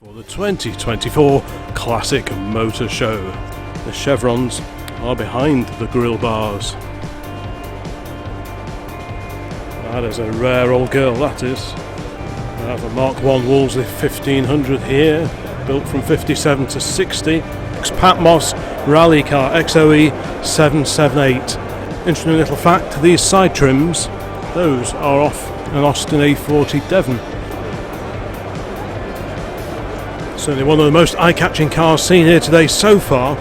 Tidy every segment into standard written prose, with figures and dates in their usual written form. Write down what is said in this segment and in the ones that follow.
For the 2024 Classic Motor Show. The chevrons are behind the grille bars. That is a rare old girl, that is. We have a Mark 1 Wolsley 1500 here, built from 57 to 60. Patmos rally car XOE 778. Interesting little fact, these side trims, those are off an Austin A40 Devon. Certainly one of the most eye-catching cars seen here today so far.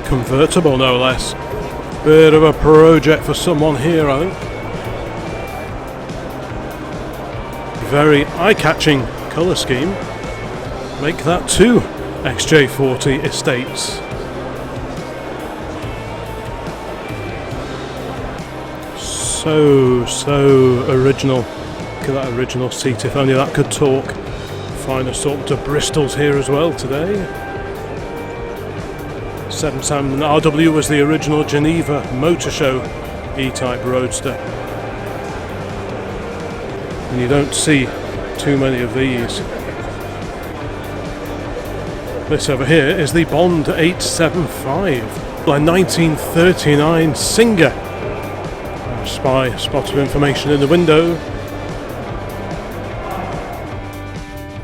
Convertible no less. Bit of a project for someone here, I think. Very eye-catching colour scheme. Make that two XJ40 estates. So original. Look at that original seat, if only that could talk. Fine assortment of Bristols here as well today. 710 RW was the original Geneva Motor Show E-Type Roadster. And you don't see too many of these. This over here is the Bond 875, a 1939 Singer. Spy spot of information in the window.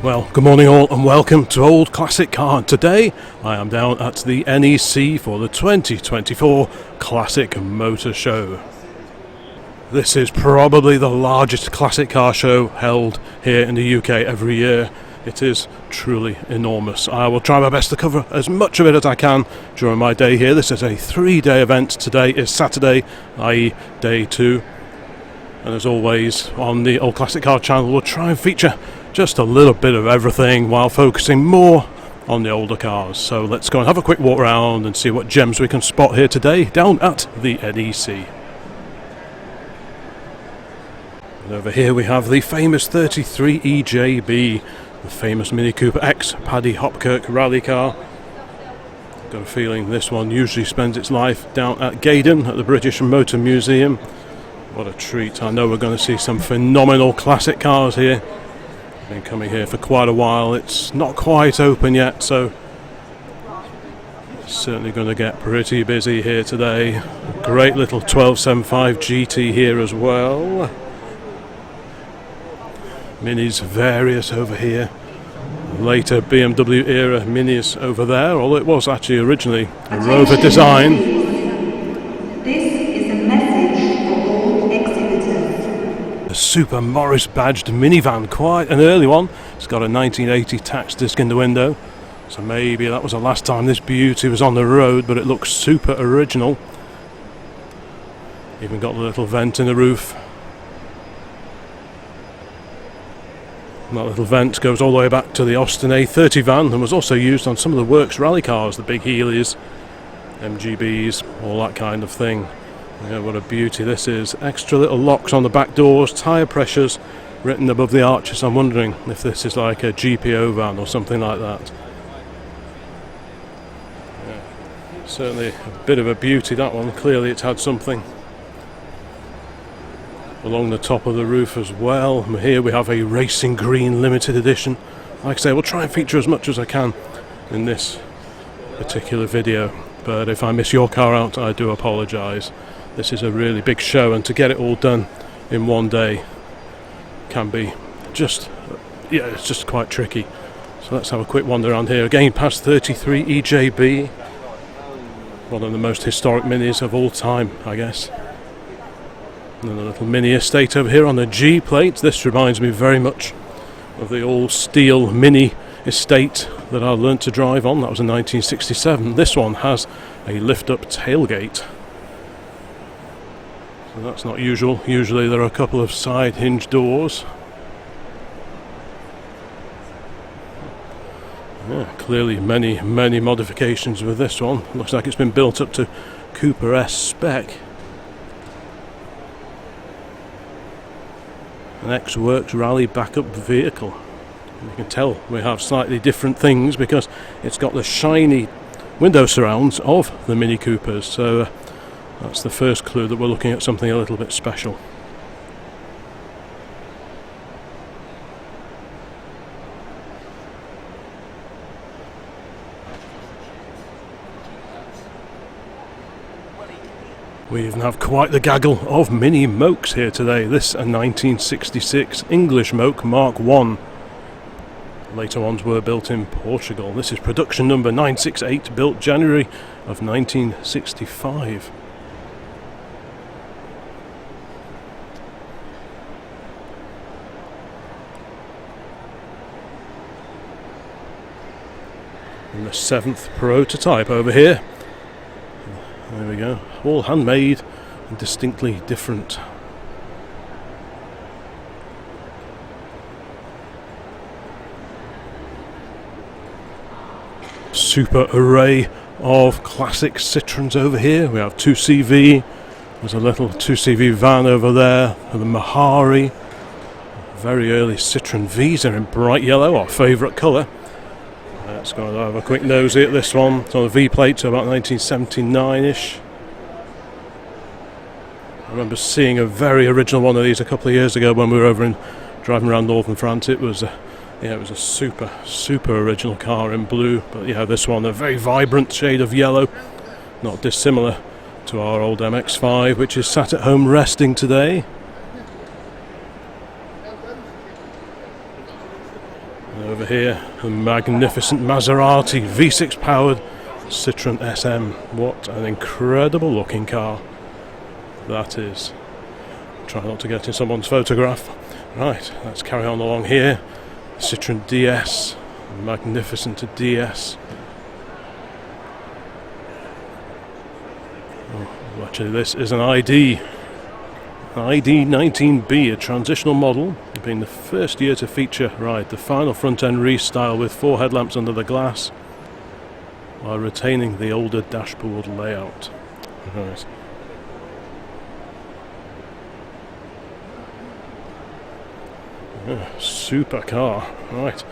Well, good morning all and welcome to Old Classic Car. Today I am down at the NEC for the 2024 Classic Motor Show. This is probably the largest classic car show held here in the UK every year. It is truly enormous. I will try my best to cover as much of it as I can during my day here. This is a 3-day event. Today is Saturday, i.e. day 2. And as always on the Old Classic Car channel, we'll try and feature just a little bit of everything while focusing more on the older cars. So let's go and have a quick walk around and see what gems we can spot here today down at the NEC. And over here we have the famous 33 EJB, the famous Mini Cooper X Paddy Hopkirk rally car. Got a feeling this one usually spends its life down at Gaydon at the British Motor Museum. What a treat. I know we're going to see some phenomenal classic cars here. Been coming here for quite a while. It's not quite open yet, so certainly going to get pretty busy here today. A great little 1275 GT here as well. Minis various over here. Later BMW era Minis over there, although it was actually originally a Rover design. This is a message for all exhibitors. A Super Morris badged minivan, quite an early one. It's got a 1980 tax disc in the window, so maybe that was the last time this beauty was on the road, but it looks super original. Even got the little vent in the roof. That little vent goes all the way back to the Austin A30 van and was also used on some of the Works rally cars, the big Heelys, MGBs, all that kind of thing. Yeah, what a beauty this is. Extra little locks on the back doors, tyre pressures written above the arches. I'm wondering if this is like a GPO van or something like that. Yeah, certainly a bit of a beauty, that one. Clearly it's had something. Along the top of the roof as well. Here we have a Racing Green limited edition. Like I say, we'll try and feature as much as I can in this particular video, but if I miss your car out, I do apologise. This is a really big show, and to get it all done in one day can be just, yeah, it's just quite tricky. So let's have a quick wander around here. Again, past 33 EJB, one of the most historic minis of all time, I guess. And then a little mini estate over here on the G plate. This reminds me very much of the old steel mini estate that I learnt to drive on. That was in 1967. This one has a lift-up tailgate. So that's not usual. Usually there are a couple of side hinge doors. Yeah, clearly many modifications with this one. Looks like it's been built up to Cooper S spec. An ex-Works rally backup vehicle. You can tell we have slightly different things because it's got the shiny window surrounds of the Mini Coopers. So That's the first clue that we're looking at something a little bit special. We even have quite the gaggle of mini Mokes here today. This a 1966 English Moke Mark 1. Later ones were built in Portugal. This is production number 968, built January of 1965. And the 7th prototype over here. There we go, all handmade and distinctly different. Super array of classic Citroens over here. We have 2CV, there's a little 2CV van over there, and the Mahari. Very early Citroen Visa in bright yellow, our favourite colour. Let's go and have a quick nosy at this one. It's on a V-plate, so about 1979-ish. I remember seeing a very original one of these a couple of years ago when we were driving around northern France. It was a super original car in blue. But yeah, this one, a very vibrant shade of yellow, not dissimilar to our old MX-5, which is sat at home resting today. Over here, the magnificent Maserati V6 powered Citroen SM. What an incredible looking car that is. Try not to get in someone's photograph. Right, let's carry on along here. Citroen DS, magnificent DS. Oh, actually this is an ID 19B, a transitional model, being the first year to feature the final front end restyle with 4 headlamps under the glass while retaining the older dashboard layout. Right. Super car, right.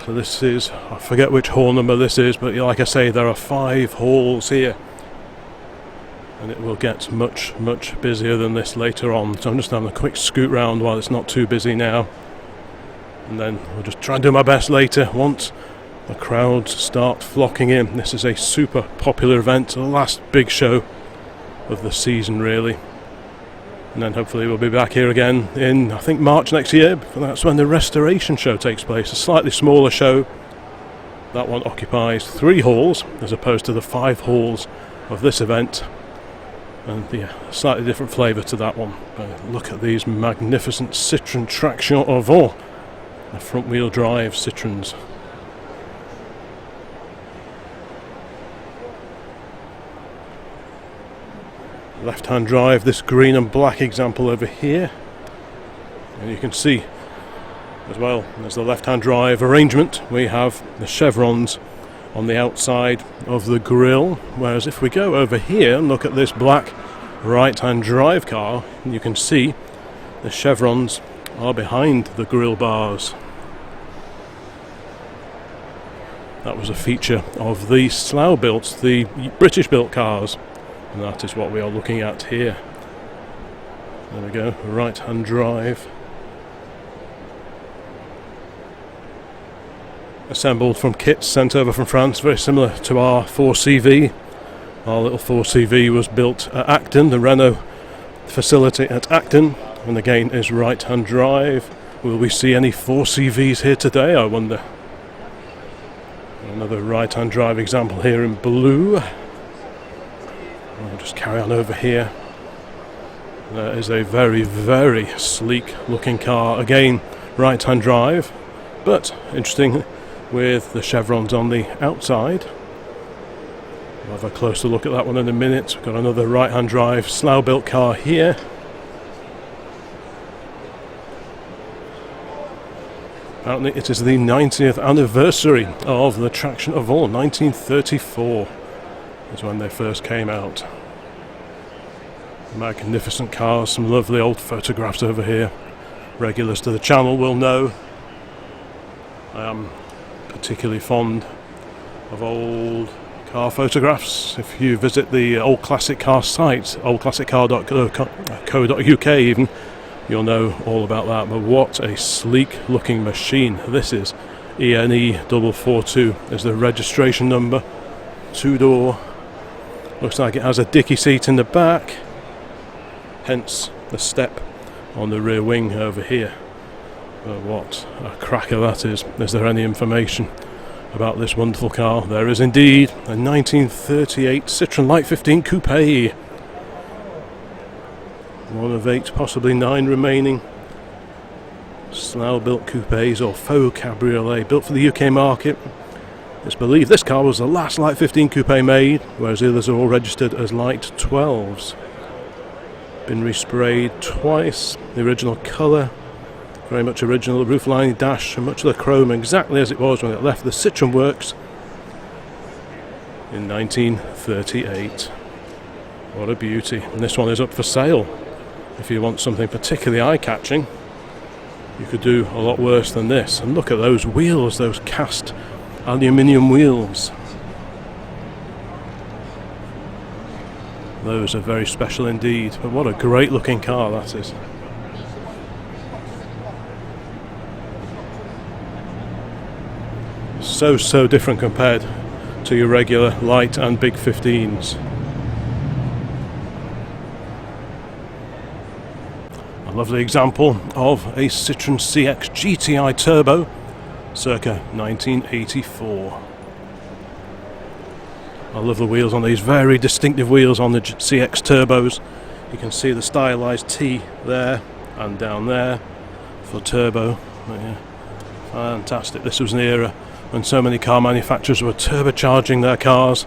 So this is, I forget which hall number this is, but like I say, there are 5 halls here. And it will get much busier than this later on. So I'm just having a quick scoot round while it's not too busy now. And then I'll just try and do my best later once the crowds start flocking in. This is a super popular event, the last big show of the season really. And then hopefully we'll be back here again in, I think, March next year. That's when the restoration show takes place, a slightly smaller show. That one occupies 3 halls as opposed to the 5 halls of this event. And yeah, slightly different flavour to that one. But look at these magnificent Citroen Traction Avant, the front wheel drive Citroens. Left hand drive, this green and black example over here. And you can see as well, as the left hand drive arrangement, we have the chevrons on the outside of the grille, whereas if we go over here and look at this black right hand drive car, you can see the chevrons are behind the grille bars. That was a feature of the Slough built, the British built cars, and that is what we are looking at here. There we go, right hand drive. Assembled from kits sent over from France, very similar to our 4CV. Our little 4CV was built at Acton, the Renault facility at Acton, and again is right hand drive. Will we see any 4CVs here today, I wonder? Another right hand drive example here in blue. I'll just carry on over here. There is a very sleek looking car, again right hand drive, but interesting with the chevrons on the outside. We'll have a closer look at that one in a minute. We've got another right hand drive Slough built car here. Apparently it is the 90th anniversary of the Traction Avant. 1934 is when they first came out. Magnificent cars, some lovely old photographs over here. Regulars to the channel will know I am particularly fond of old car photographs. If you visit the Old Classic Car site, oldclassiccar.co.uk even, you'll know all about that. But what a sleek looking machine. This is ENE442 is the registration number. 2-door. Looks like it has a dicky seat in the back, hence the step on the rear wing over here. But what a cracker that is. Is there any information about this wonderful car? There is indeed. A 1938 Citroen Light 15 Coupe. One of 8, possibly 9 remaining Slough built coupes or faux cabriolet built for the UK market. It's believed this car was the last Light 15 Coupe made, whereas the others are all registered as Light 12s. Been resprayed twice. The original colour, very much original. The roofline, dash, and much of the chrome exactly as it was when it left the Citroen works in 1938. What a beauty. And this one is up for sale. If you want something particularly eye-catching, you could do a lot worse than this. And look at those wheels, those cast aluminium wheels. Those are very special indeed. But what a great looking car that is. So different compared to your regular light and big 15s. A lovely example of a Citroen CX GTI Turbo circa 1984. I love the wheels on these, very distinctive wheels on the CX Turbos. You can see the stylized T there and down there for turbo. But yeah, fantastic. This was an era when so many car manufacturers were turbocharging their cars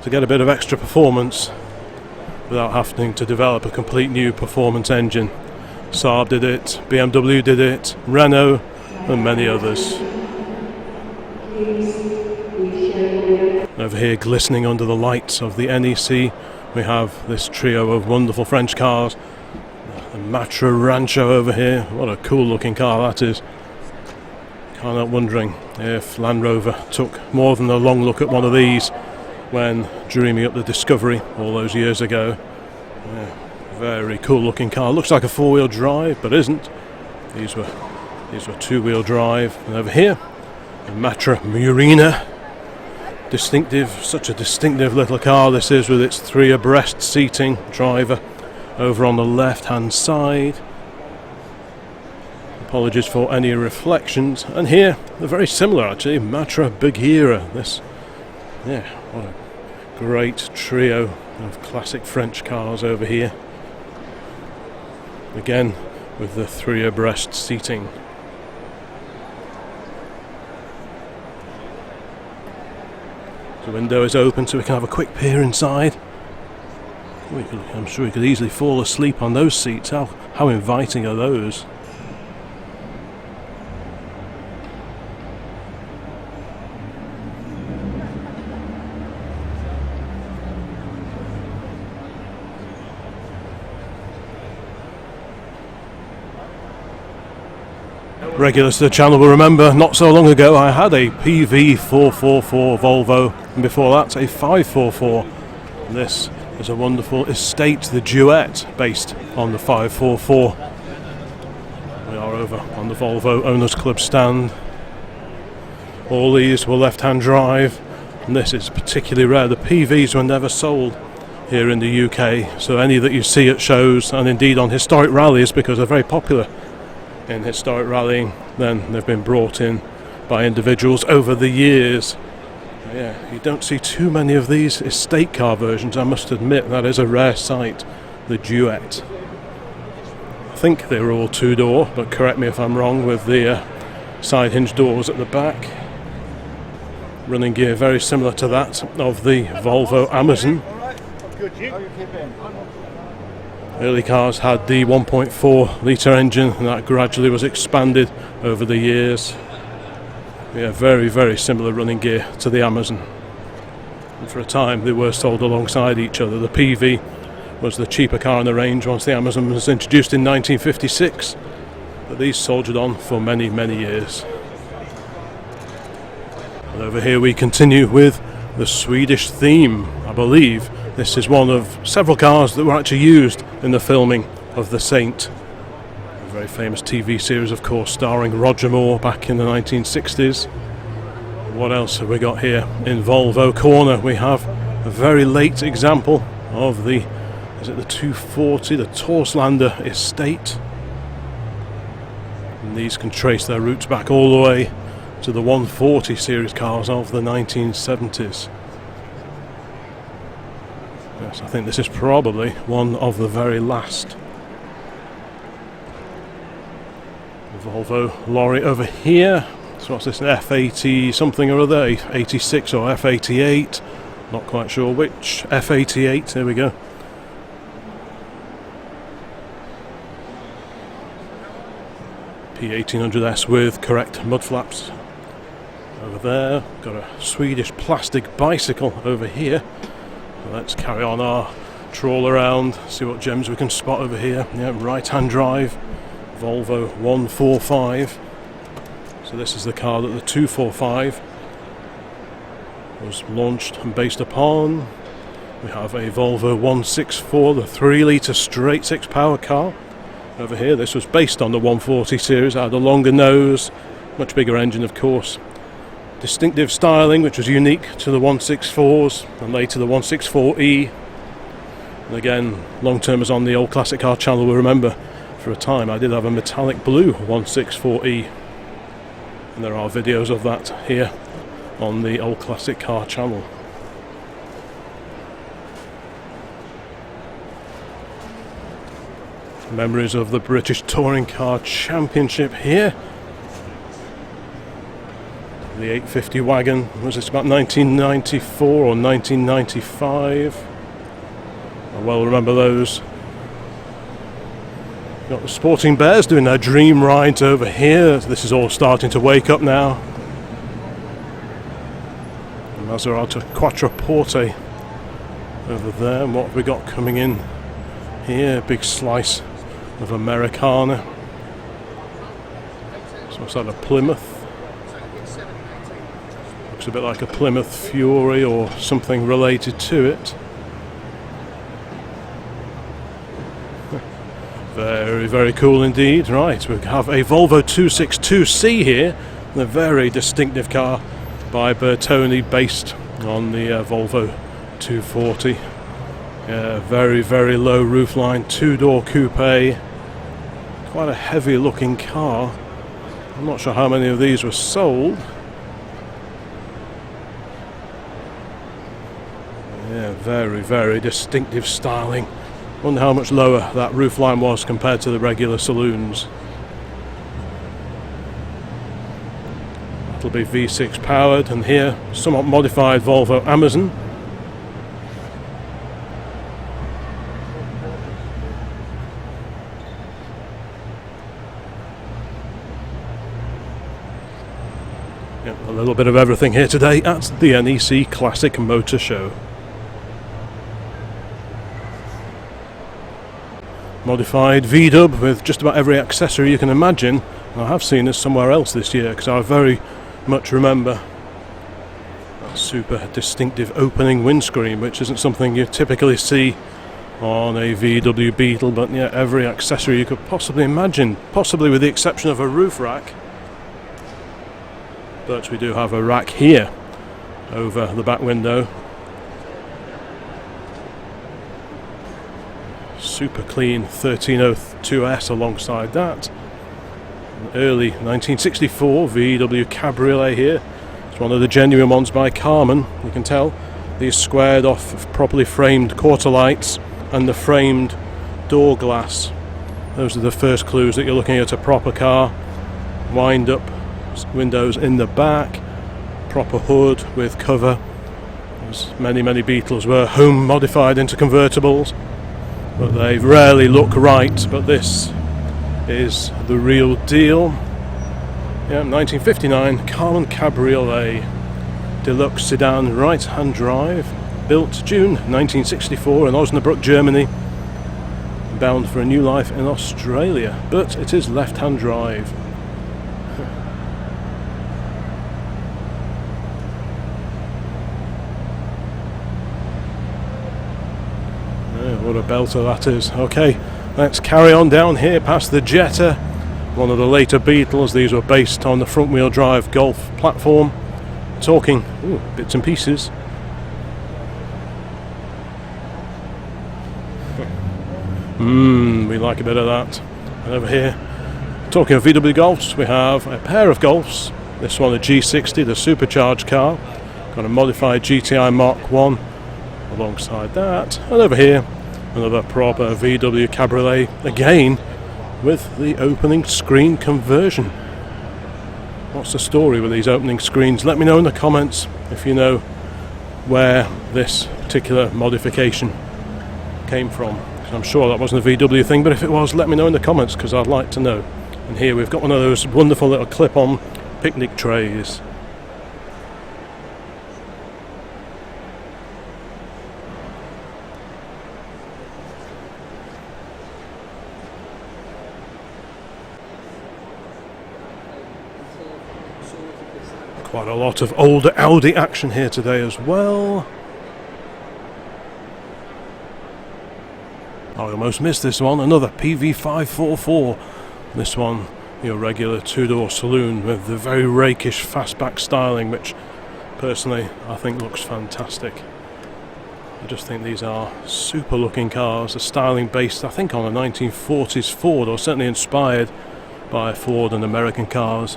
to get a bit of extra performance without having to develop a complete new performance engine. Saab did it, BMW did it, Renault and many others. Over here, glistening under the lights of the NEC, we have this trio of wonderful French cars. The Matra Rancho over here. What a cool looking car that is. Can't help wondering if Land Rover took more than a long look at one of these when dreaming up the Discovery all those years ago. Yeah, very cool looking car. Looks like a four-wheel drive, but isn't. These were two-wheel drive. And over here, the Matra Mira. Distinctive, such a distinctive little car this is, with its 3 abreast seating. Driver over on the left hand side. Apologies for any reflections. And here, they're very similar actually, Matra Bagheera. This, yeah, what a great trio of classic French cars over here. Again, with the 3 abreast seating. The window is open so we can have a quick peer inside. I'm sure we could easily fall asleep on those seats. How inviting are those? Regulars to the channel will remember not so long ago I had a PV544 Volvo, and before that a 544. This is a wonderful estate, the Duet, based on the 544. We are over on the Volvo Owners Club stand. All these were left-hand drive, and this is particularly rare. The PVs were never sold here in the UK, so any that you see at shows and indeed on historic rallies, because they're very popular in historic rallying, then they've been brought in by individuals over the years. Yeah, you don't see too many of these estate car versions, I must admit. That is a rare sight, the Duet. I think they were all 2-door, but correct me if I'm wrong, with the side hinge doors at the back. Running gear very similar to that of the Volvo Amazon. Early cars had the 1.4 litre engine, and that gradually was expanded over the years. Yeah, very, very similar running gear to the Amazon. And for a time they were sold alongside each other. The PV was the cheaper car in the range once the Amazon was introduced in 1956. But these soldiered on for many, many years. And over here we continue with the Swedish theme. I believe this is one of several cars that were actually used in the filming of The Saint. A very famous TV series, of course, starring Roger Moore back in the 1960s. What else have we got here? In Volvo Corner we have a very late example of the 240, the Torslander estate. And these can trace their roots back all the way to the 140 series cars of the 1970s. Yes, I think this is probably one of the very last. Volvo lorry over here. So what's this, an F80 something or other, 86 or F88, not quite sure which. F88, there we go. P1800S with correct mud flaps. Over there, got a Swedish plastic bicycle over here. Let's carry on our trawl around, see what gems we can spot over here. Yeah, right-hand drive, Volvo 145. So this is the car that the 245 was launched and based upon. We have a Volvo 164, the 3-litre straight 6 power car. Over here, this was based on the 140 series, had a longer nose, much bigger engine of course. Distinctive styling which was unique to the 164s and later the 164E. And again, long-termers on the old Classic Car channel will remember for a time I did have a metallic blue 164E. And there are videos of that here on the old Classic Car channel. Memories of the British Touring Car Championship here. The 850 wagon, was this about 1994 or 1995? I well remember those. Got the Sporting Bears doing their dream rides over here. This is all starting to wake up now. The Maserati Quattroporte over there. And what have we got coming in here? Big slice of Americana. So what's that, a Plymouth? Looks a bit like a Plymouth Fury or something related to it. Very, very cool indeed. Right, we have a Volvo 262C here, a very distinctive car by Bertoni, based on the Volvo 240. Yeah, very, very low roofline, 2-door coupe. Quite a heavy looking car. I'm not sure how many of these were sold. Yeah, very, very distinctive styling. Wonder how much lower that roofline was compared to the regular saloons. That'll be V6 powered, and here somewhat modified Volvo Amazon. Yep, a little bit of everything here today at the NEC Classic Motor Show. Modified V-dub with just about every accessory you can imagine. I have seen this somewhere else this year because I very much remember that super distinctive opening windscreen, which isn't something you typically see on a VW Beetle, but yeah, every accessory you could possibly imagine, possibly with the exception of a roof rack. But we do have a rack here over the back window. Super clean 1302S alongside that. An early 1964 VW Cabriolet here. It's one of the genuine ones by Carman. You can tell these squared off properly framed quarter lights and the framed door glass. Those are the first clues that you're looking at a proper car. Wind up windows in the back, proper hood with cover. As many Beetles were home modified into convertibles, but they rarely look right, but this is the real deal. Yeah, 1959 Carman Cabriolet Deluxe Sedan, right hand drive, built June 1964 in Osnabrück, Germany, bound for a new life in Australia, but it is left hand drive. belter that is. Okay, let's carry on down here past the Jetta, one of the later Beetles. These were based on the front wheel drive Golf platform. Talking bits and pieces. We like a bit of that. And over here, talking of VW Golfs, we have a pair of Golfs. This one a G60, the supercharged car. Got a modified GTI Mark 1 alongside that. And over here, another proper VW Cabriolet, again with the opening screen conversion. What's the story with these opening screens? Let me know in the comments if you know where this particular modification came from. I'm sure that wasn't a VW thing, but if it was, let me know in the comments because I'd like to know. And here we've got one of those wonderful little clip-on picnic trays. Quite a lot of older Audi action here today as well. I almost missed this one, another PV544. This one, your regular two-door saloon with the very rakish fastback styling, which personally I think looks fantastic. I just think these are super looking cars. The styling based, I think, on a 1940s Ford, or certainly inspired by Ford and American cars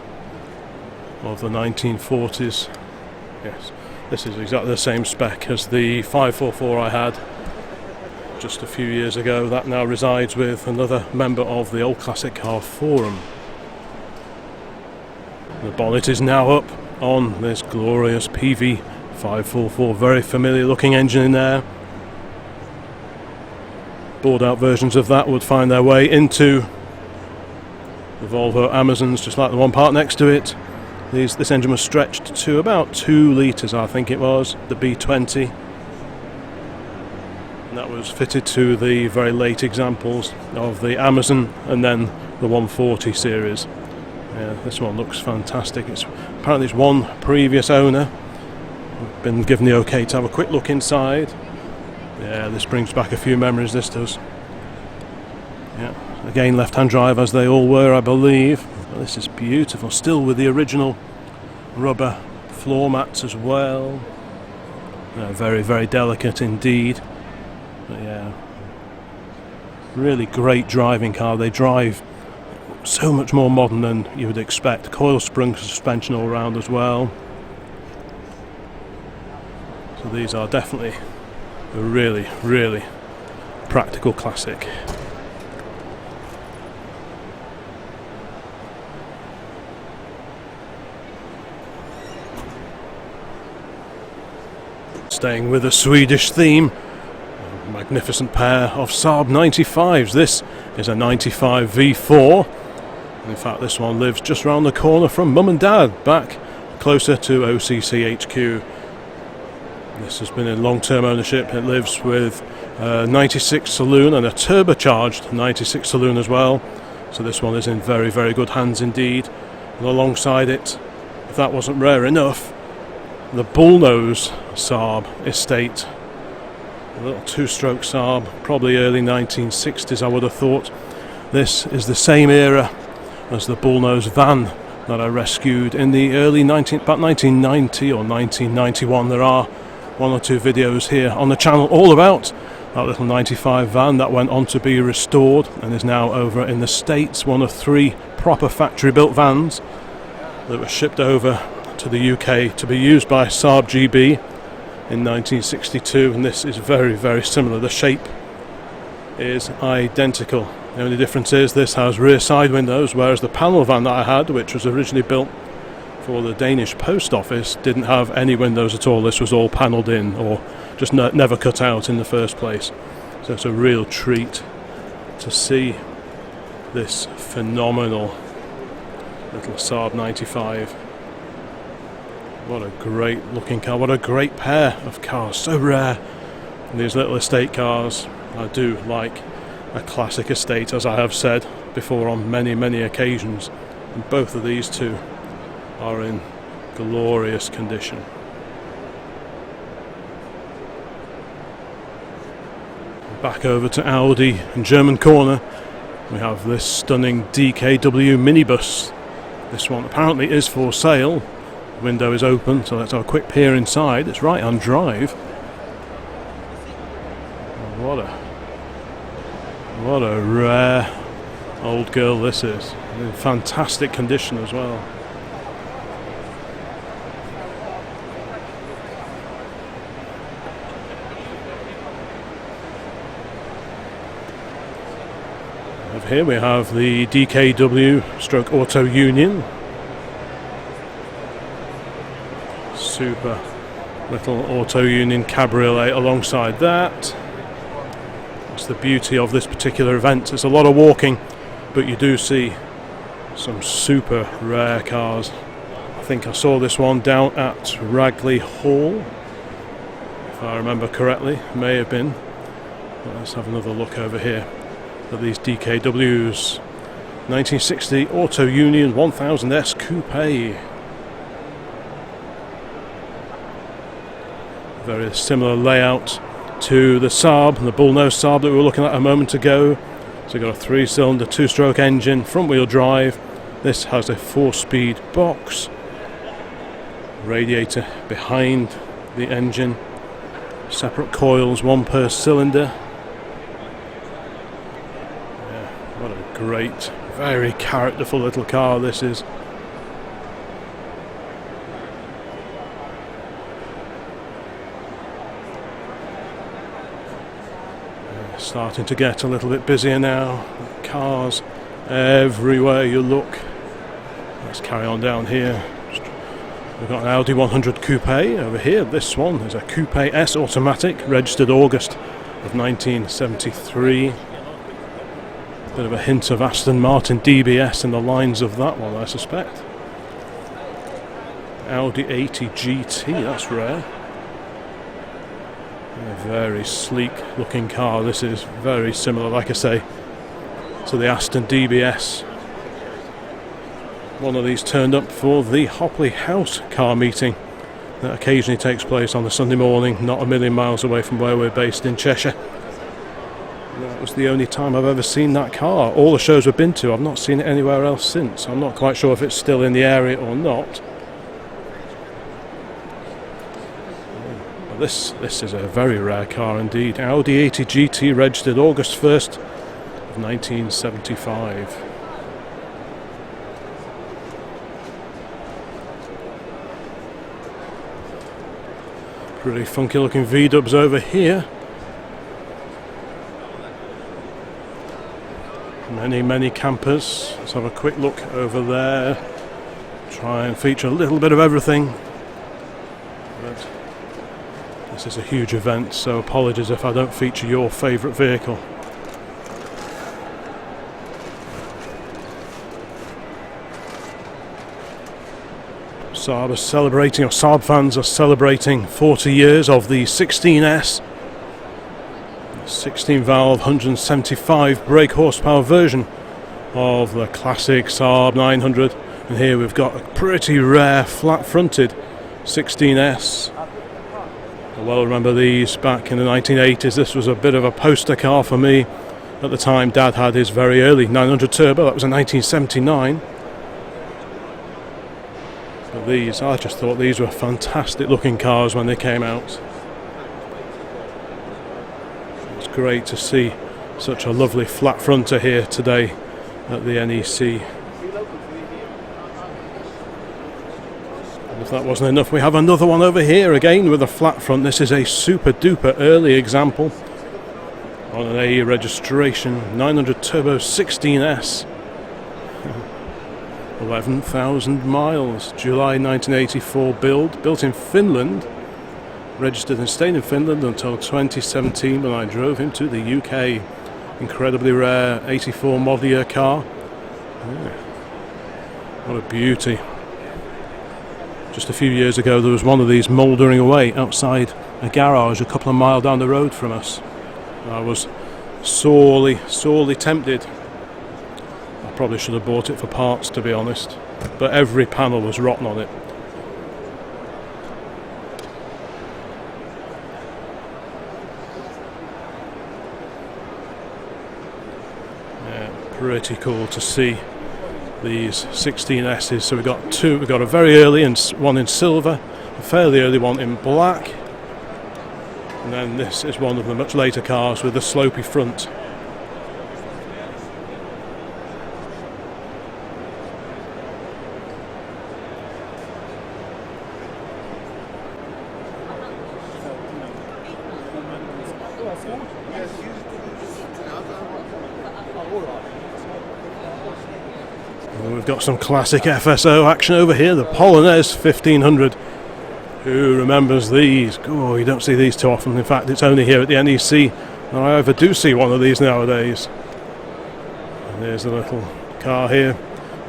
of the 1940s. Yes, this is exactly the same spec as the 544 I had just a few years ago. That now resides with another member of the Old Classic Car Forum. The bonnet is now up on this glorious PV544. Very familiar looking engine in there. Bored out versions of that would find their way into the Volvo Amazons, just like the one part next to it. This engine was stretched to about 2 litres, I think it was, the B20. And that was fitted to the very late examples of the Amazon and then the 140 series. Yeah, this one looks fantastic. Apparently it's one previous owner. I've been given the okay to have a quick look inside. Yeah, this brings back a few memories, this does. Yeah, again left-hand drive as they all were, I believe. But this is beautiful, still with the original rubber floor mats as well. Very, very delicate indeed. But yeah, really great driving car. They drive so much more modern than you would expect. Coil sprung suspension all around as well. So these are definitely a really, really practical classic. Staying with a Swedish theme, a magnificent pair of Saab 95s. This is a 95 V4. In fact, this one lives just around the corner from Mum and Dad, back closer to OCC HQ. This has been in long-term ownership. It lives with a 96 Saloon and a turbocharged 96 Saloon as well. So this one is in very, very good hands indeed. And alongside it, if that wasn't rare enough, the bullnose Saab estate, a little two-stroke Saab, probably early 1960s I would have thought. This is the same era as the bullnose van that I rescued in the early about 1990 or 1991. There are 1 or 2 videos here on the channel all about that little 95 van that went on to be restored and is now over in the States, one of 3 proper factory-built vans that were shipped over to the UK to be used by Saab GB in 1962, and this is very, very similar. The shape is identical. The only difference is this has rear side windows, whereas the panel van that I had, which was originally built for the Danish post office, didn't have any windows at all. This was all panelled in, or just never cut out in the first place. So it's a real treat to see this phenomenal little Saab 95. What a great looking car, what a great pair of cars, so rare. And these little estate cars, I do like a classic estate, as I have said before on many, many occasions. And both of these two are in glorious condition. back over to Audi and German Corner. We have this stunning DKW minibus. This one apparently is for sale. The window is open, so let's have a quick peer inside. It's right on drive. What a rare old girl this is. In fantastic condition as well. Over here we have the DKW Auto Union. Super little Auto Union cabriolet alongside that. That's the beauty of this particular event. It's a lot of walking, but you do see some super rare cars. I think I saw this one down at Ragley Hall, if I remember correctly. May have been. But let's have another look over here at these DKWs. 1960 Auto Union 1000S Coupe. Very similar layout to the Saab, the bullnose Saab that we were looking at a moment ago. So you've got a 3-cylinder 2-stroke engine, front wheel drive. This has a 4-speed box. Radiator behind the engine. Separate coils, one per cylinder. Yeah, what a great, very characterful little car this is. Starting to get a little bit busier now. Cars everywhere you look. Let's carry on down here. We've got an Audi 100 Coupe over here. This one is a Coupe S automatic, registered August of 1973. Bit of a hint of Aston Martin DBS in the lines of that one, I suspect. Audi 80 GT, that's rare. A very sleek looking car. This is very similar, like I say, to the Aston DBS. One of these turned up for the Hopley House car meeting that occasionally takes place on a Sunday morning, not a million miles away from where we're based in Cheshire. That was the only time I've ever seen that car. All the shows we've been to, I've not seen it anywhere else since. I'm not quite sure if it's still in the area or not. This is a very rare car indeed. Audi 80 GT, registered August 1st of 1975. Pretty funky looking V-dubs over here. Many campers. Let's have a quick look over there. Try and feature a little bit of everything. But this is a huge event, so apologies if I don't feature your favourite vehicle. Saab is celebrating, or Saab fans are celebrating 40 years of the 16S. 16-valve, 175 brake horsepower version of the classic Saab 900. And here we've got a pretty rare flat-fronted 16S. I well remember these back in the 1980s. This was a bit of a poster car for me. At the time, Dad had his very early 900 Turbo. That was in 1979. But these, I just thought these were fantastic looking cars when they came out. It's great to see such a lovely flat fronter here today at the NEC. If that wasn't enough, we have another one over here again with a flat front. This is a super duper early example on an A registration 900 Turbo 16S. 11,000 miles, July 1984 built in Finland, registered and stayed in Finland until 2017 when I drove him to the UK. Incredibly rare 84 model year car. Yeah. What a beauty. Just a few years ago there was one of these mouldering away outside a garage a couple of miles down the road from us. I was sorely tempted. I probably should have bought it for parts, to be honest, but every panel was rotten on it. pretty cool to see these 16Ss. So we've got two. We've got a very early and one in silver, a fairly early one in black, and then this is one of the much later cars with a slopey front. We've got some classic FSO action over here, the Polonaise 1500. Who remembers these? Oh, you don't see these too often. In fact, it's only here at the NEC that I ever do see one of these nowadays. And there's the little car here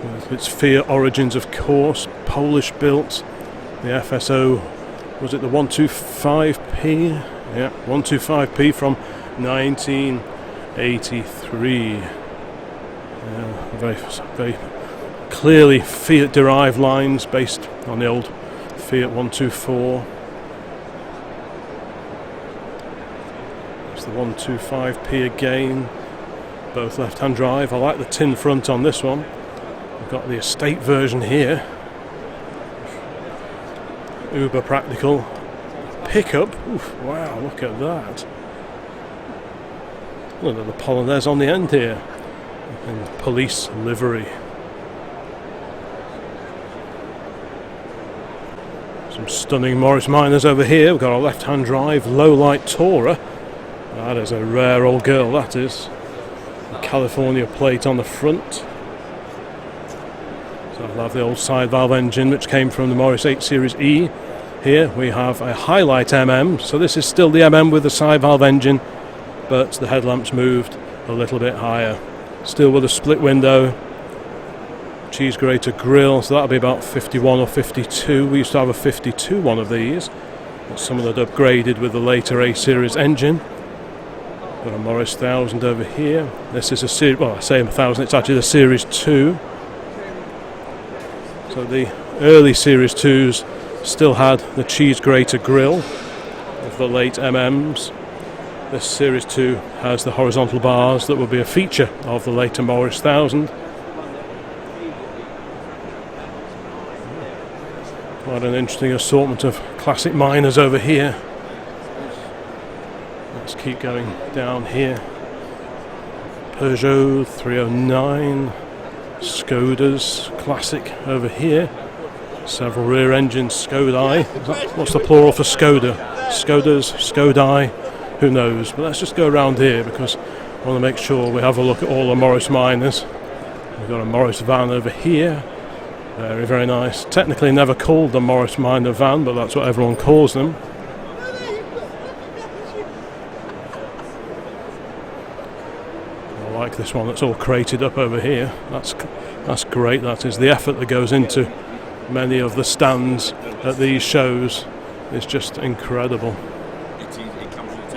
with its Fiat origins, of course, Polish built. The FSO, was it the 125p? Yeah, 125p from 1983. Yeah, very clearly Fiat derived lines based on the old Fiat 124. It's the 125p again, both left hand drive. I like the tin front on this one. We've got the estate version here, uber practical pickup. Oof, wow, look at that. Look at the Polonaise on the end here in police livery. Some stunning Morris Minors over here. We've got a left-hand drive Lowlight Tourer. That is a rare old girl, that is. A California plate on the front. So I love the old side valve engine which came from the Morris 8 Series E. Here we have a Highlight MM. So this is still the MM with the side valve engine, but the headlamps moved a little bit higher. Still with a split window. Cheese grater grille, so that'll be about 51 or 52. We used to have a 52 one of these, but some of that upgraded with the later A series engine. Got a Morris 1000 over here. This is a series, well, I say 1000, it's actually the Series 2. So the early Series 2s still had the cheese grater grille of the late MMs. This Series 2 has the horizontal bars that will be a feature of the later Morris 1000. Quite an interesting assortment of classic minors over here. Let's keep going down here. Peugeot 309, Skoda's classic over here. Several rear engines, Skodai. What's the plural for Skoda? Skodas, Skodai, who knows? But let's just go around here because I want to make sure we have a look at all the Morris minors. We've got a Morris van over here. Very, very nice. Technically never called the Morris Minor van, but that's what everyone calls them. I like this one that's all crated up over here. That's great. That is the effort that goes into many of the stands at these shows. It's just incredible. It comes with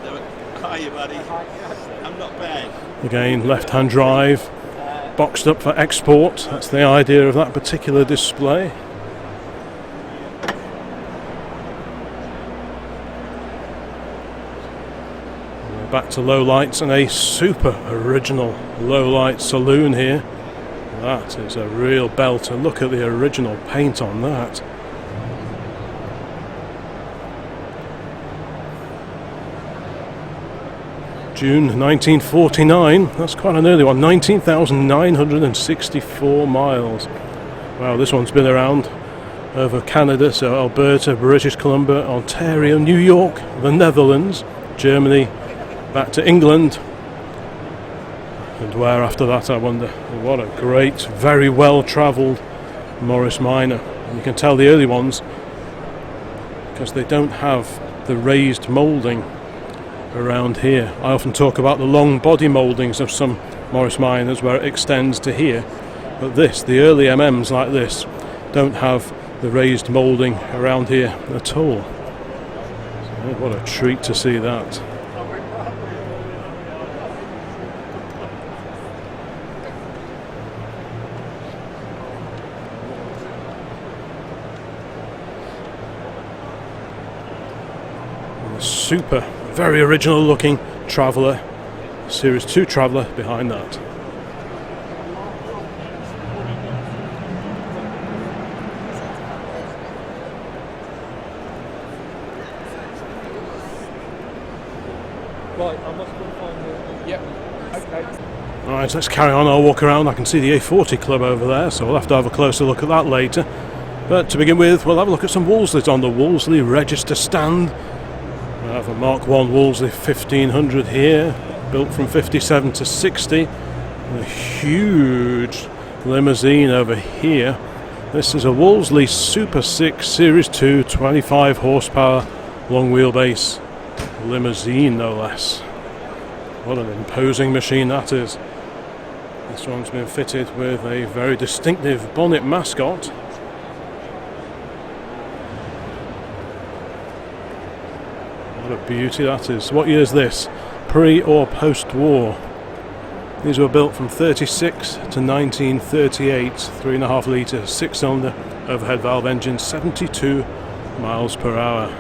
the Hiya, buddy. I'm not bad. Again, left-hand drive. Boxed up for export, that's the idea of that particular display. Back to lowlights and a super original Lowlight Saloon here. That is a real belter. Look at the original paint on that. June 1949, that's quite an early one, 19,964 miles. Wow, this one's been around over Canada, so Alberta, British Columbia, Ontario, New York, the Netherlands, Germany, back to England, and where after that I wonder. What a great, very well travelled Morris Minor. And you can tell the early ones because they don't have the raised moulding around here. I often talk about the long body mouldings of some Morris Minors where it extends to here, but the early MMs like this don't have the raised moulding around here at all. So what a treat to see that. And the super very original looking Traveller Series 2 Traveller behind that. Right, I must go find the... Yep. Okay. Alright, let's carry on our walk around. I can see the A40 Club over there, so we'll have to have a closer look at that later. But to begin with, we'll have a look at some Wolsleys on the Wolsley register stand. We have a Mark 1 Wolseley 1500 here, built from 57 to 60. A huge limousine over here. This is a Wolseley Super 6 Series 2 25 horsepower long wheelbase limousine, no less. What an imposing machine that is. This one's been fitted with a very distinctive bonnet mascot. What a beauty that is. What year is this? Pre or post-war? These were built from 36 to 1938, 3.5 litre, 6-cylinder overhead valve engine, 72 miles per hour.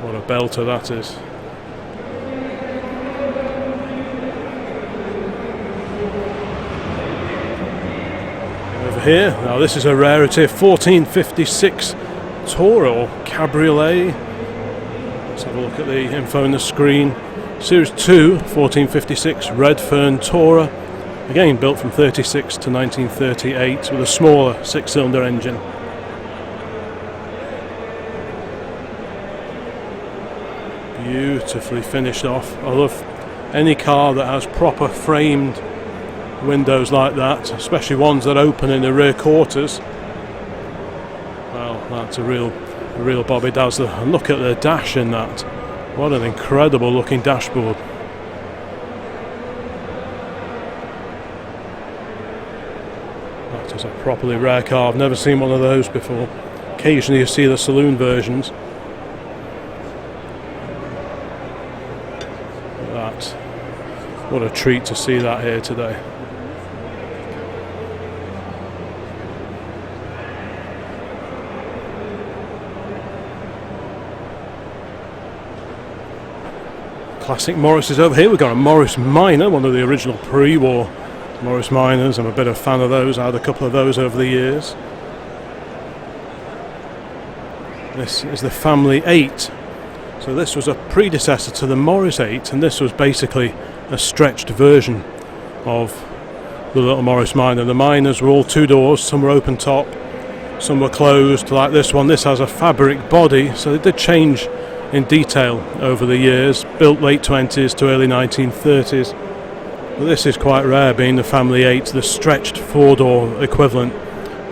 What a belter that is. Over here, now this is a rarity, 1456 Tourer or Cabriolet. Let's have a look at the info on the screen. Series 2 1456 Redfern Tourer, again built from 36 to 1938 with a smaller 6-cylinder engine. Beautifully finished off. I love any car that has proper framed windows like that, especially ones that open in the rear quarters. Well, that's a real Bobby Dazzler. And look at the dash in that. What an incredible looking dashboard. That is a properly rare car. I've never seen one of those before. Occasionally you see the saloon versions. What a treat to see that here today. Classic Morris is over here. We've got a Morris Minor, one of the original pre-war Morris Minors. I'm a bit of a fan of those. I had a couple of those over the years. This is the Family 8. So this was a predecessor to the Morris 8, and this was basically a stretched version of the little Morris Minor. The Minors were all 2 doors, some were open top, some were closed like this one. This has a fabric body, so it did change in detail over the years, built late 20s to early 1930s. But this is quite rare, being the Family 8, the stretched 4-door equivalent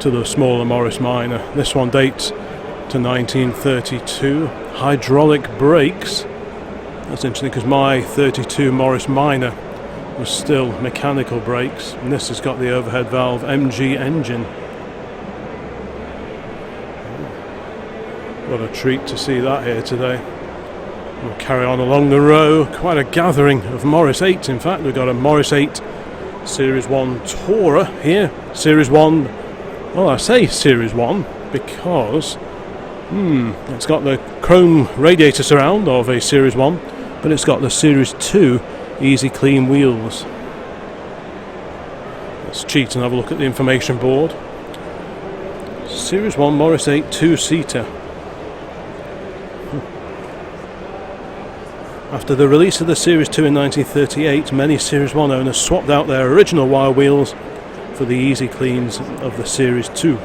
to the smaller Morris Minor. This one dates to 1932. Hydraulic brakes. That's interesting because my 32 Morris Minor was still mechanical brakes, and this has got the overhead valve MG engine. What a treat to see that here today. We'll carry on along the row. Quite a gathering of Morris 8s. In fact, we've got a Morris 8 Series 1 Tourer here. Series 1, well, I say Series 1 because it's got the chrome radiator surround of a Series 1, but it's got the Series 2 easy clean wheels. Let's cheat and have a look at the information board. Series 1 Morris 8 2-seater. After the release of the Series 2 in 1938, many Series 1 owners swapped out their original wire wheels for the easy cleans of the Series 2.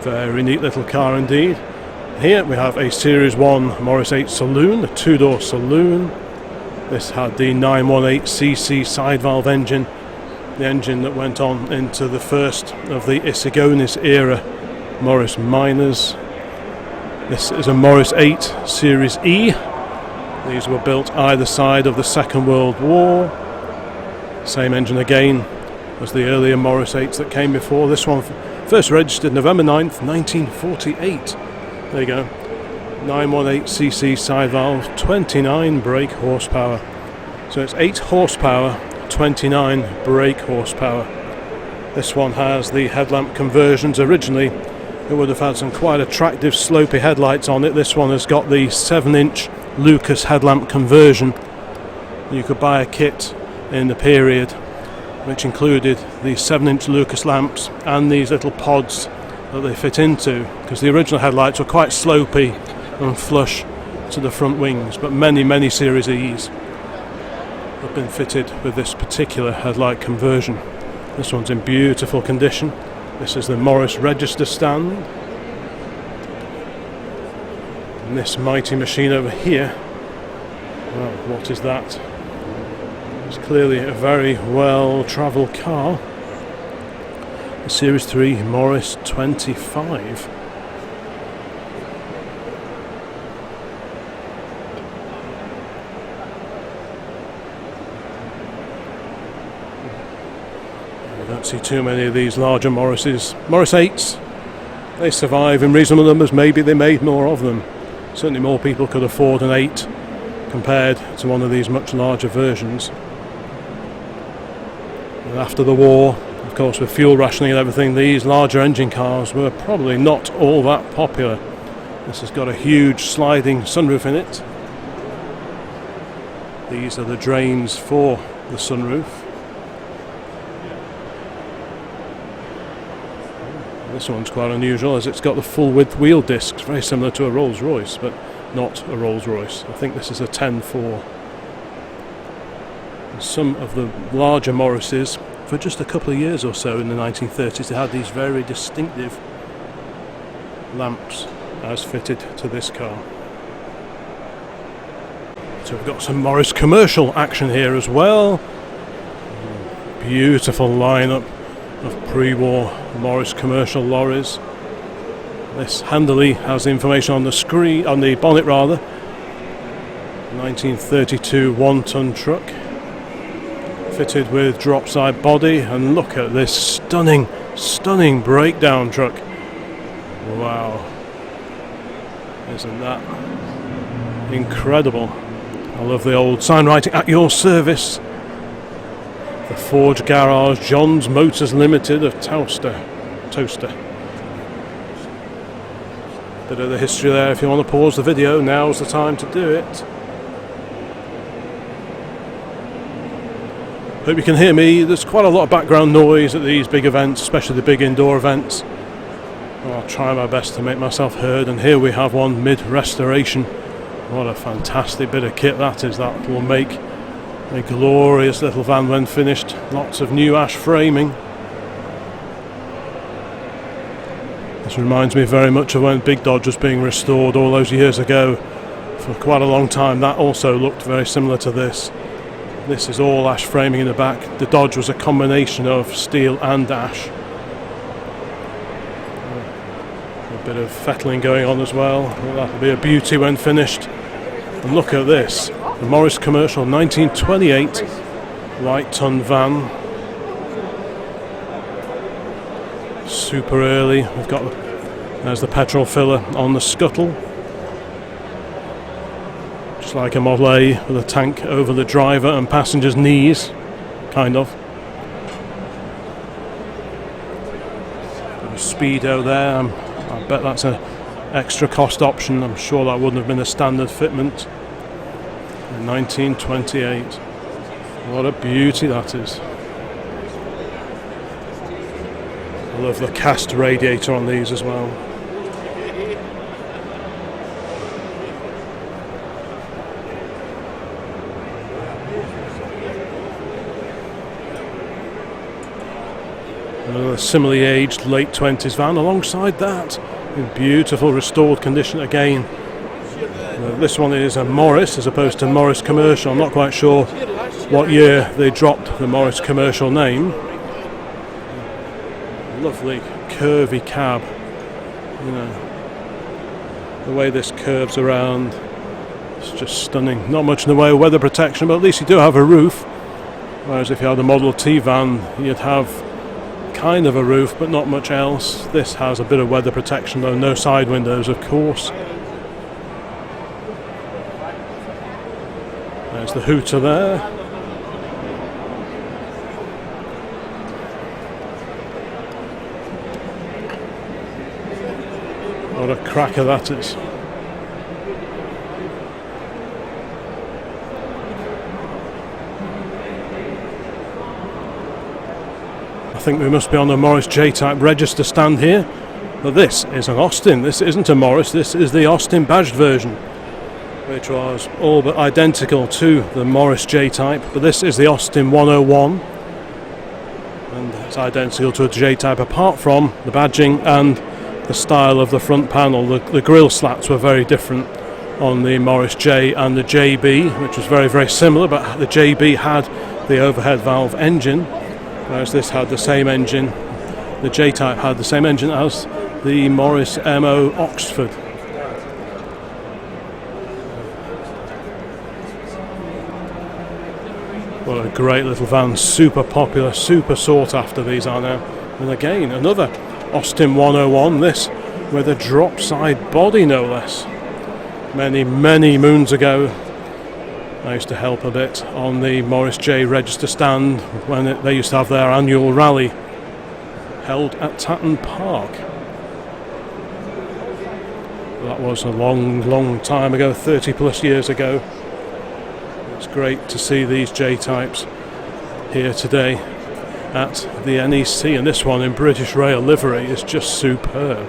Very neat little car indeed. Here we have a Series 1 Morris 8 Saloon, a 2-door saloon. This had the 918cc side valve engine, the engine that went on into the first of the Isigonis era Morris Minors. This is a Morris 8 Series E. These were built either side of the Second World War. Same engine again as the earlier Morris 8s that came before. This one first registered November 9th, 1948. There you go. 918cc side valve, 29 brake horsepower. So it's 8 horsepower, 29 brake horsepower. This one has the headlamp conversions. Originally it would have had some quite attractive slopey headlights on it. This one has got the 7-inch Lucas headlamp conversion. You could buy a kit in the period which included the 7-inch Lucas lamps and these little pods that they fit into, because the original headlights were quite slopey and flush to the front wings, but many Series E's have been fitted with this particular headlight conversion. This one's in beautiful condition. This is the Morris register stand, and this mighty machine over here, well, what is that? It's clearly a very well travelled car. The Series 3 Morris 25. I don't see too many of these larger Morrises. Morris 8s, they survive in reasonable numbers. Maybe they made more of them. Certainly more people could afford an 8 compared to one of these much larger versions. And after the war, of course, with fuel rationing and everything, these larger engine cars were probably not all that popular. This has got a huge sliding sunroof in it. These are the drains for the sunroof. This one's quite unusual as it's got the full width wheel discs, very similar to a Rolls-Royce, but not a Rolls-Royce. I think this is a 10-4. Some of the larger Morrises, for just a couple of years or so in the 1930s, they had these very distinctive lamps as fitted to this car. So we've got some Morris commercial action here as well. Beautiful lineup of pre-war Morris commercial lorries. This handily has the information on the screen, on the bonnet rather. 1932 one-ton truck, fitted with drop side body, and look at this stunning breakdown truck. Wow, isn't that incredible? I love the old sign writing, "At your service." The Forge Garage, John's Motors Limited of Toaster. Bit of the history there. If you want to pause the video, now's the time to do it. Hope you can hear me. There's quite a lot of background noise at these big events, especially the big indoor events. I'll try my best to make myself heard, and here we have one mid-restoration. What a fantastic bit of kit that is. That will make a glorious little van when finished. Lots of new ash framing. This reminds me very much of when Big Dodge was being restored all those years ago. For quite a long time that also looked very similar to this. This is all ash framing in the back. The Dodge was a combination of steel and ash. A bit of fettling going on as well. That'll be a beauty when finished. And look at this. The Morris Commercial 1928 light ton van. Super early. We've got, there's the petrol filler on the scuttle. Just like a Model A with a tank over the driver and passenger's knees, kind of. Got a Speedo there. I bet that's an extra cost option. I'm sure that wouldn't have been a standard fitment. 1928. What a beauty that is. I love the cast radiator on these as well. Another similarly aged late 20s van alongside that, in beautiful restored condition again. This one is a Morris as opposed to Morris Commercial. I'm not quite sure what year they dropped the Morris Commercial name. Lovely curvy cab. You know, the way this curves around, it's just stunning. Not much in the way of weather protection, but at least you do have a roof. Whereas if you had a Model T van, you'd have kind of a roof, but not much else. This has a bit of weather protection, though no side windows, of course. There's the hooter there. What a cracker that is. I think we must be on the Morris J-Type register stand here. But this is an Austin. This isn't a Morris, this is the Austin badged version, which was all but identical to the Morris J-Type. But this is the Austin 101. And it's identical to a J-Type apart from the badging and the style of the front panel. The grille slats were very different on the Morris J and the JB, which was very, very similar, but the JB had the overhead valve engine, whereas this had the same engine. The J-Type had the same engine as the Morris MO Oxford. What a great little van, super popular, super sought after these are now. And again, another Austin 101, this with a drop side body no less. Many, many moons ago, I used to help a bit on the Morris J register stand when they used to have their annual rally held at Tatton Park. That was a long, long time ago, 30 plus years ago. It's great to see these J-Types here today at the NEC, and this one in British Rail livery is just superb.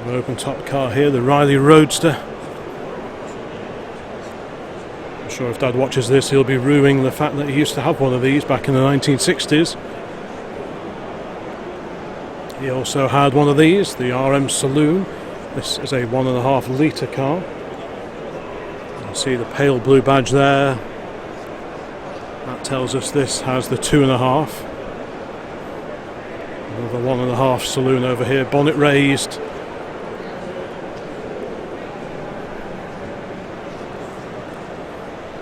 An open top car here, the Riley Roadster. I'm sure if Dad watches this he'll be ruing the fact that he used to have one of these back in the 1960s. He also had one of these, the RM Saloon. This is a 1.5 litre car. You can see the pale blue badge there. That tells us this has the 2.5. Another 1.5 saloon over here, bonnet raised.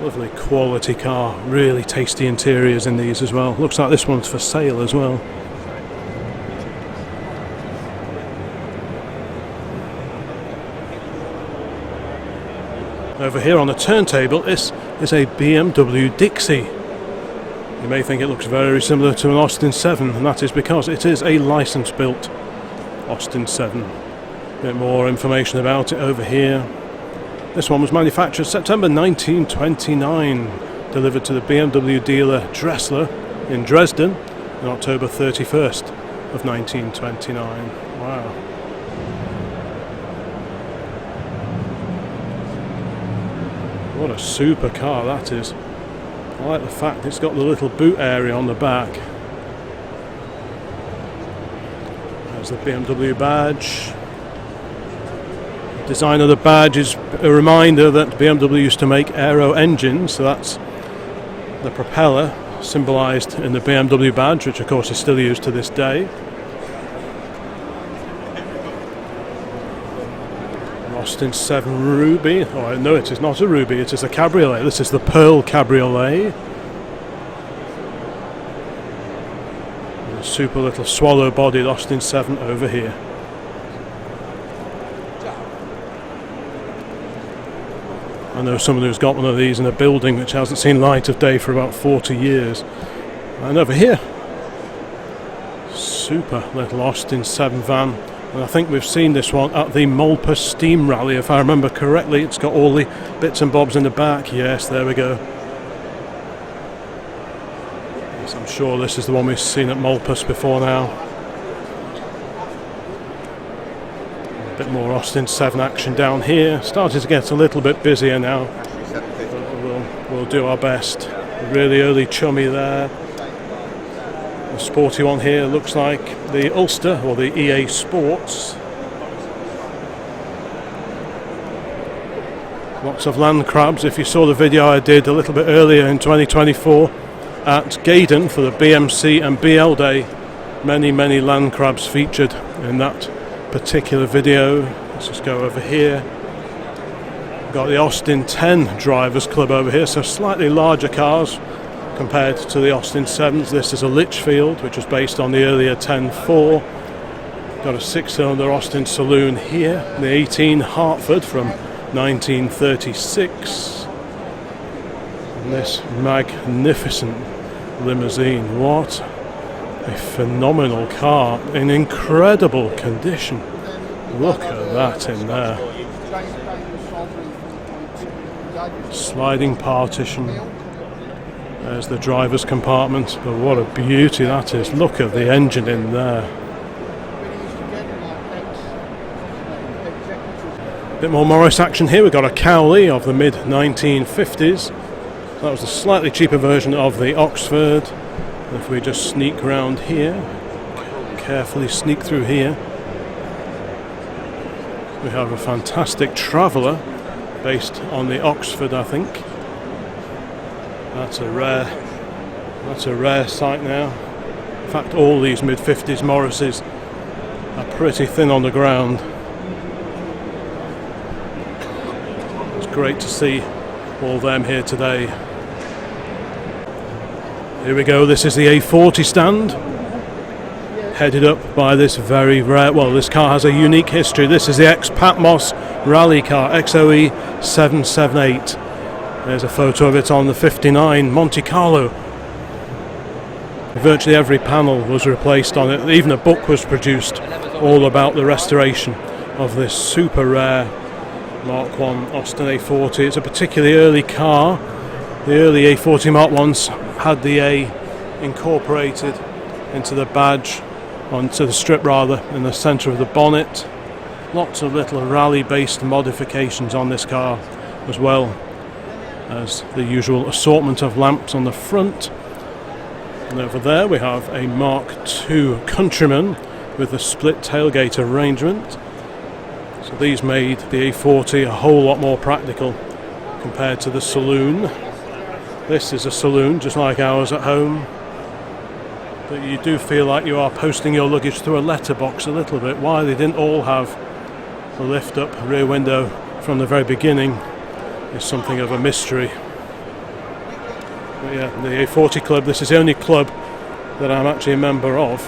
Lovely quality car, really tasty interiors in these as well. Looks like this one's for sale as well. Over here on the turntable, this is a BMW Dixie. You may think it looks very similar to an Austin 7, and that is because it is a license-built Austin 7. A bit more information about it over here. This one was manufactured September 1929, delivered to the BMW dealer Dressler in Dresden on October 31st of 1929. Wow. What a super car that is. I like the fact it's got the little boot area on the back. There's the BMW badge. The design of the badge is a reminder that BMW used to make aero engines, so that's the propeller symbolised in the BMW badge, which of course is still used to this day. Austin 7 Ruby. Oh no, it is not a Ruby, it is a Cabriolet. This is the Pearl Cabriolet. And a super little swallow bodied Austin 7 over here. I know someone who's got one of these in a building which hasn't seen light of day for about 40 years. And over here, super little Austin 7 van. And I think we've seen this one at the Malpa Steam Rally, if I remember correctly. It's got all the bits and bobs in the back. Yes, there we go. Yes, I'm sure this is the one we've seen at Malpas before now. A bit more Austin 7 action down here. Starting to get a little bit busier now. But we'll do our best. Really early chummy there. The sporty one here looks like the Ulster or the EA Sports. Lots of land crabs. If you saw the video I did a little bit earlier in 2024 at Gaydon for the BMC and BL Day, many land crabs featured in that particular video. Let's just go over here. Got the Austin 10 Drivers Club over here, so slightly larger cars compared to the Austin 7s. This is a Litchfield, which was based on the earlier 10-4. Got a 6-cylinder Austin Saloon here. The 18 Hartford from 1936. And this magnificent limousine, what a phenomenal car, in incredible condition. Look at that in there. Sliding partition. There's the driver's compartment, but what a beauty that is. Look at the engine in there. A bit more Morris action here. We've got a Cowley of the mid 1950s. That was a slightly cheaper version of the Oxford. And if we just sneak round here, carefully sneak through here, we have a fantastic Traveller based on the Oxford, I think. That's a rare sight now. In fact, all these mid-50s Morrises are pretty thin on the ground. It's great to see all them here today. Here we go, this is the A40 stand, headed up by this very rare, well, this car has a unique history. This is the ex-Patmos rally car, XOE 778. There's a photo of it on the 59 Monte Carlo. Virtually every panel was replaced on it. Even a book was produced all about the restoration of this super rare Mark 1 Austin A40. It's a particularly early car. The early A40 Mark 1s had the A incorporated into the badge, onto the strip rather, in the centre of the bonnet. Lots of little rally-based modifications on this car, as well as the usual assortment of lamps on the front. And over there we have a Mark II Countryman with a split tailgate arrangement. So these made the A40 a whole lot more practical compared to the Saloon. This is a Saloon just like ours at home, but you do feel like you are posting your luggage through a letterbox a little bit. Why they didn't all have a lift up rear window from the very beginning is something of a mystery. But yeah, the A40 Club, this is the only club that I'm actually a member of.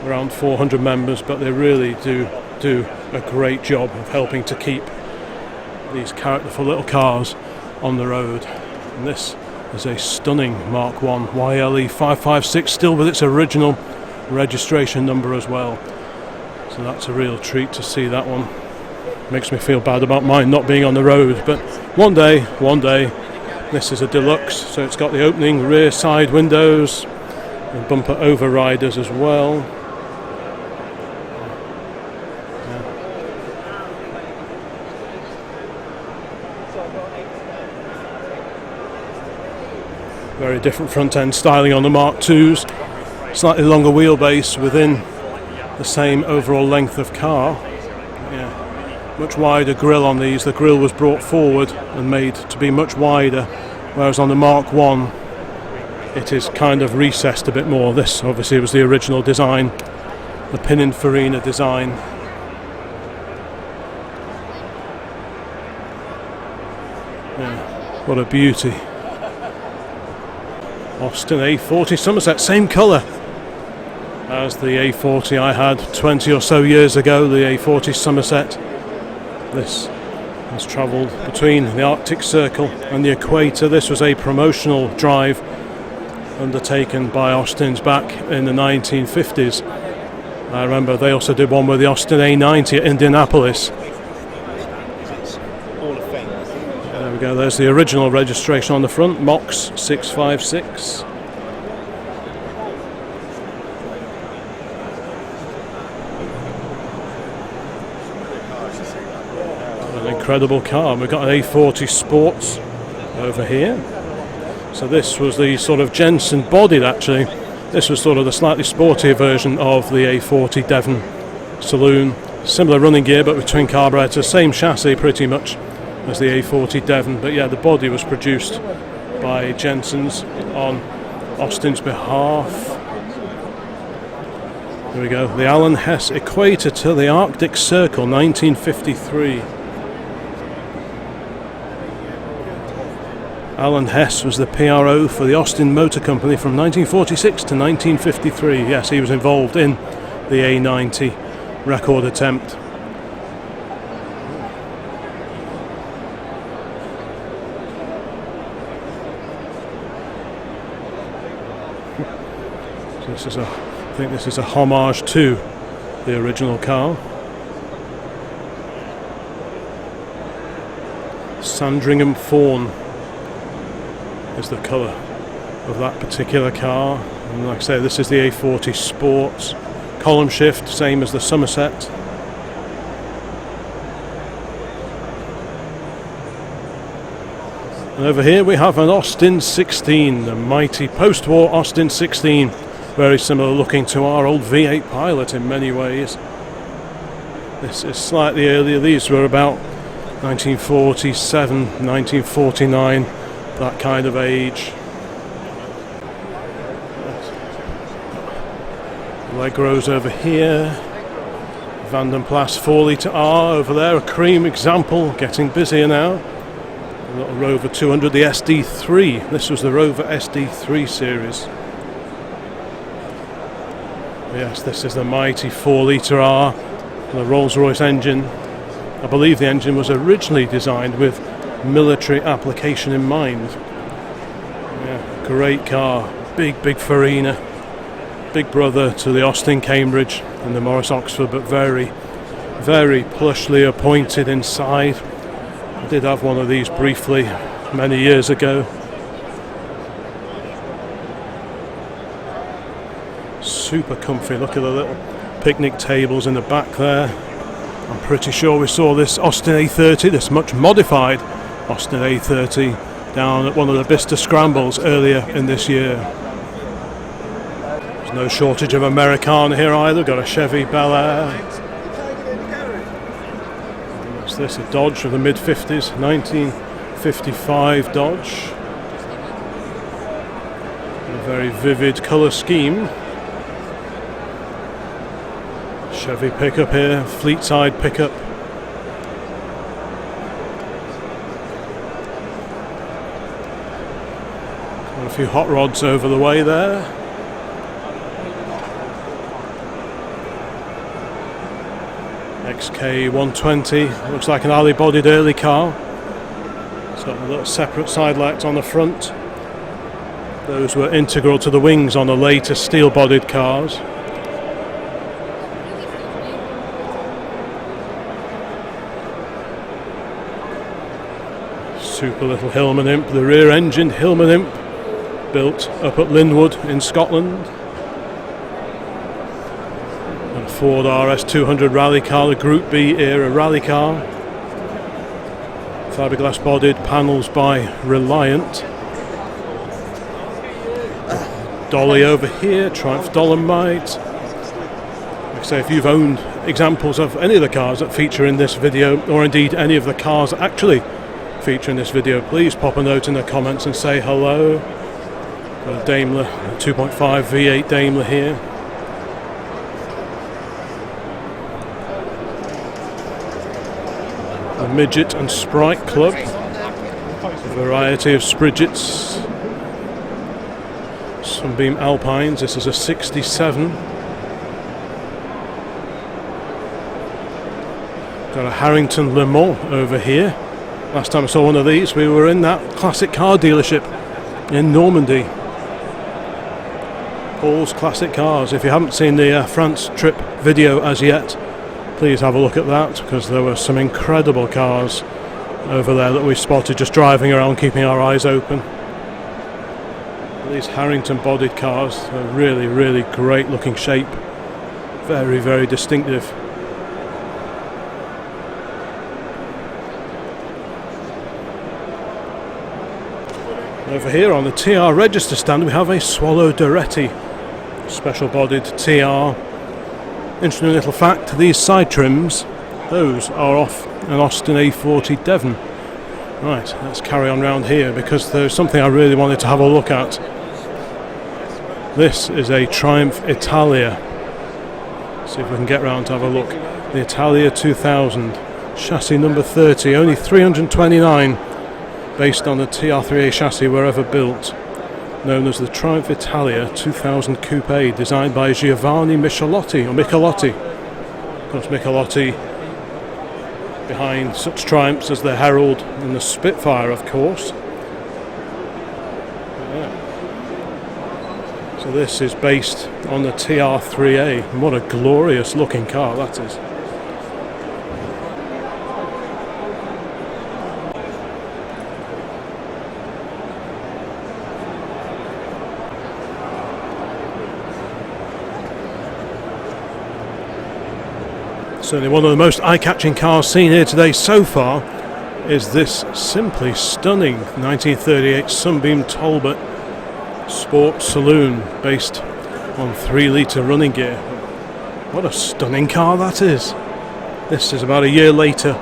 Around 400 members, but they really do a great job of helping to keep these characterful little cars on the road. And this is a stunning Mark 1 YLE 556, still with its original registration number as well. So that's a real treat to see that one. Makes me feel bad about mine not being on the road, but one day. This is a deluxe, so it's got the opening rear side windows and bumper overriders as well. Very different front end styling on the Mark IIs, slightly longer wheelbase within the same overall length of car. Yeah. Much wider grille on these. The grille was brought forward and made to be much wider, whereas on the Mark 1 it is kind of recessed a bit more. This obviously was the original design, the Pininfarina Farina design. Yeah. What a beauty. Austin A40 Somerset, same colour as the A40 I had 20 or so years ago, the A40 Somerset. This has travelled between the Arctic Circle and the equator. This was a promotional drive undertaken by Austins back in the 1950s. I remember they also did one with the Austin A90 at Indianapolis. There we go, there's the original registration on the front, MOX 656. An incredible car. We've got an A40 Sports over here. So this was the sort of Jensen bodied actually. This was sort of the slightly sportier version of the A40 Devon Saloon. Similar running gear but with twin carburetors, same chassis pretty much as the A40 Devon, but yeah, the body was produced by Jensen's on Austin's behalf. There we go, the Alan Hess Equator to the Arctic Circle, 1953. Alan Hess was the PRO for the Austin Motor Company from 1946 to 1953. Yes, he was involved in the A90 record attempt. This is I think this is a homage to the original car. Sandringham fawn is the colour of that particular car, and like I say, this is the A40 Sports, column shift, same as the Somerset. And over here we have an Austin 16, the mighty post-war Austin 16, very similar looking to our old V8 Pilot in many ways. This is slightly earlier, these were about 1947, 1949, that kind of age. Leg rows over here. Vandenplas 4 litre R over there, a cream example, getting busier now. A little Rover 200, the SD3. This was the Rover SD3 series. Yes, this is the mighty 4 litre R, the Rolls-Royce engine. I believe the engine was originally designed with military application in mind. Yeah, great car, big Farina, big brother to the Austin Cambridge and the Morris Oxford, but very plushly appointed inside. I did have one of these briefly many years ago. Super comfy, look at the little picnic tables in the back there. I'm pretty sure we saw this Austin A30, this much modified Austin A30, down at one of the Bicester Scrambles earlier in this year. There's no shortage of Americana here either. Got a Chevy Bel Air. What's this? A Dodge of the mid-50s, 1955 Dodge. A very vivid colour scheme. Chevy pickup here, fleet side pickup. Got a few hot rods over the way there. XK120, looks like an alley-bodied early car. It's got a little separate side lights on the front. Those were integral to the wings on the later steel-bodied cars. Super little Hillman Imp, the rear-engined Hillman Imp, built up at Linwood in Scotland. And a Ford RS200 rally car, the Group B era rally car. Fiberglass bodied, panels by Reliant. Dolly over here, Triumph Dolomite. Like I say, if you've owned examples of any of the cars that feature in this video, or indeed any of the cars that actually feature in this video, please pop a note in the comments and say hello. Got a Daimler, a 2.5 V8 Daimler here. The Midget and Sprite Club, a variety of Spridgets. Sunbeam Alpines, this is a 67. Got a Harrington Le Mans over here. Last time I saw one of these, we were in that classic car dealership in Normandy. Paul's Classic Cars. If you haven't seen the France trip video as yet, please have a look at that, because there were some incredible cars over there that we spotted just driving around, keeping our eyes open. These Harrington bodied cars are really great looking shape. Very distinctive. Over here on the TR register stand we have a Swallow Duretti special bodied TR. Interesting little fact, these side trims, those are off an Austin A40 Devon. Right, let's carry on round here because there's something I really wanted to have a look at. This is a Triumph Italia. Let's see if we can get round to have a look. The Italia 2000, chassis number 30, only 329. Based on the TR3A chassis wherever built, known as the Triumph Italia 2000 Coupe, designed by Giovanni Michelotti, or Michelotti. Of course, Michelotti behind such triumphs as the Herald and the Spitfire, of course. Yeah. So this is based on the TR3A, and what a glorious looking car that is. Certainly one of the most eye-catching cars seen here today so far is this simply stunning 1938 Sunbeam Talbot Sports Saloon based on 3-litre running gear. What a stunning car that is. This is about a year later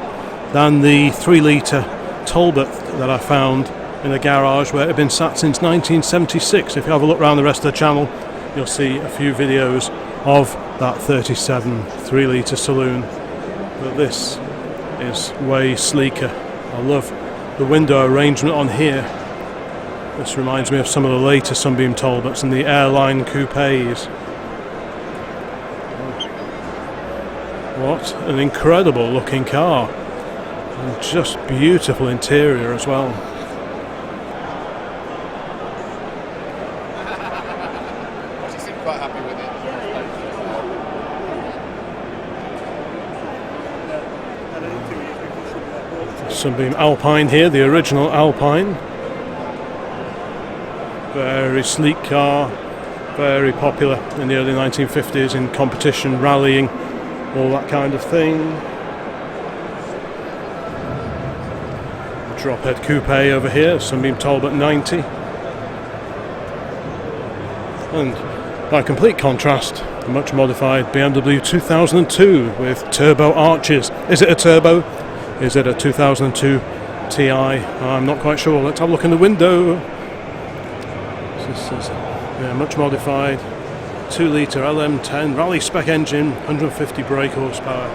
than the 3-litre Talbot that I found in a garage where it had been sat since 1976. If you have a look around the rest of the channel, you'll see a few videos of that 37 3-litre saloon, but this is way sleeker. I love the window arrangement on here. This reminds me of some of the later Sunbeam Talbots and the airline coupes. What an incredible looking car, and just beautiful interior as well. She seemed quite happy with it. Sunbeam Alpine here, the original Alpine. Very sleek car, very popular in the early 1950s in competition, rallying, all that kind of thing. Drop head coupe over here, Sunbeam Talbot 90. And by complete contrast, a much modified BMW 2002 with turbo arches. Is it a turbo? Is it a 2002 Ti? I'm not quite sure. Let's have a look in the window. This is much modified 2-litre LM10 rally spec engine, 150 brake horsepower.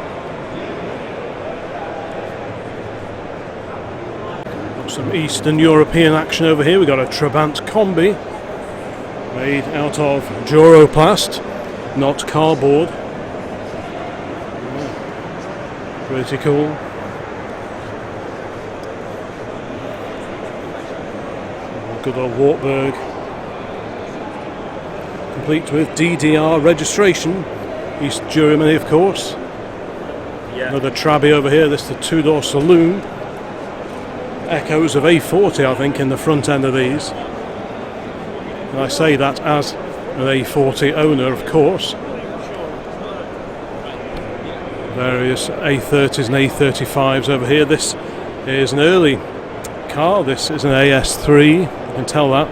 Got some Eastern European action over here. We've got a Trabant Combi made out of Duroplast, not cardboard. Pretty cool. Good old Wartburg, complete with DDR registration, East Germany of course. Yeah. Another Trabi over here. This is the 2-door saloon. Echoes of A40 I think in the front end of these, and I say that as an A40 owner of course. Various A30s and A35s over here. This is an early car. This is an AS3. You can tell that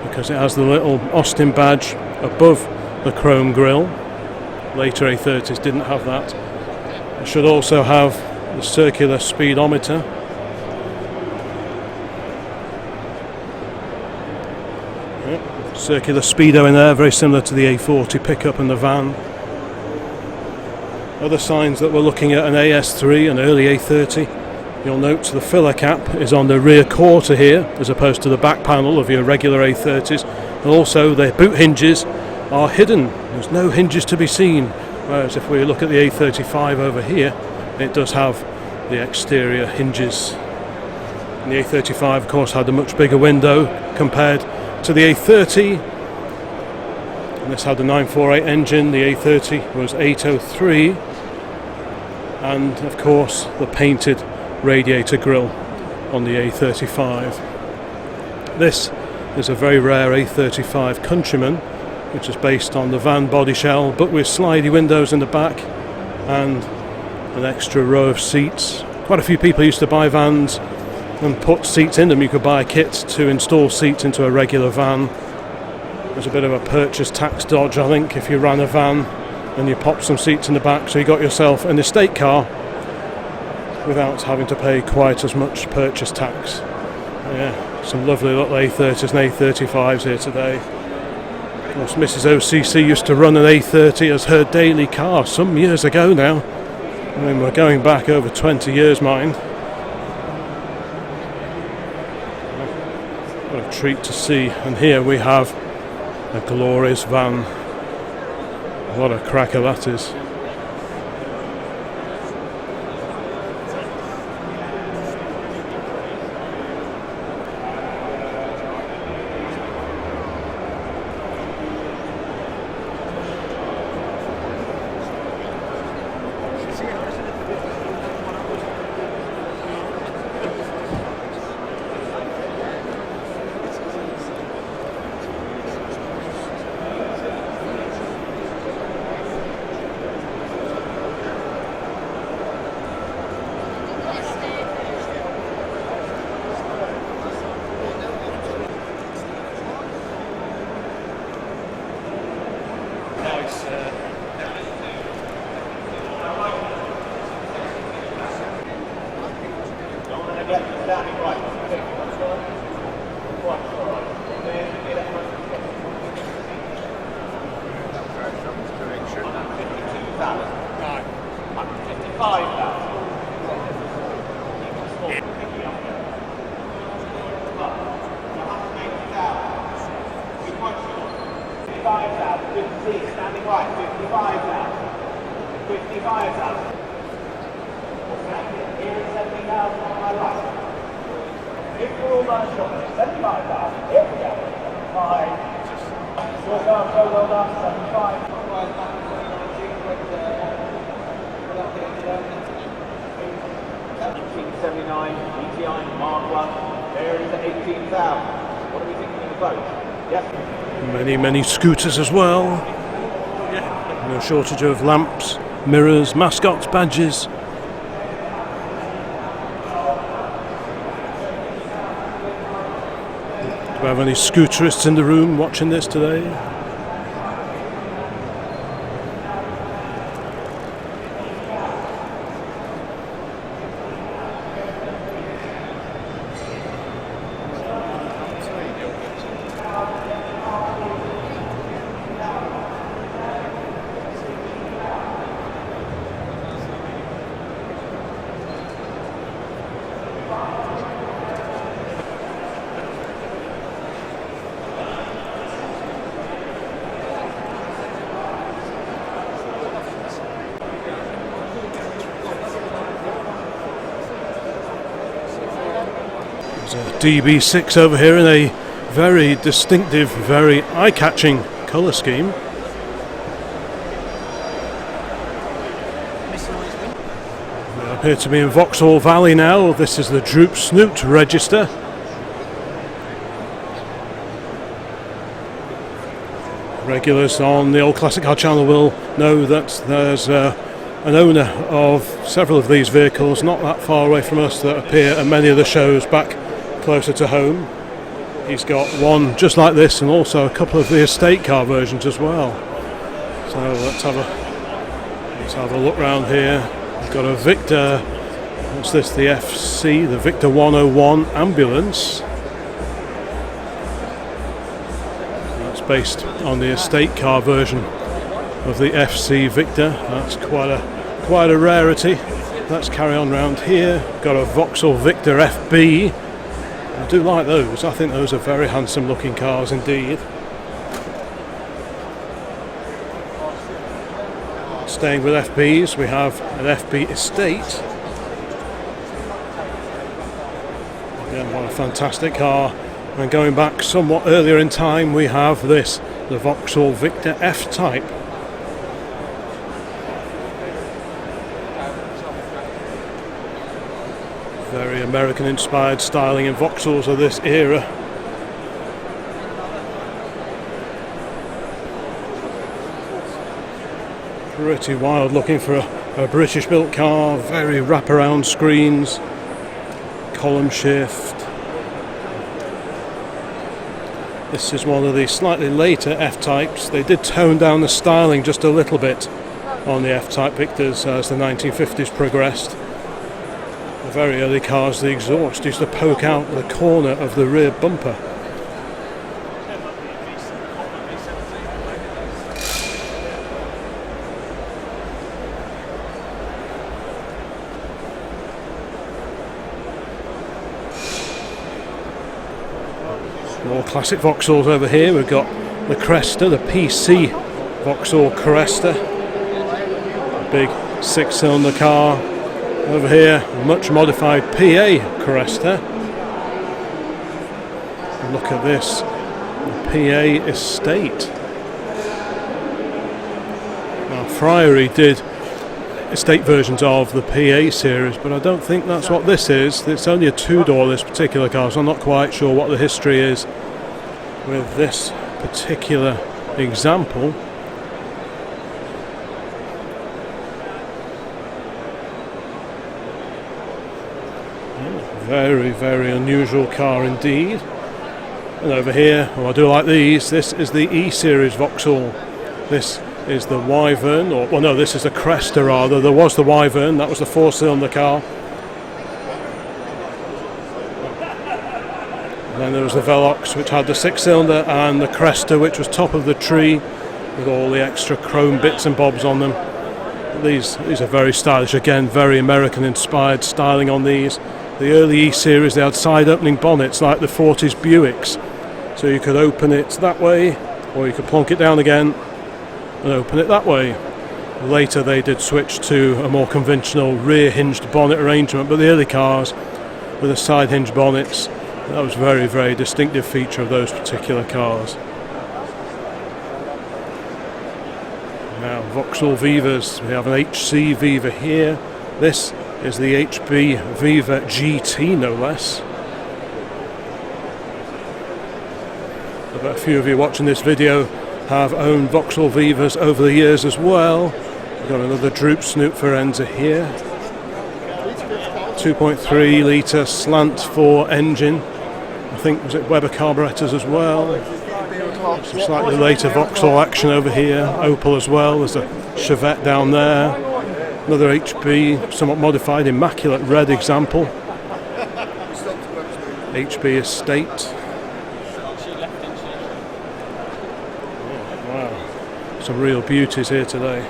because it has the little Austin badge above the chrome grille. Later A30s didn't have that. It should also have the circular speedometer. Yep. Circular speedo in there, very similar to the A40 pickup and the van. Other signs that we're looking at an AS3, an early A30. You'll note the filler cap is on the rear quarter here as opposed to the back panel of your regular A30s, and also the boot hinges are hidden. There's no hinges to be seen, whereas if we look at the A35 over here, it does have the exterior hinges. And the A35 of course had a much bigger window compared to the A30, and this had the 948 engine. The A30 was 803, and of course the painted radiator grille on the A35. This is a very rare A35 Countryman, which is based on the van body shell but with slidey windows in the back and an extra row of seats. Quite a few people used to buy vans and put seats in them. You could buy a kit to install seats into a regular van. There's a bit of a purchase tax dodge I think if you ran a van and you popped some seats in the back, so you got yourself an estate car without having to pay quite as much purchase tax. Yeah, some lovely little A30s and A35s here today. Of course, Mrs. OCC used to run an A30 as her daily car some years ago now. I mean, we're going back over 20 years, mind. What a treat to see. And here we have a glorious van. What a cracker that is. Standing right, 55,000. 55,000. Here is 70,000 on my right. If you're all done short, 75,000. Here we go. 5. Well done, well done, 75. 1979, GTI Mark 1. There is 18,000. What are we thinking of the vote? Yes. Many scooters as well. No shortage of lamps, mirrors, mascots, badges. Do we have any scooterists in the room watching this today? DB6 over here in a very distinctive, very eye-catching colour scheme. We appear to be in Vauxhall Valley now. This is the Droop Snoot register. Regulars on the Old Classic Car channel will know that there's an owner of several of these vehicles not that far away from us that appear at many of the shows back closer to home. He's got one just like this and also a couple of the estate car versions as well. So let's have a look round here. We've got a Victor, what's this, the FC, the Victor 101 ambulance. That's based on the estate car version of the FC Victor. That's quite a rarity. Let's carry on round here. Got a Vauxhall Victor FB. I do like those. I think those are very handsome looking cars indeed. Staying with FBs, we have an FB Estate. Again, what a fantastic car. And going back somewhat earlier in time, we have this, the Vauxhall Victor F-Type. Very American inspired styling in Vauxhalls of this era. Pretty wild looking for a British built car. Very wraparound screens, column shift. This is one of the slightly later F-Types. They did tone down the styling just a little bit on the F-Type Victors as the 1950s progressed. Very early cars, the exhaust used to poke out the corner of the rear bumper. More classic Vauxhalls over here. We've got the Cresta, the PC Vauxhall Cresta. A big 6-cylinder car. Over here, a much modified PA Cresta. Look at this, the PA Estate. Now, Friary did estate versions of the PA series, but I don't think that's what this is. It's only a two-door, this particular car, so I'm not quite sure what the history is with this particular example. Very unusual car indeed. And over here, oh, I do like these. This is the E-Series Vauxhall. This is the Wyvern, or well, no, this is the Cresta rather. There was the Wyvern, that was the 4-cylinder car. And then there was the Velox, which had the 6-cylinder, and the Cresta, which was top of the tree with all the extra chrome bits and bobs on them. These are very stylish, again, very American inspired styling on these. The early E-Series, they had side opening bonnets like the 40s Buicks, so you could open it that way, or you could plonk it down again and open it that way. Later they did switch to a more conventional rear hinged bonnet arrangement, but the early cars with the side hinge bonnets, that was a very, very distinctive feature of those particular cars. Now, Vauxhall Vivas, we have an HC Viva here. This is the HB Viva GT, no less. I bet a few of you watching this video have owned Vauxhall Vivas over the years as well. We've got another Droop Snoop Forenza here. 2.3 litre slant 4 engine. I think, was it Weber carburetors as well? Some slightly later Vauxhall action over here. Opel as well. There's a Chevette down there. Another HB, somewhat modified, immaculate red example. HB Estate. Wow, some real beauties here today.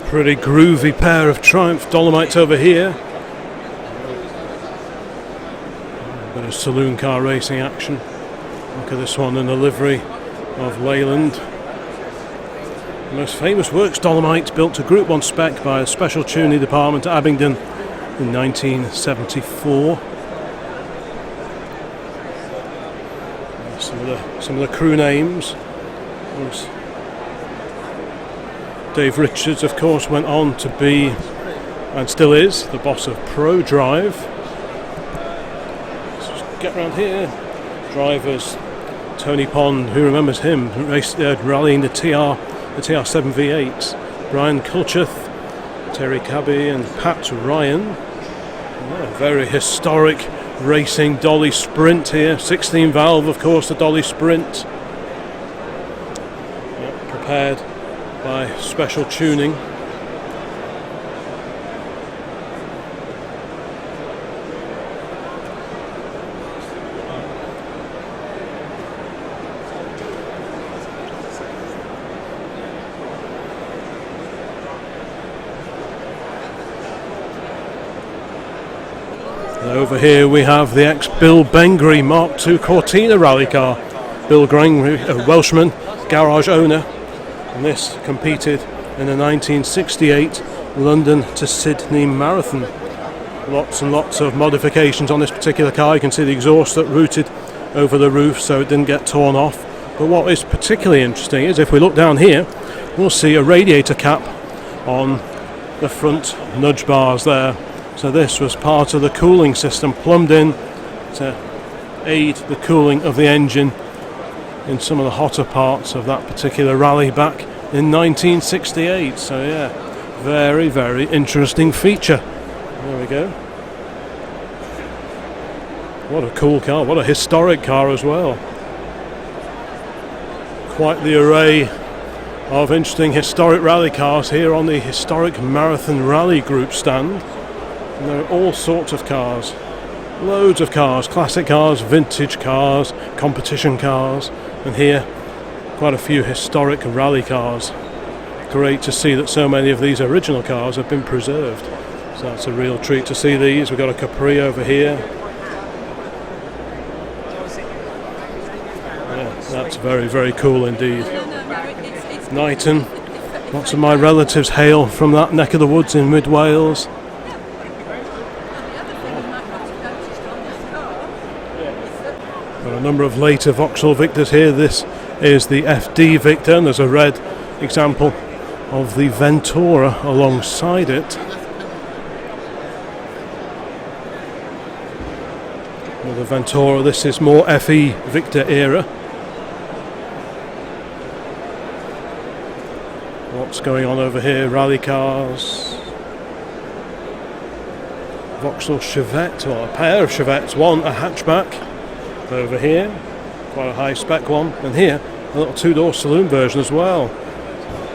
Pretty groovy pair of Triumph Dolomites over here. Bit of saloon car racing action. Look at this one in the livery of Leyland. The most famous works Dolomites, built to Group 1 spec by a special tuning department at Abingdon in 1974. Some of the crew names. Dave Richards, of course, went on to be, and still is, the boss of Pro Drive. Let's just get around here. Drivers, Tony Pond, who remembers him, rallying the TR7 V8s. Brian Kulcheth, Terry Cabby and Pat Ryan. Very historic racing Dolly Sprint here. 16 valve, of course, the Dolly Sprint. Prepared by special tuning. And over here we have the ex-Bill Bengry Mk2 Cortina rally car. Bill Bengry, a Welshman, garage owner. And this competed in the 1968 London to Sydney Marathon. Lots and lots of modifications on this particular car. You can see the exhaust that routed over the roof so it didn't get torn off. But what is particularly interesting is if we look down here, we'll see a radiator cap on the front nudge bars there. So this was part of the cooling system plumbed in to aid the cooling of the engine in some of the hotter parts of that particular rally back in 1968. So yeah, very, very interesting feature. There we go. What a cool car, what a historic car as well. Quite the array of interesting historic rally cars here on the Historic Marathon Rally Group stand. And there are all sorts of cars. Loads of cars, classic cars, vintage cars, competition cars, and here quite a few historic rally cars. Great to see that so many of these original cars have been preserved. So that's a real treat to see these. We've got a Capri over here. Yeah, that's very, very cool indeed. Knighton. Lots of my relatives hail from that neck of the woods in mid Wales. Got a number of later Vauxhall Victors here. This is the FD Victor, and there's a red example of the Ventura alongside it. Another Ventura. This is more FE Victor era. What's going on over here? Rally cars. Vauxhall Chevette, or a pair of Chevettes. One a hatchback over here, quite a high spec one, and here a little two-door saloon version as well.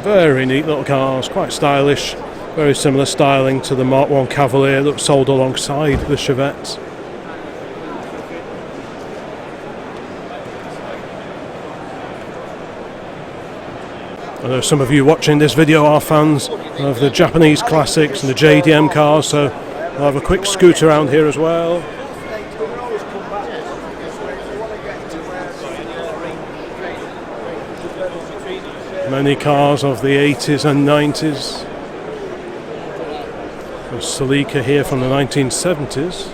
Very neat little cars, quite stylish, very similar styling to the Mark I Cavalier that was sold alongside the Chevettes. I know some of you watching this video are fans of the Japanese classics and the JDM cars, so I'll have a quick scoot around here as well. Many cars of the 80s and 90s. A Celica here from the 1970s.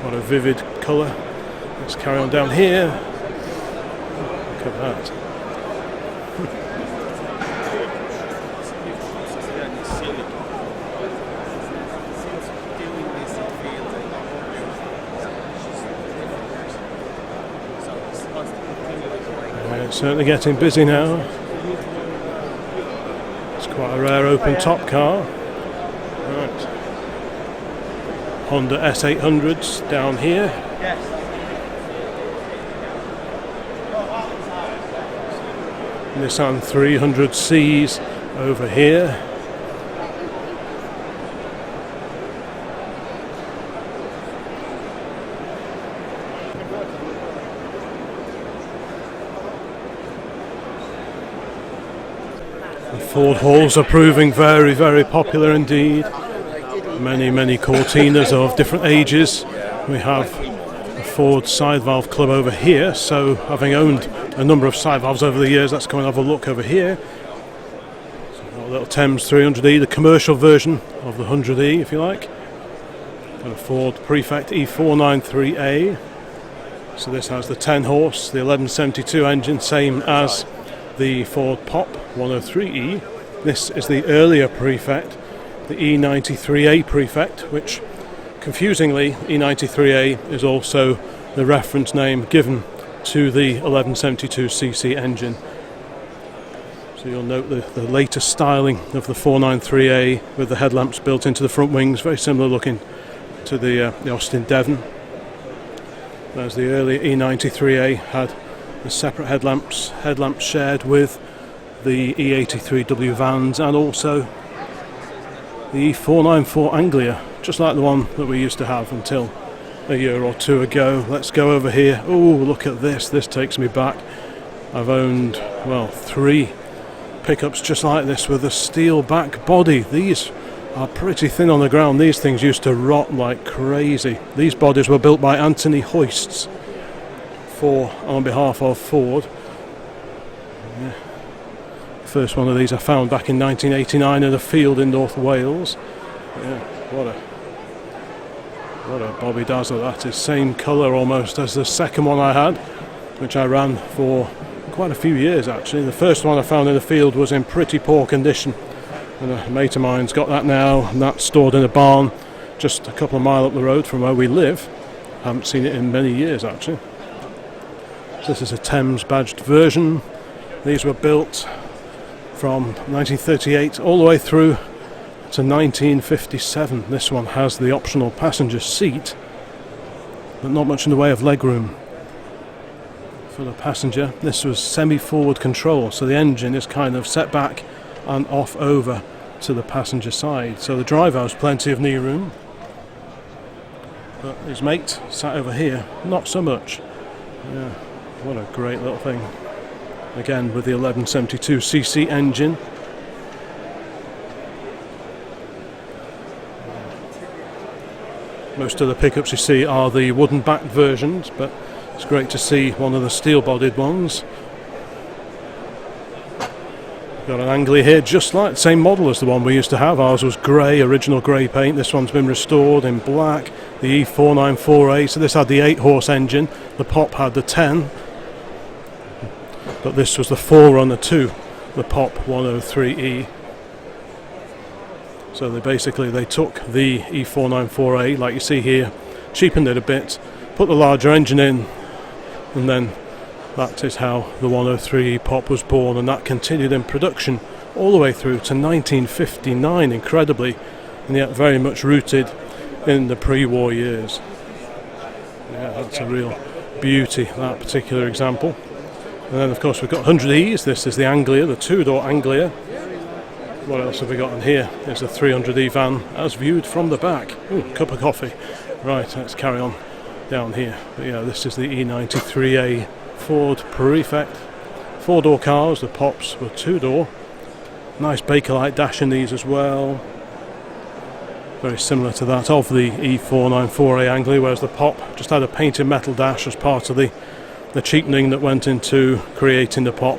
What a vivid colour. Let's carry on down here. Look at that. It's certainly getting busy now. It's quite a rare open top car. Right. Honda S800s down here. Nissan 300Cs over here. Ford halls are proving very, very popular indeed. Many Cortinas of different ages. We have a Ford side valve club over here, so having owned a number of side valves over the years, let's go and have a look over here. So a little Thames 300E, the commercial version of the 100E if you like. And a Ford Prefect E493A. So this has the 10 horse, the 1172 engine, same as the Ford Pop 103E. This is the earlier Prefect, the E93A Prefect, which confusingly E93A is also the reference name given to the 1172cc engine. So you'll note the latest styling of the 493A with the headlamps built into the front wings, very similar looking to the Austin Devon. Whereas the earlier E93A had the separate headlamps shared with the E83W vans and also the E494 Anglia, just like the one that we used to have until a year or two ago. Let's go over here. Oh, look at this. This takes me back. I've owned, well, 3 pickups just like this with a steel back body. These are pretty thin on the ground. These things used to rot like crazy. These bodies were built by Anthony Hoists on behalf of Ford. Yeah. First one of these I found back in 1989 in a field in North Wales. Yeah, what a Bobby Dazzler that is. Same colour almost as the second one I had, which I ran for quite a few years actually. The first one I found in the field was in pretty poor condition, and a mate of mine's got that now, and that's stored in a barn just a couple of miles up the road from where we live. I haven't seen it in many years actually. So this is a Thames badged version. These were built from 1938 all the way through to 1957. This one has the optional passenger seat, but not much in the way of legroom for the passenger. This was semi-forward control, so the engine is kind of set back and off over to the passenger side. So the driver has plenty of knee room, but his mate sat over here, not so much. Yeah. What a great little thing. Again with the 1172cc engine. Most of the pickups you see are the wooden backed versions, but it's great to see one of the steel bodied ones. Got an Anglia here just like the same model as the one we used to have. Ours was grey, original grey paint. This one's been restored in black. The E494A, so this had the 8 horse engine. The Pop had the 10. But this was the forerunner to the Pop 103E. So they took the E494A, like you see here, cheapened it a bit, put the larger engine in, and then that is how the 103 Pop was born, and that continued in production all the way through to 1959, incredibly, and yet very much rooted in the pre-war years. Yeah, that's a real beauty, that particular example. And then of course we've got 100Es. This is the Anglia, the two-door Anglia. What else have we got in here? There's a 300E van as viewed from the back. Ooh, cup of coffee. Right, let's carry on down here. But yeah, this is the E93A Ford Prefect. Four-door cars, the Pops were two-door. Nice Bakelite dash in these as well. Very similar to that of the E494A Anglia, whereas the Pop just had a painted metal dash as part of the cheapening that went into creating the Pop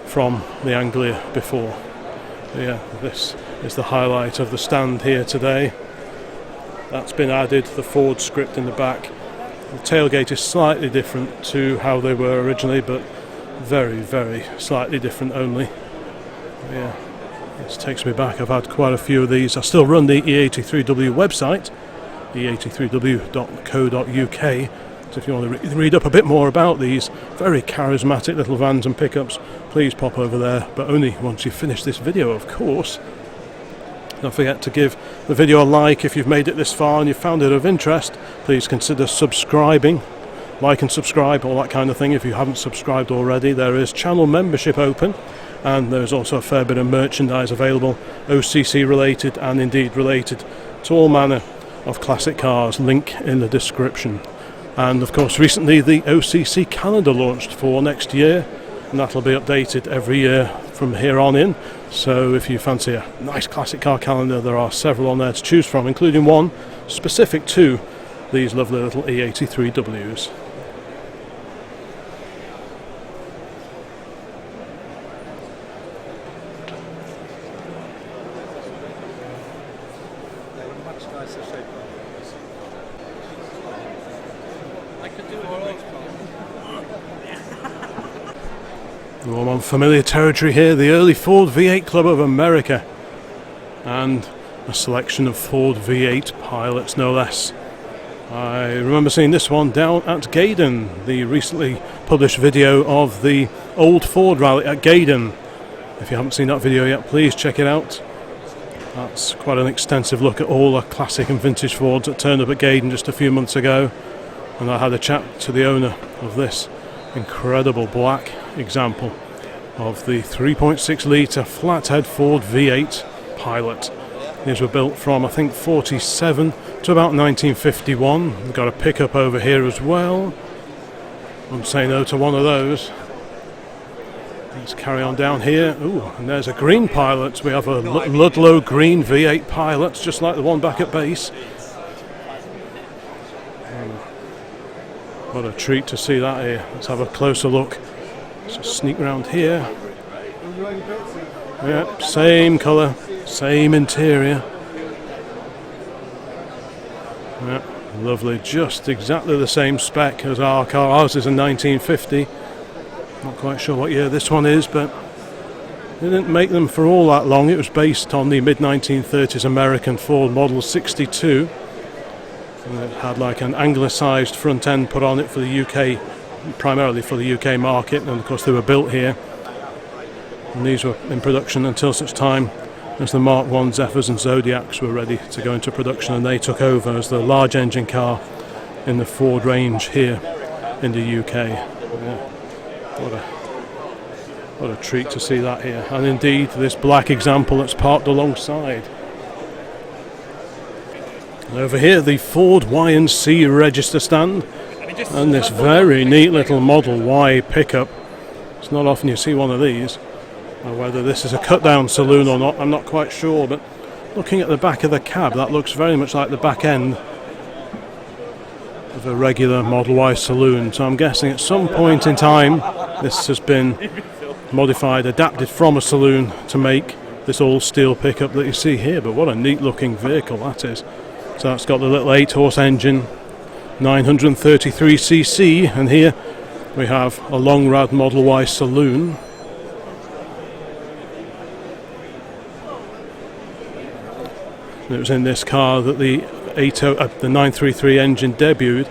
from the Anglia before. Yeah, this is the highlight of the stand here today. That's been added, the Ford script in the back. The tailgate is slightly different to how they were originally, but very, very slightly different only. Yeah, this takes me back. I've had quite a few of these. I still run the E83W website, e83w.co.uk. So if you want to read up a bit more about these very charismatic little vans and pickups, please pop over there, but only once you've finished this video, of course. Don't forget to give the video a like if you've made it this far and you've found it of interest. Please consider subscribing, like and subscribe, all that kind of thing. If you haven't subscribed already, there is channel membership open, and there's also a fair bit of merchandise available, OCC related and indeed related to all manner of classic cars. Link in the description. And of course recently the OCC calendar launched for next year, and that'll be updated every year from here on in. So if you fancy a nice classic car calendar, there are several on there to choose from, including one specific to these lovely little E83Ws. Well, I'm on familiar territory here, the early Ford V8 Club of America, and a selection of Ford V8 pilots, no less. I remember seeing this one down at Gaydon, the recently published video of the old Ford rally at Gaydon. If you haven't seen that video yet, please check it out. That's quite an extensive look at all the classic and vintage Fords that turned up at Gaydon just a few months ago, and I had a chat to the owner of this incredible black example of the 3.6 litre flathead Ford V8 Pilot. These were built from I think 47 to about 1951. We've got a pickup over here as well. Wouldn't say no to one of those. Let's carry on down here. Ooh, and there's a green Pilot. We have a Ludlow green V8 Pilot, just like the one back at base. What a treat to see that here. Let's have a closer look. Let's just sneak round here. Yeah, same colour, same interior. Yeah, lovely, just exactly the same spec as our car. Ours is a 1950. Not quite sure what year this one is, but they didn't make them for all that long. It was based on the mid-1930s American Ford Model 62. And it had like an anglicised front end put on it for the UK, primarily for the UK market, and of course they were built here. And these were in production until such time as the Mark I Zephyrs and Zodiacs were ready to go into production, and they took over as the large engine car in the Ford range here in the UK. Yeah. What a treat to see that here, and indeed this black example that's parked alongside. And over here the Ford Y&C register stand, and this very neat little Model Y pickup. It's not often you see one of these. Now, whether this is a cut down saloon or not, I'm not quite sure, but looking at the back of the cab, that looks very much like the back end of a regular Model Y saloon. So I'm guessing at some point in time this has been modified, adapted from a saloon to make this all steel pickup that you see here. But what a neat looking vehicle that is. So that's got the little 8-horse engine, 933cc, and here we have a long rad Model Y saloon. And it was in this car that the 933 engine debuted,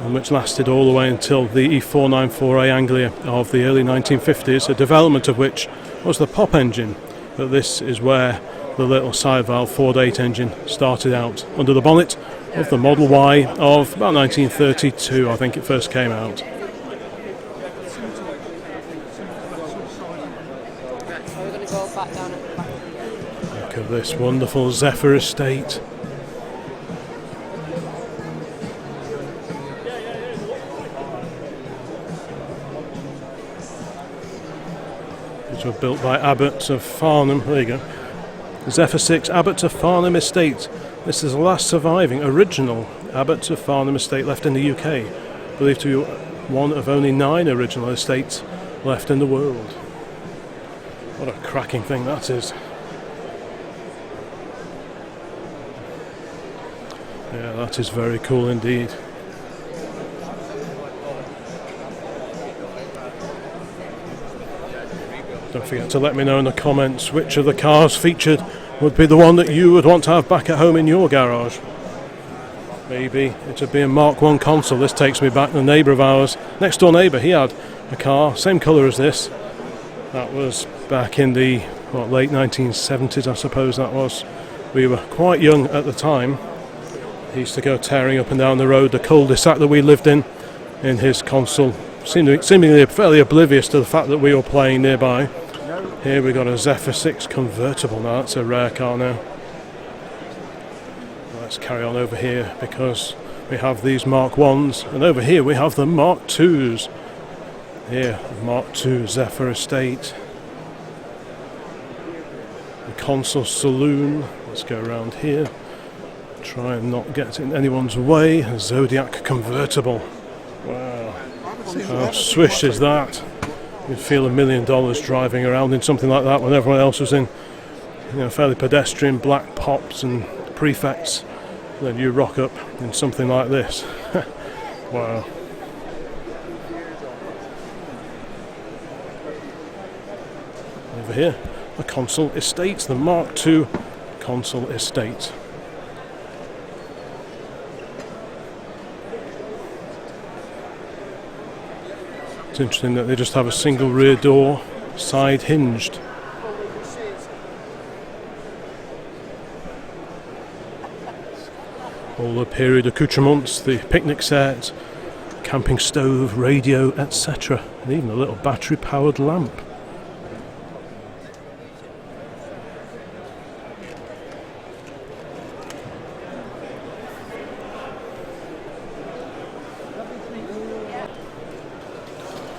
and which lasted all the way until the E494A Anglia of the early 1950s, a development of which was the pop engine. But this is where the little side valve Ford 8 engine started out under the bonnet of the Model Y of about 1932, I think it first came out. Look at this wonderful Zephyr estate. These were built by Abbots of Farnham. There you go. Zephyr 6 Abbots of Farnham estate. This is the last surviving original Abbots of Farnham estate left in the UK. Believed to be one of only 9 original estates left in the world. What a cracking thing that is. Yeah, that is very cool indeed. Don't forget to let me know in the comments which of the cars featured would be the one that you would want to have back at home in your garage. Maybe it would be a Mark 1 console. This takes me back to a neighbour of ours, next door neighbour. He had a car, same colour as this. That was back in the late 1970s, I suppose that was. We were quite young at the time. He used to go tearing up and down the road, the cul-de-sac that we lived in his console, seemingly fairly oblivious to the fact that we were playing nearby. Here we got a Zephyr 6 convertible now. That's a rare car now. Let's carry on over here because we have these Mark 1s, and over here we have the Mark 2s. Here, Mark 2 Zephyr estate. The console saloon. Let's go around here. Try and not get in anyone's way. A Zodiac convertible. Wow. How swish is that? You'd feel $1 million driving around in something like that when everyone else was in, fairly pedestrian black pops and prefects. Then you rock up in something like this. Wow. Over here, the console estate, the Mark II console estate. It's interesting that they just have a single rear door, side hinged. All the period accoutrements, the picnic set, camping stove, radio, etc. And even a little battery powered lamp.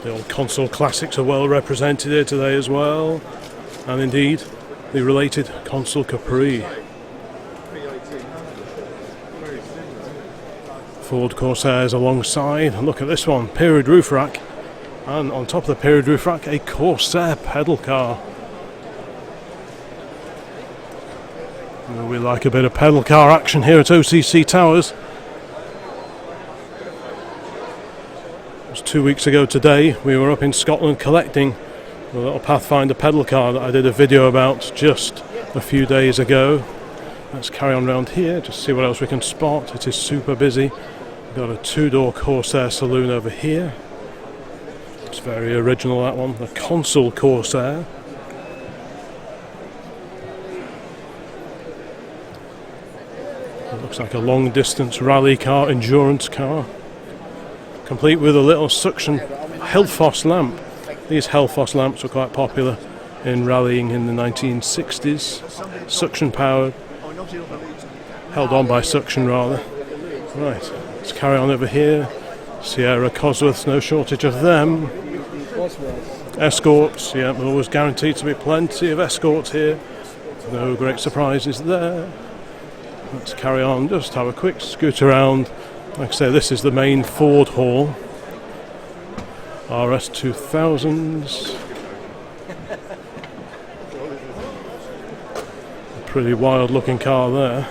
The old console classics are well represented here today as well, and indeed the related console Capri. Ford Corsairs alongside, and look at this one, period roof rack, and on top of the period roof rack a Corsair pedal car. We like a bit of pedal car action here at OCC Towers. 2 weeks ago today we were up in Scotland collecting a little Pathfinder pedal car that I did a video about just a few days ago. Let's carry on around here, just see what else we can spot. It is super busy. We've got a 2-door Corsair saloon over here. It's very original, that one, the console Corsair. It looks like a long distance rally car, endurance car, complete with a little suction Hellfoss lamp. These Hellfoss lamps were quite popular in rallying in the 1960s. Suction powered, held on by suction rather. Right, let's carry on over here. Sierra Cosworths, no shortage of them. Escorts, yeah, always guaranteed to be plenty of escorts here. No great surprises there. Let's carry on, just have a quick scoot around. Like I say, this is the main Ford hall. RS 2000s. A pretty wild looking car there.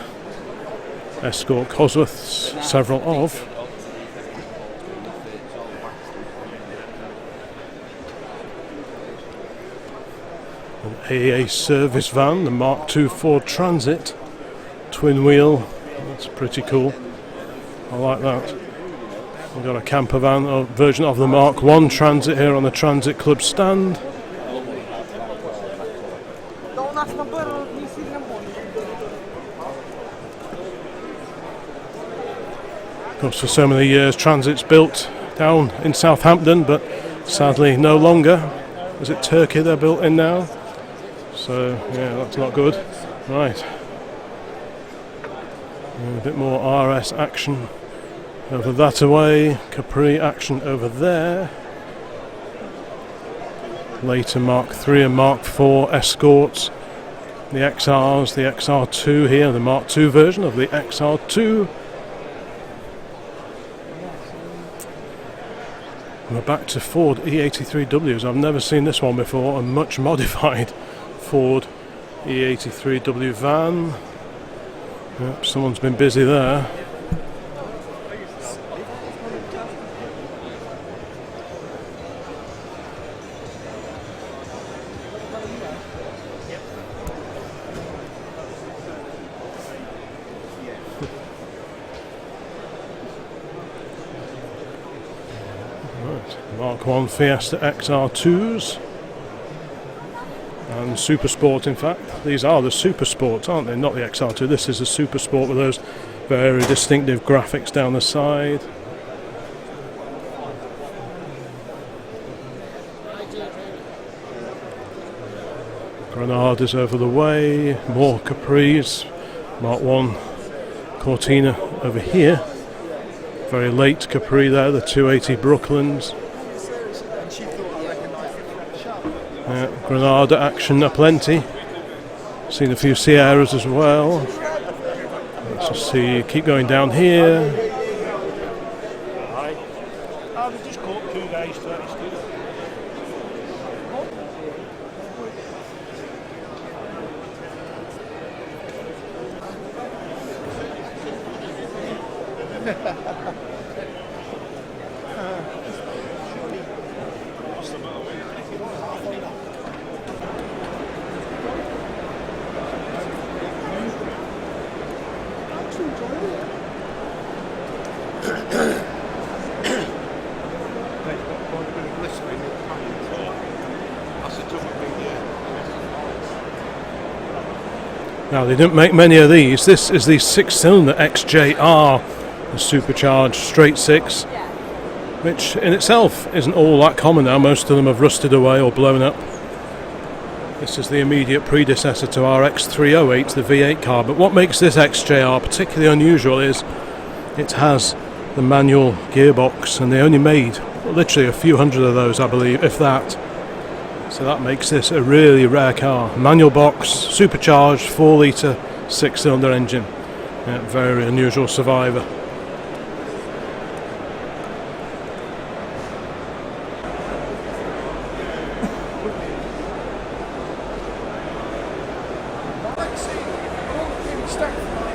Escort Cosworths, several of. An AA service van, the Mark II Ford Transit. twin wheel. That's pretty cool. I like that. We've got a camper van version of the Mark 1 Transit here on the Transit Club stand. Of course, for so many years Transit's built down in Southampton, but sadly no longer. Is it Turkey they're built in now? So yeah, that's not good. Right. A bit more RS action over that away. Capri action over there. Later Mark 3 and Mark 4 Escorts. The XRs, the XR2 here, the Mark 2 version of the XR2. We're back to Ford E83Ws. I've never seen this one before. A much modified Ford E83W van. Yep, someone's been busy there. Mark 1 Fiesta XR2s and Super Sport. In fact, these are the Super Sports, aren't they? Not the XR2. This is a Super Sport with those very distinctive graphics down the side. Granadas over the way, more Capris. Mark 1 Cortina over here. Very late Capri there, the 280 Brooklands. Granada action aplenty. Seen a few Sierras as well. Let's just see, keep going down here. I've just caught 2 days to Now, they didn't make many of these. This is the 6-cylinder XJR, the supercharged straight 6, which in itself isn't all that common now. Most of them have rusted away or blown up. This is the immediate predecessor to our X308, the V8 car. But what makes this XJR particularly unusual is it has the manual gearbox, and they only made literally a few hundred of those, I believe, if that. So that makes this a really rare car. Manual box, supercharged, 4-litre, 6-cylinder engine. Yeah, very unusual survivor.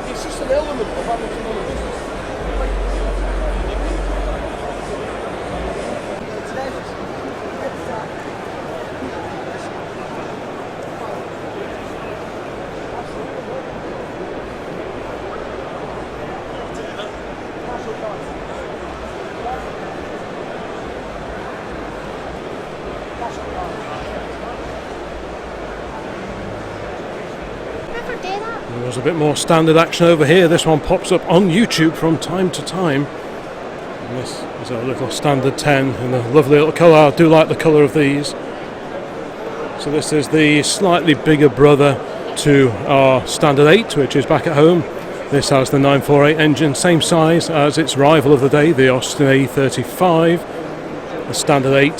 It's just an element of having to run a business. There's a bit more standard action over here. This one pops up on YouTube from time to time. And this is a little standard 10 in a lovely little colour. I do like the colour of these. So this is the slightly bigger brother to our standard 8, which is back at home. This has the 948 engine, same size as its rival of the day, the Austin A35. The standard 8,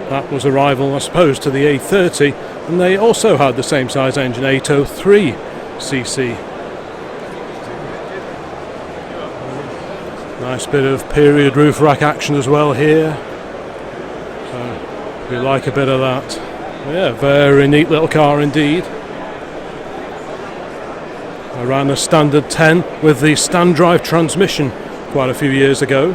that was a rival, I suppose, to the A30, and they also had the same size engine, 803cc. Nice bit of period roof rack action as well here. So we like a bit of that. Yeah, very neat little car indeed. I ran a standard 10 with the stand drive transmission quite a few years ago.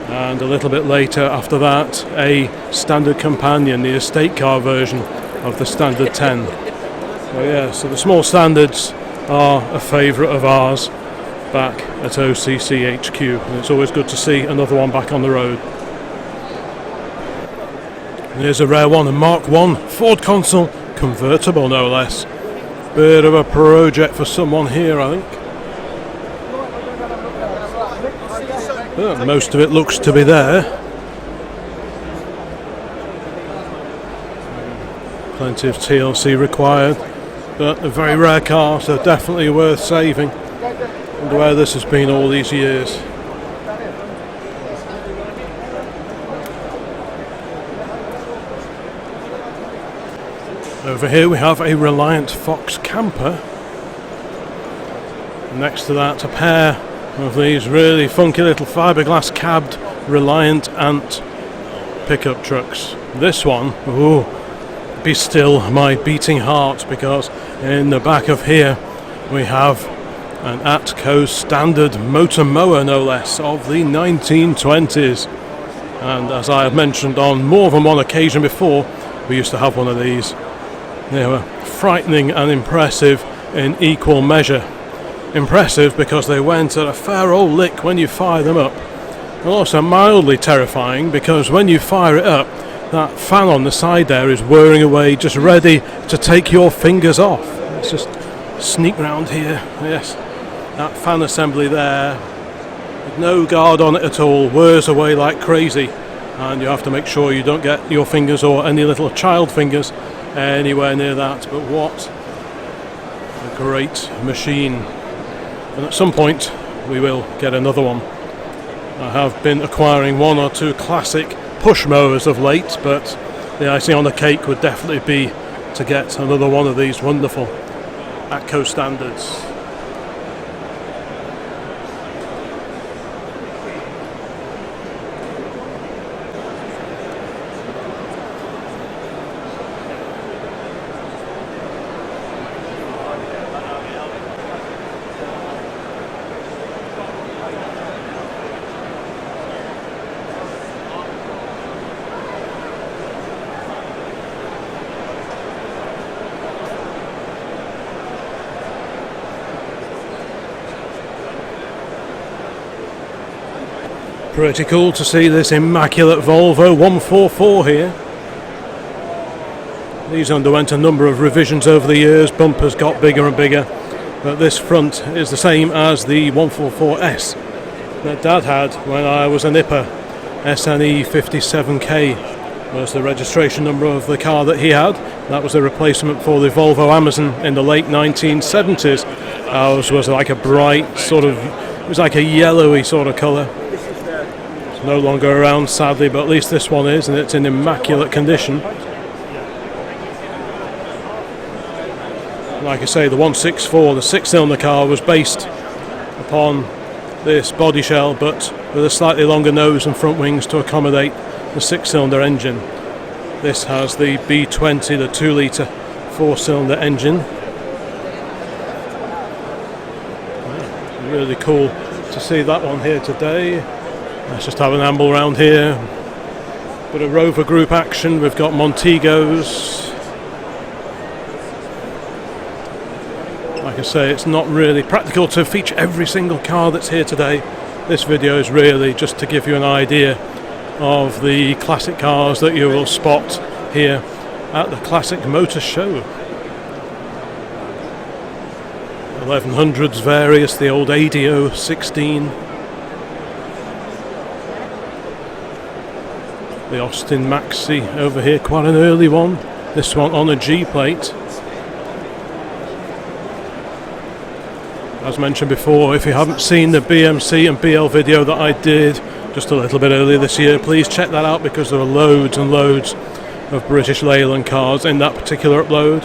And a little bit later after that, a standard companion, the estate car version of the standard 10. So yeah, so the small standards are a favourite of ours back at OCC HQ, and it's always good to see another one back on the road. And here's a rare one, a Mark 1 Ford Consul, convertible no less. Bit of a project for someone here, I think. But most of it looks to be there. Plenty of TLC required, but a very rare car, so definitely worth saving. And where this has been all these years. Over here we have a Reliant Fox camper. Next to that, a pair of these really funky little fiberglass cabbed Reliant Ant pickup trucks. This one, ooh, be still my beating heart, because in the back of here we have an Atco standard motor mower, no less, of the 1920s. And as I have mentioned on more than one occasion before, we used to have one of these. They were frightening and impressive in equal measure. Impressive because they went at a fair old lick when you fire them up, and also mildly terrifying because when you fire it up, that fan on the side there is whirring away, just ready to take your fingers off. Let's just sneak round here. Yes, that fan assembly there, with no guard on it at all, whirs away like crazy, and you have to make sure you don't get your fingers or any little child fingers anywhere near that. But what a great machine. And at some point we will get another one. I have been acquiring one or two classic push mowers of late, but the icing on the cake would definitely be to get another one of these wonderful Atco standards. Pretty cool to see this immaculate Volvo 144 here. These underwent a number of revisions over the years, bumpers got bigger and bigger, but this front is the same as the 144S that Dad had when I was a nipper. SNE 57K was the registration number of the car that he had. That was a replacement for the Volvo Amazon in the late 1970s. Ours was like a bright sort of, it was like a yellowy sort of colour. It's no longer around sadly, but at least this one is, and it's in immaculate condition. Like I say, the 164, the 6-cylinder car, was based upon this body shell, but with a slightly longer nose and front wings to accommodate the 6-cylinder engine. This has the B20, the 2-litre 4-cylinder engine. Really cool to see that one here today. Let's just have an amble around here. Bit of Rover Group action. We've got Montegos. Like I say, it's not really practical to feature every single car that's here today. This video is really just to give you an idea of the classic cars that you will spot here at the Classic Motor Show. 1100s various, the old ADO 16. The Austin Maxi over here, quite an early one. This one on a G plate. As mentioned before, if you haven't seen the BMC and BL video that I did just a little bit earlier this year, please check that out, because there are loads and loads of British Leyland cars in that particular upload.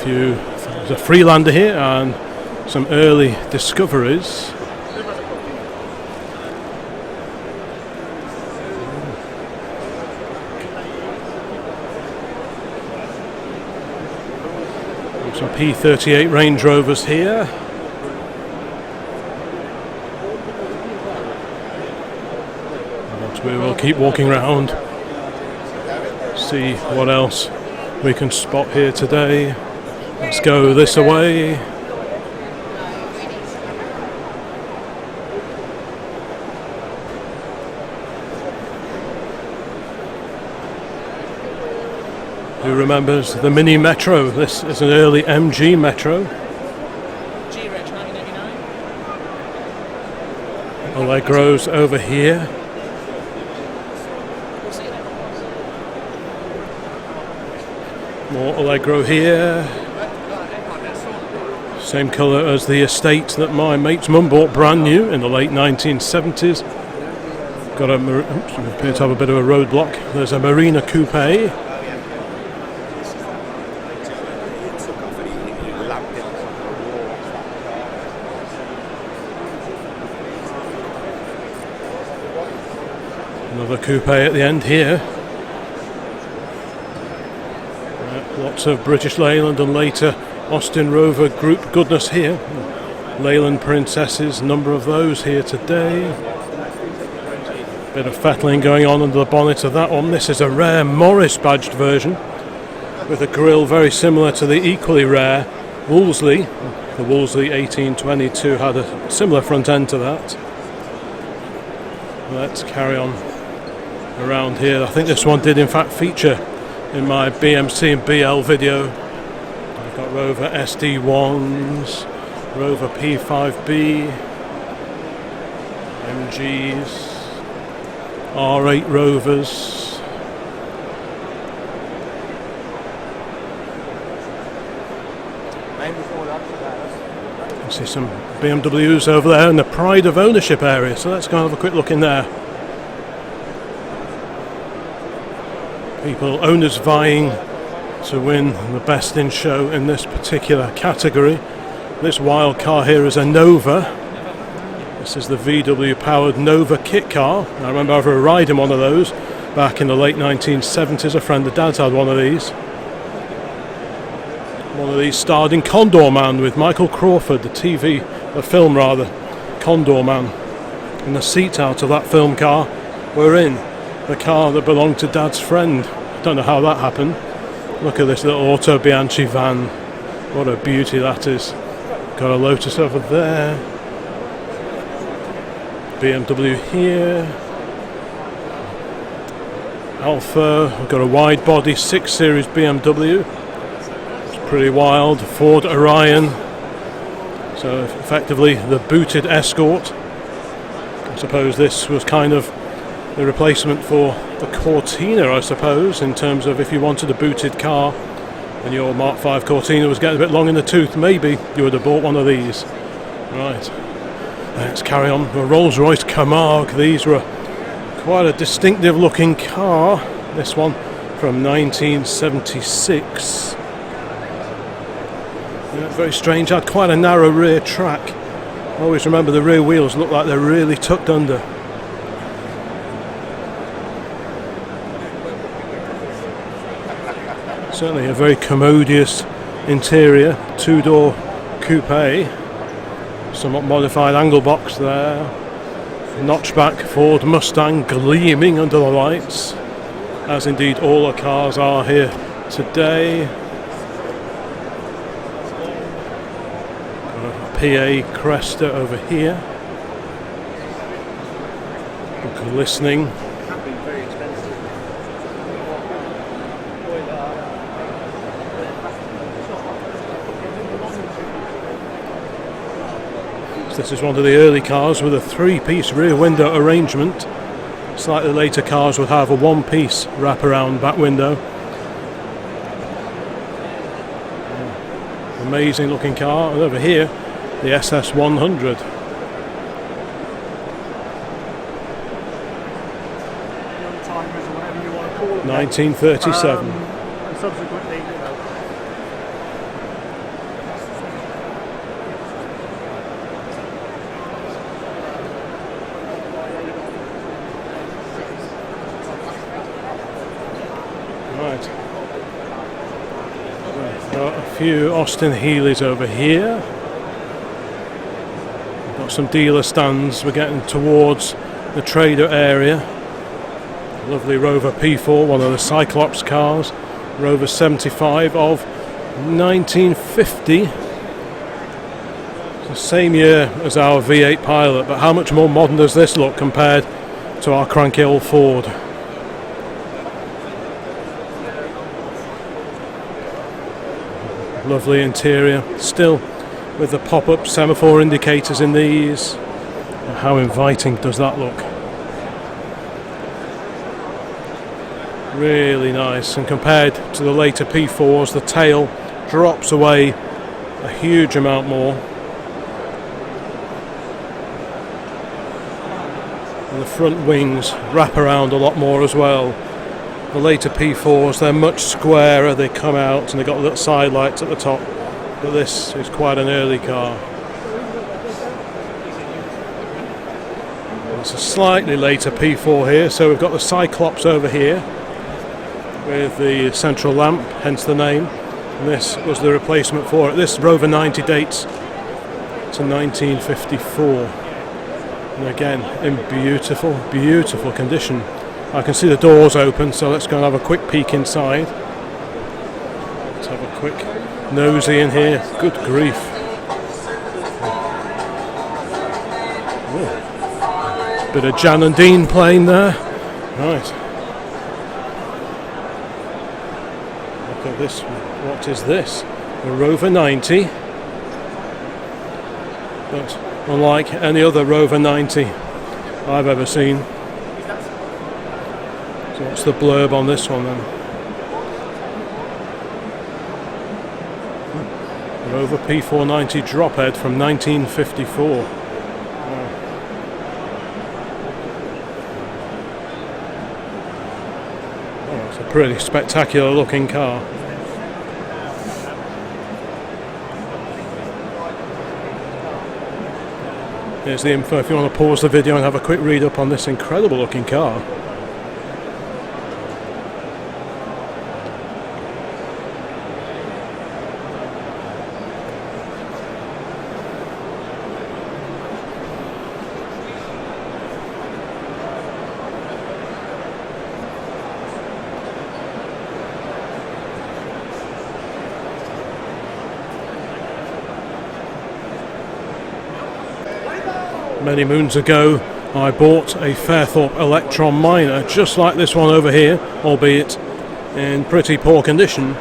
There's a Freelander here and some early discoveries. Some P38 Range Rovers here. But we will keep walking around, see what else we can spot here today. Let's go this away. Who remembers the Mini Metro? This is an early MG Metro. G-Rich 1989. Allegros over here. More Allegro here. Same colour as the estate that my mate's mum bought brand new in the late 1970s. Got a, appear to have a bit of a roadblock. There's a Marina Coupe. Another coupe at the end here. Lots of British Leyland and later Austin Rover Group goodness here. Leyland Princesses, number of those here today. Bit of fettling going on under the bonnet of that one. This is a rare Morris badged version with a grille very similar to the equally rare Wolsley. The Wolsley 1822 had a similar front end to that. Let's carry on around here. I think this one did in fact feature in my BMC and BL video. I've got Rover SD1s, Rover P5B, MGs, R8 Rovers. You can see some BMWs over there in the pride of ownership area, so let's go and have a quick look in there. People, owners vying to win the best in show in this particular category. This wild car here is a Nova. This is the VW powered Nova kit car. I remember having a ride in one of those back in the late 1970s. A friend of Dad's had one of these. One of these starred in Condor Man with Michael Crawford, the film rather, Condor Man. And the seats out of that film car were in the car that belonged to Dad's friend. Don't know how that happened. Look at this little Auto Bianchi van. What a beauty that is. Got a Lotus over there. BMW here. Alpha. We've got a wide body 6 Series BMW. It's pretty wild. Ford Orion. So effectively the booted Escort. I suppose this was kind of the replacement for the Cortina, I suppose, in terms of if you wanted a booted car and your Mark V Cortina was getting a bit long in the tooth, maybe you would have bought one of these. Right, let's carry on. The Rolls-Royce Camargue. These were quite a distinctive looking car. This one from 1976. Yeah, very strange, had quite a narrow rear track. I always remember the rear wheels look like they're really tucked under. Certainly a very commodious interior, 2-door coupe, somewhat modified angle box there, notchback Ford Mustang gleaming under the lights, as indeed all the cars are here today. Got a PA Cresta over here, glistening. This is one of the early cars with a 3-piece rear window arrangement. Slightly later cars would have a 1-piece wraparound back window. Amazing looking car. And over here, the SS100. Youngtimers or whatever you want to call them. 1937. And subsequently, a few Austin Healey's over here. We've got some dealer stands. We're getting towards the trader area. Lovely Rover P4, one of the Cyclops cars. Rover 75 of 1950. It's the same year as our V8 Pilot, but how much more modern does this look compared to our cranky old Ford? Lovely interior, still with the pop-up semaphore indicators in these. How inviting does that look? Really nice, and compared to the later P4s, the tail drops away a huge amount more. And the front wings wrap around a lot more as well. The later P4s, they're much squarer, they come out and they've got little side lights at the top, but this is quite an early car. It's a slightly later P4 here, so we've got the Cyclops over here with the central lamp, hence the name, and this was the replacement for it. This Rover 90 dates to 1954, and again in beautiful, beautiful condition. I can see the doors open, so let's go and have a quick peek inside. Let's have a quick nosy in here. Good grief. Oh. Bit of Jan and Dean playing there. Right. Look at this. What is this? A Rover 90. But unlike any other Rover 90 I've ever seen. So what's the blurb on this one then? Rover P490 drophead from 1954. Wow. Oh, it's a pretty spectacular looking car. Here's the info if you want to pause the video and have a quick read up on this incredible looking car. Many moons ago I bought a Fairthorpe Electron Miner just like this one over here, albeit in pretty poor condition,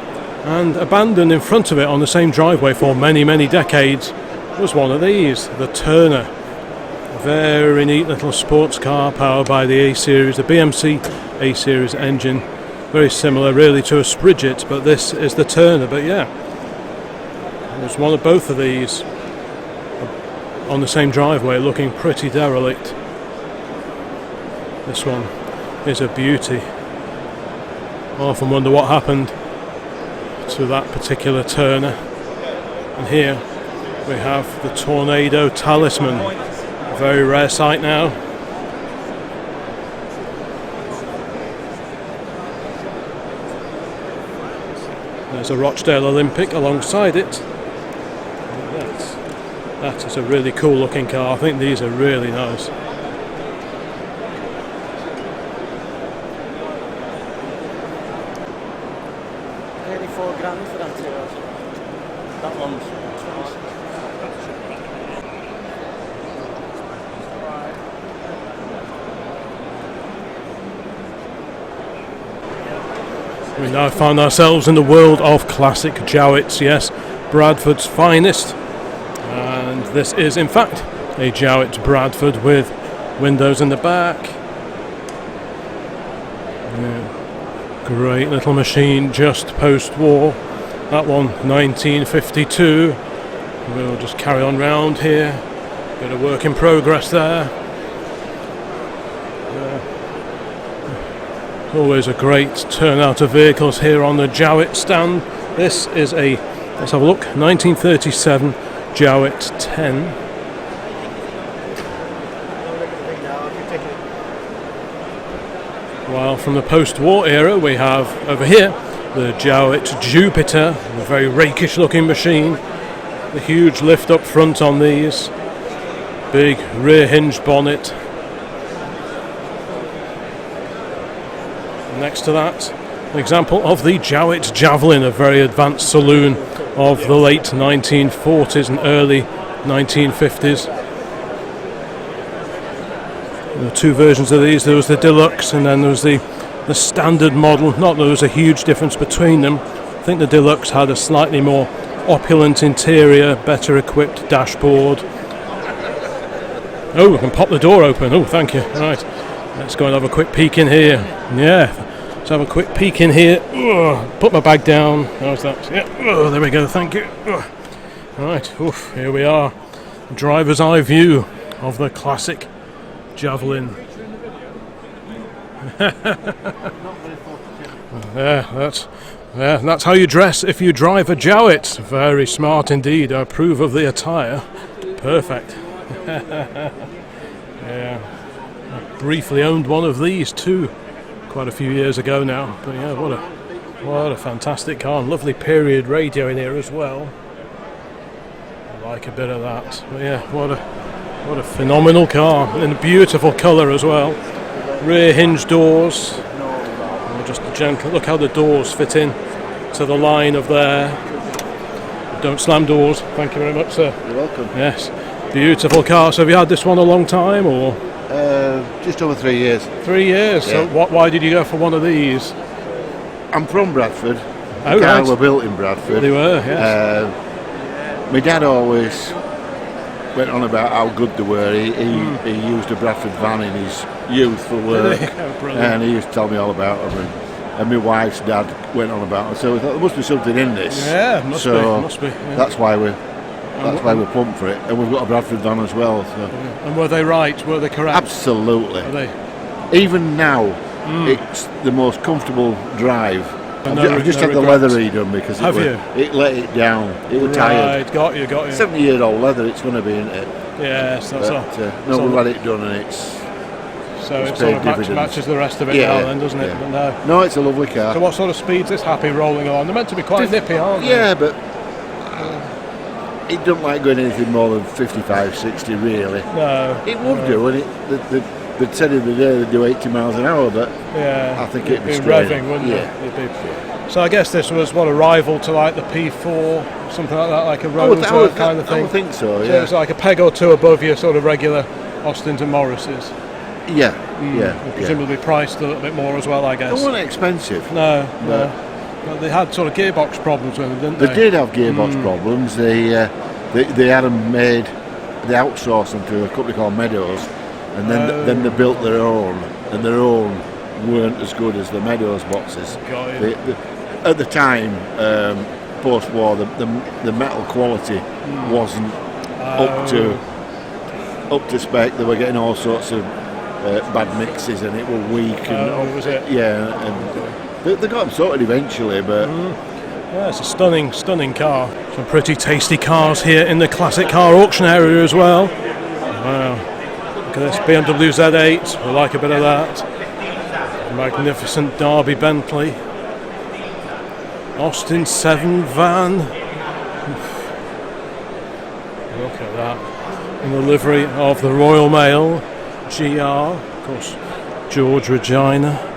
and abandoned in front of it on the same driveway for many decades was one of these, the Turner. A very neat little sports car powered by the A-Series, the BMC A-Series engine, very similar really to a Sprigget, but this is the Turner. But yeah, there's one of both of these on the same driveway looking pretty derelict. This one is a beauty. I often wonder what happened to that particular Turner. And here we have the Tornado Talisman, a very rare sight now. There's a Rochdale Olympic alongside it. That is a really cool looking car. I think these are really nice. £34,000 for that too. That one's We now find ourselves in the world of classic Jowetts, yes, Bradford's finest. And this is in fact a Jowett Bradford with windows in the back. Yeah. Great little machine, just post-war. That one 1952. We'll just carry on round here. Bit of work in progress there. Always a great turnout of vehicles here on the Jowett stand. This is a, let's have a look, 1937 Jowett 10. While from the post-war era we have over here the Jowett Jupiter, a very rakish looking machine. The huge lift up front on these, big rear hinge bonnet. next to that, an example of the Jowett Javelin, a very advanced saloon of the late 1940s and early 1950s. There were two versions of these. There was the Deluxe and then there was the standard model. Not that there was a huge difference between them. I think the Deluxe had a slightly more opulent interior, better equipped dashboard. Oh, we can pop the door open. Oh, thank you. Right, let's go and have a quick peek in here. Yeah, let's have a quick peek in here. Put my bag down. How's that? Yeah, there we go. Thank you. Right, here we are. Driver's eye view of the classic Javelin. That's how you dress if you drive a Jowett. Very smart indeed. I approve of the attire. Perfect. Yeah, I briefly owned one of these too, quite a few years ago now. But yeah, what a fantastic car, and lovely period radio in here as well. I like a bit of that. But yeah, what a phenomenal car, in a beautiful colour as well. Rear hinge doors. Just a gentle look how the doors fit in to the line of there. Don't slam doors. Thank you very much, sir. You're welcome. Yes, beautiful car. So have you had this one a long time, or just over 3 years? 3 years. Yeah. So why did you go for one of these? I'm from Bradford. Oh, the car right. were built in Bradford. They were. Yes. My dad always went on about how good they were. He used a Bradford van in his youth for work, and he used to tell me all about them. And my wife's dad went on about them. So we thought there must be something in this. Yeah, must be. Yeah. That's why we're pumped for it. And we've got a Bradford van as well. So. Yeah. And were they right? Were they correct? Absolutely. Are they? Even now, it's the most comfortable drive. I've just had the leather redone because it let it down. It was tired. Got you. 70-year-old leather, it's going to be, isn't it? Yes, that's all. No, we've had it done and it's so it sort of matches the rest of it now then, doesn't it? Yeah. But no, it's a lovely car. So what sort of speed's this happy rolling on? They're meant to be quite nippy, aren't they? Yeah, but it doesn't like going anything more than 55, 60 really. No. It would do, and they'd said in the day they'd do 80 miles an hour, but yeah, I think it'd be revving, wouldn't it? Yeah. So I guess this was a rival to like the P4, something like that, like a Rosa kind of thing. I would think so, yeah. So it's like a peg or two above your sort of regular Austins and Morrises. Yeah. Presumably priced a little bit more as well, I guess. They weren't expensive. No. But they had sort of gearbox problems with them, didn't they? They did have gearbox problems. They had them made. They outsourced them to a company called Meadows, and then they built their own, and their own weren't as good as the Meadows boxes. At the time, post-war, the metal quality wasn't up to spec. They were getting all sorts of bad mixes, and it were weak. Was it? Yeah, and they got them sorted eventually, but. Yeah, it's a stunning car. Some pretty tasty cars here in the classic car auction area as well. Wow, look at this BMW Z8. We like a bit of that. Magnificent Derby Bentley. Austin 7 van. Look at that. In the livery of the Royal Mail GR. Of course, George Regina.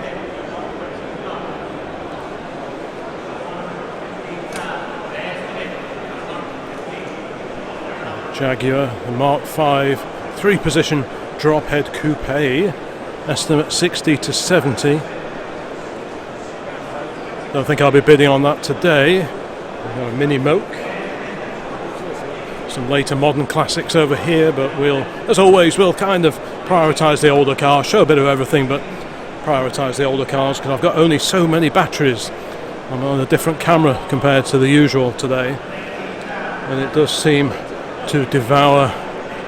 Jaguar, the Mark V 3-position drop head coupe, estimate 60 to 70. Don't think I'll be bidding on that today. We've got a Mini Moke. Some later modern classics over here, but as always, we'll kind of prioritise the older cars, show a bit of everything, but prioritise the older cars because I've got only so many batteries. I'm on a different camera compared to the usual today, and it does seem to devour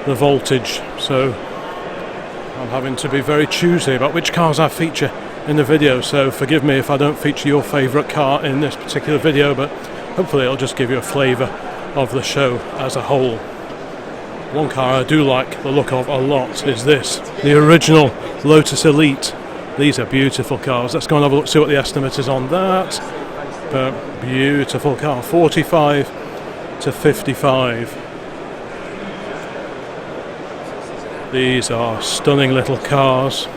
the voltage, so I'm having to be very choosy about which cars I feature in the video, so forgive me if I don't feature your favourite car in this particular video, but hopefully it'll just give you a flavour of the show as a whole. One car I do like the look of a lot is this, the original Lotus Elite. These are beautiful cars. Let's go and have a look, see what the estimate is on that. But beautiful car, 45 to 55. These are stunning little cars.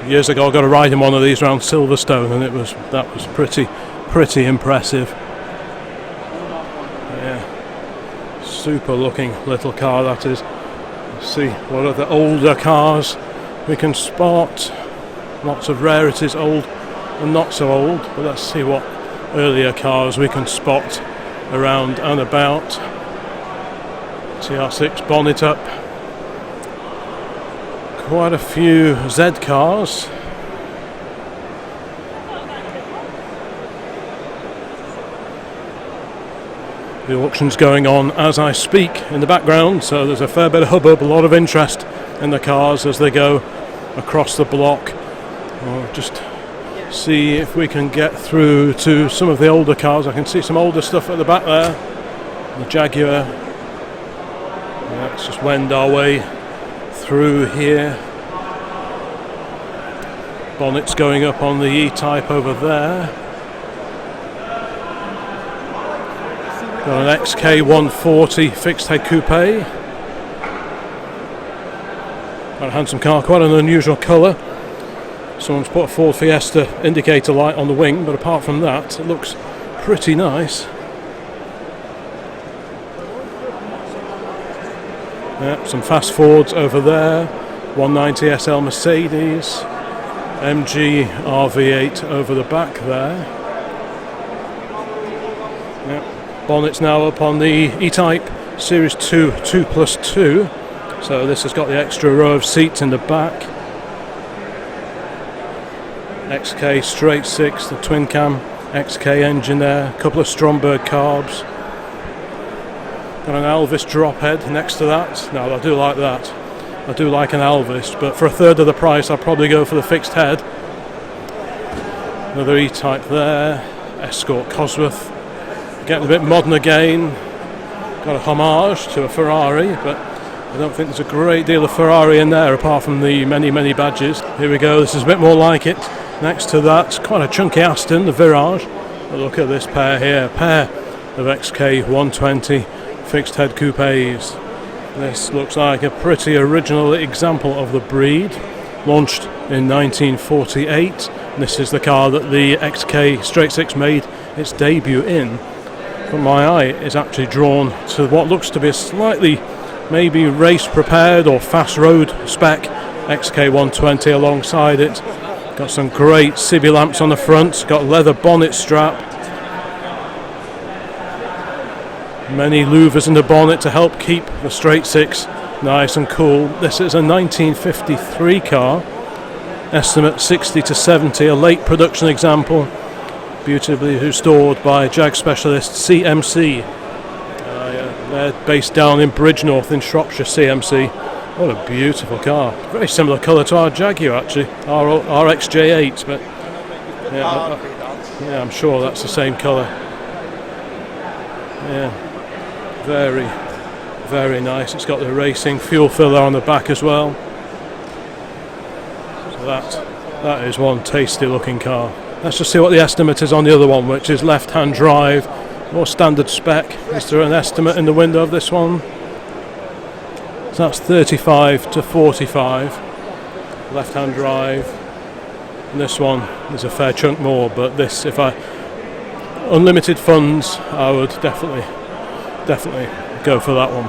Years ago I got a ride in one of these around Silverstone, and that was pretty impressive. Yeah, super looking little car that is. Let's see what other older cars we can spot. Lots of rarities, old and not so old, but let's see what earlier cars we can spot around and about. TR6 bonnet up. Quite a few Z cars. The auction's going on as I speak in the background, so there's a fair bit of hubbub, a lot of interest in the cars as they go across the block. I'll just see if we can get through to some of the older cars. I can see some older stuff at the back there. The Jaguar. Let's just wend our way through here. Bonnets going up on the E-Type over there. Got an XK140 fixed head coupe. Quite a handsome car, quite an unusual colour. Someone's put a Ford Fiesta indicator light on the wing, but apart from that, it looks pretty nice. Yep, some fast Fords over there. 190 SL Mercedes. MG RV8 over the back there. Yep. Bonnet's now up on the E-Type Series 2 2+2. So this has got the extra row of seats in the back. XK straight 6, the twin cam XK engine there, a couple of Stromberg carbs. Got an Alvis drop head next to that. Now I do like that. I do like an Alvis, but for a third of the price I'll probably go for the fixed head. Another E-Type there, Escort Cosworth. Getting a bit modern again. Got a homage to a Ferrari, but I don't think there's a great deal of Ferrari in there apart from the many badges. Here we go, this is a bit more like it. Next to that, quite a chunky Aston, the Virage. But look at this pair here, a pair of XK120 fixed head coupes. This looks like a pretty original example of the breed. Launched in 1948. This is the car that the XK Straight 6 made its debut in. But my eye is actually drawn to what looks to be a slightly maybe race prepared or fast road spec XK120 alongside it. Got some great Cibi lamps on the front, got leather bonnet strap. Many louvers in the bonnet to help keep the Straight 6 nice and cool. This is a 1953 car, estimate 60 to 70, a late production example, beautifully restored by Jag specialist CMC. They're based down in Bridgnorth in Shropshire, CMC. What a beautiful car. Very similar colour to our Jaguar actually, our RXJ8, but yeah, I'm sure that's the same colour. Yeah. Very nice. It's got the racing fuel filler on the back as well. So that is one tasty looking car. Let's just see what the estimate is on the other one, which is left-hand drive, more standard spec. Is there an estimate in the window of this one? So that's 35 to 45. Left-hand drive. And this one is a fair chunk more, but this, if I unlimited funds, I would definitely go for that one.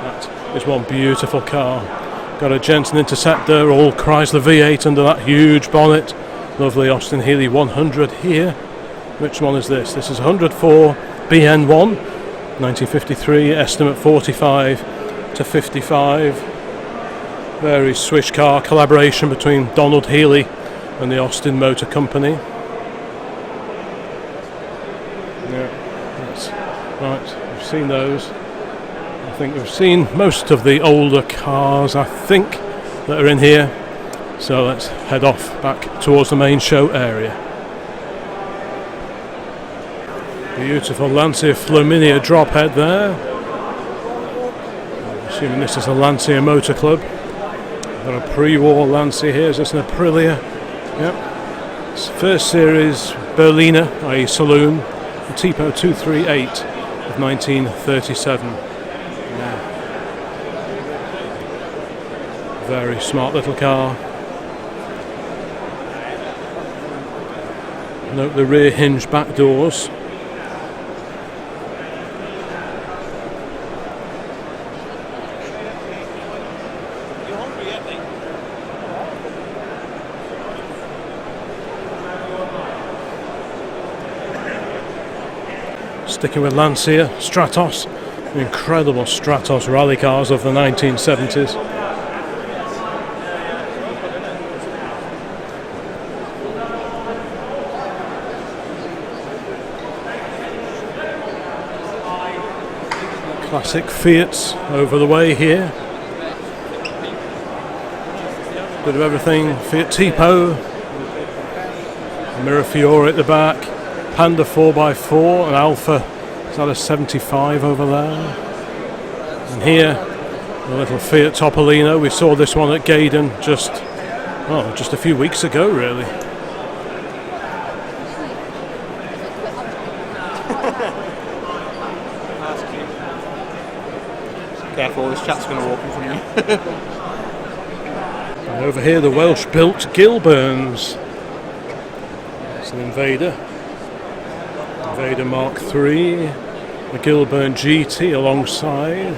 That is one beautiful car. Got a Jensen Interceptor, all Chrysler V8 under that huge bonnet. Lovely Austin Healey 100 here. Which one is this? This is 104 BN1, 1953, estimate 45 to 55. Very swish car collaboration between Donald Healey and the Austin Motor Company. Yeah, that's right. We've seen those. I think we've seen most of the older cars, I think, that are in here. So let's head off back towards the main show area. Beautiful Lancia Flaminia drop head there. I'm assuming this is a Lancia Motor Club. Got a pre-war Lancia here. Is this an Aprilia? Yep. It's first series Berliner, i.e. Saloon, the Tipo 238 of 1937. Yeah. Very smart little car. Note the rear hinge back doors. Sticking with Lancia, Stratos, incredible Stratos rally cars of the 1970s. Classic Fiats over the way here. Bit of everything. Fiat Tipo, Mirafiore at the back, Panda 4x4, and Alpha. Is that a 75 over there? And here, the little Fiat Topolino. We saw this one at Gaydon just a few weeks ago, really. Careful, this chat's going to open from you. And over here, the Welsh-built Gilburns. It's an Invader. Invader Mark III. The Gilburn GT alongside.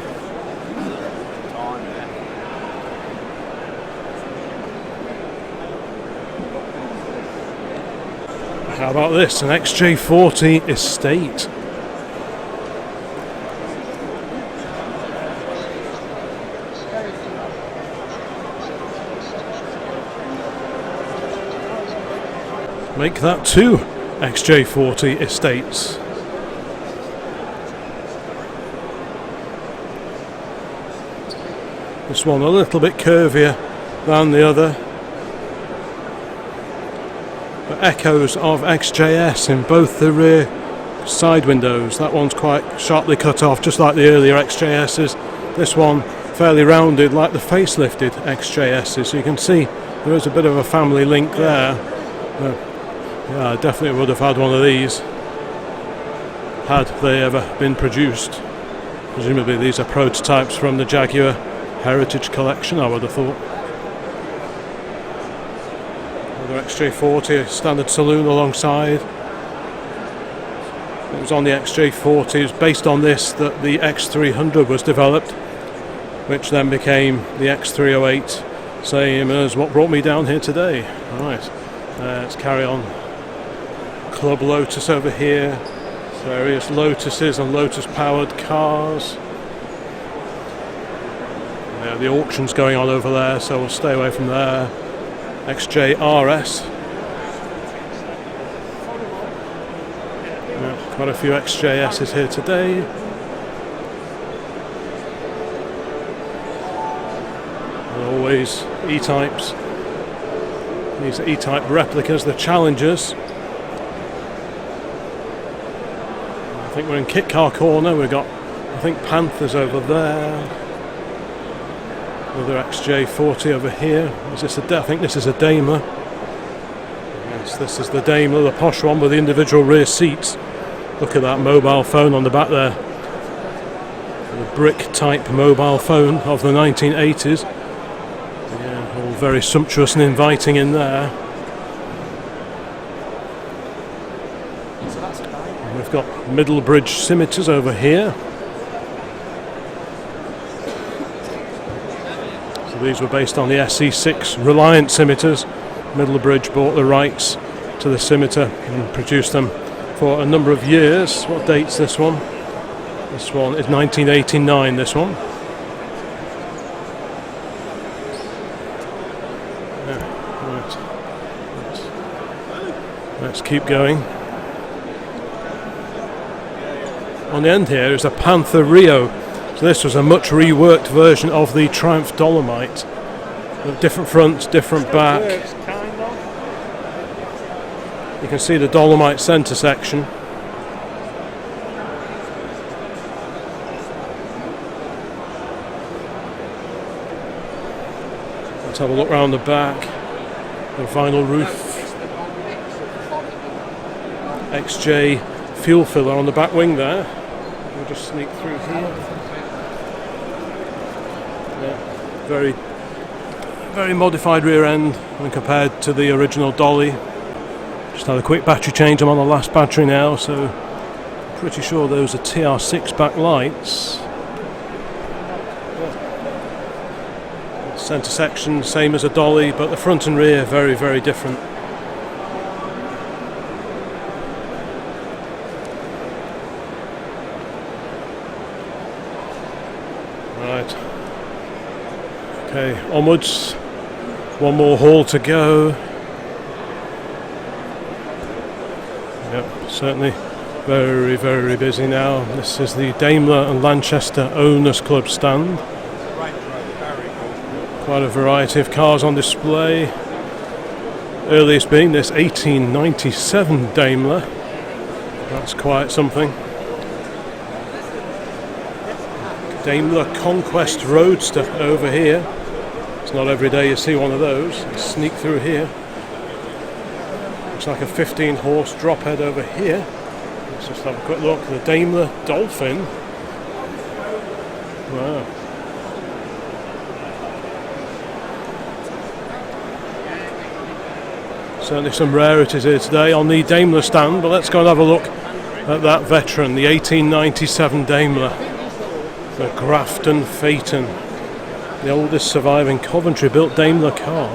How about this? An XJ40 Estate. Make that 2 XJ40 Estates. This one a little bit curvier than the other, but echoes of XJS in both the rear side windows. That one's quite sharply cut off, just like the earlier XJS's. This one fairly rounded, like the facelifted XJS's. So you can see there is a bit of a family link there. Yeah, I definitely would have had one of these had they ever been produced. Presumably these are prototypes from the Jaguar Heritage Collection, I would have thought. Another XJ40, standard saloon alongside. It was on the XJ40, it was based on this that the X300 was developed, which then became the X308, same as what brought me down here today. Alright, let's carry on. Club Lotus over here, various Lotuses and Lotus powered cars. Yeah, the auction's going on over there, so we'll stay away from there. XJRS. Yeah, quite a few XJS's here today. And always E-types. These are E-type replicas, the Challengers. I think we're in Kit Car Corner. We've got, I think, Panthers over there. Another XJ40 over here. Is this I think this is a Daimler. Yes, this is the Daimler, the posh one with the individual rear seats. Look at that mobile phone on the back there. The brick type mobile phone of the 1980s. Yeah, all very sumptuous and inviting in there. We've got Middlebridge Scimitars over here. So these were based on the SE6 Reliant Scimitars. Middlebridge bought the rights to the Scimitar and produced them for a number of years. What date's this one? This one is 1989, this one. Yeah, right. Let's keep going. On the end here is a Panther Rio. So this was a much reworked version of the Triumph Dolomite. Different front, different back. You can see the Dolomite centre section. Let's have a look round the back. The vinyl roof. XJ fuel filler on the back wing there. We'll just sneak through here. Yeah, very modified rear end when compared to the original Dolly. Just had a quick battery change. I'm on the last battery now, so I'm pretty sure those are TR6 backlights. Centre section same as a dolly, but the front and rear very, very different. Right. Okay, onwards. One more haul to go. Yep, certainly very, very busy now. This is the Daimler and Lanchester Owners Club stand. Quite a variety of cars on display. Earliest being this 1897 Daimler. That's quite something. Daimler Conquest Roadster over here. It's not every day you see one of those. Let's sneak through here. Looks like a 15 horse drop head over here. Let's just have a quick look. The Daimler Dolphin. Wow. Certainly some rarities here today on the Daimler stand, but let's go and have a look at that veteran, the 1897 Daimler, the Grafton Phaeton, the oldest surviving Coventry-built Daimler car.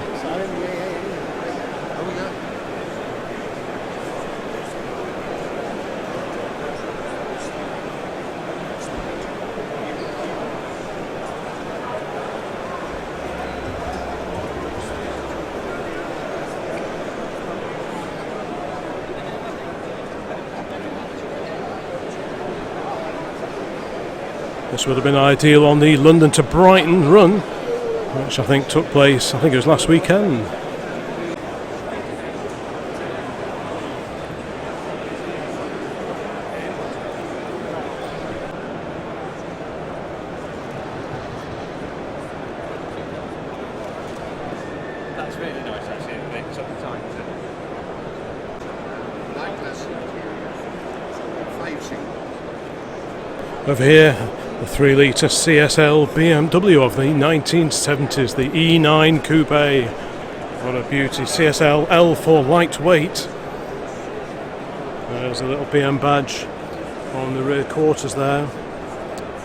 This would have been ideal on the London to Brighton run, which I think took place, I think it was last weekend. That's really nice actually, it makes up the time. Over here, the 3-litre CSL BMW of the 1970s, the E9 Coupe. What a beauty. CSL L for lightweight. There's a little BM badge on the rear quarters there.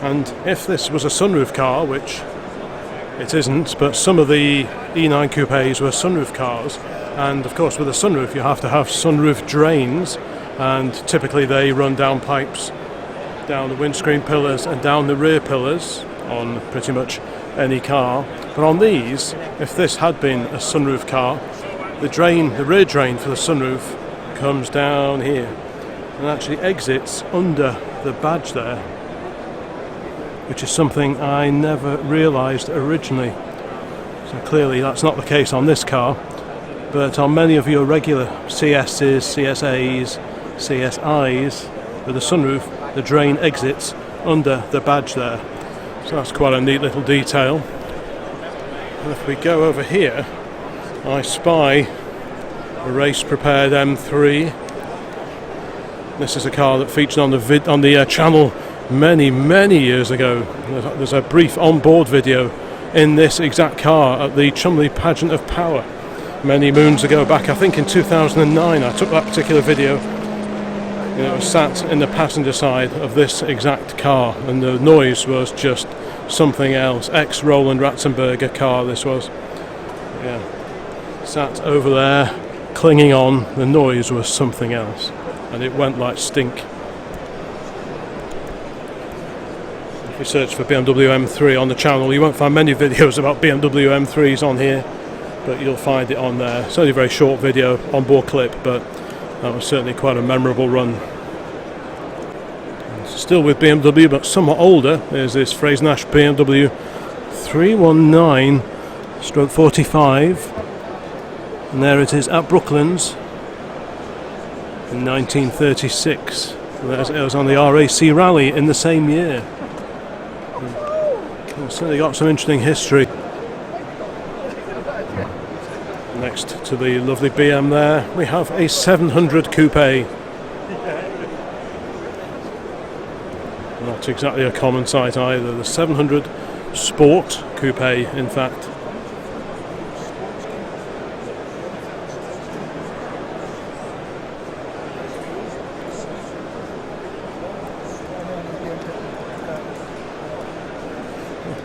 And if this was a sunroof car, which it isn't, but some of the E9 Coupes were sunroof cars, and of course with a sunroof you have to have sunroof drains, and typically they run down pipes down the windscreen pillars and down the rear pillars on pretty much any car. But on these, if this had been a sunroof car, the rear drain for the sunroof comes down here and actually exits under the badge there, which is something I never realised originally. So clearly that's not the case on this car, but on many of your regular CSs, CSAs, CSIs with a sunroof, the drain exits under the badge there. So that's quite a neat little detail. And if we go over here, I spy a race prepared M3. This is a car that featured on the channel many years ago. There's a brief on-board video in this exact car at the Cholmondeley Pageant of Power many moons ago, back I think in 2009. I took that particular video. It was sat in the passenger side of this exact car, and the noise was just something else. Ex-Roland Ratzenberger car this was. Yeah, sat over there, clinging on. The noise was something else, and it went like stink. If you search for BMW M3 on the channel, you won't find many videos about BMW M3s on here, but you'll find it on there. It's only a very short video, on-board clip, but that was certainly quite a memorable run. Still with BMW, but somewhat older. There's this Fraser-Nash BMW 319/45, and there it is at Brooklands in 1936. It was on the RAC Rally in the same year. It's certainly got some interesting history. Next to the lovely BM there, we have a 700 Coupe. Not exactly a common sight either. The 700 Sport Coupe, in fact.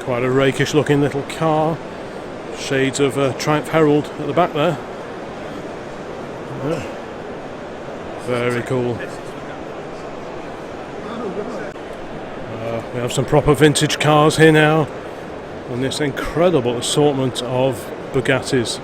Quite a rakish looking little car. Shades of Triumph Herald at the back there. Yeah. Very cool. We have some proper vintage cars here now, and this incredible assortment of Bugattis.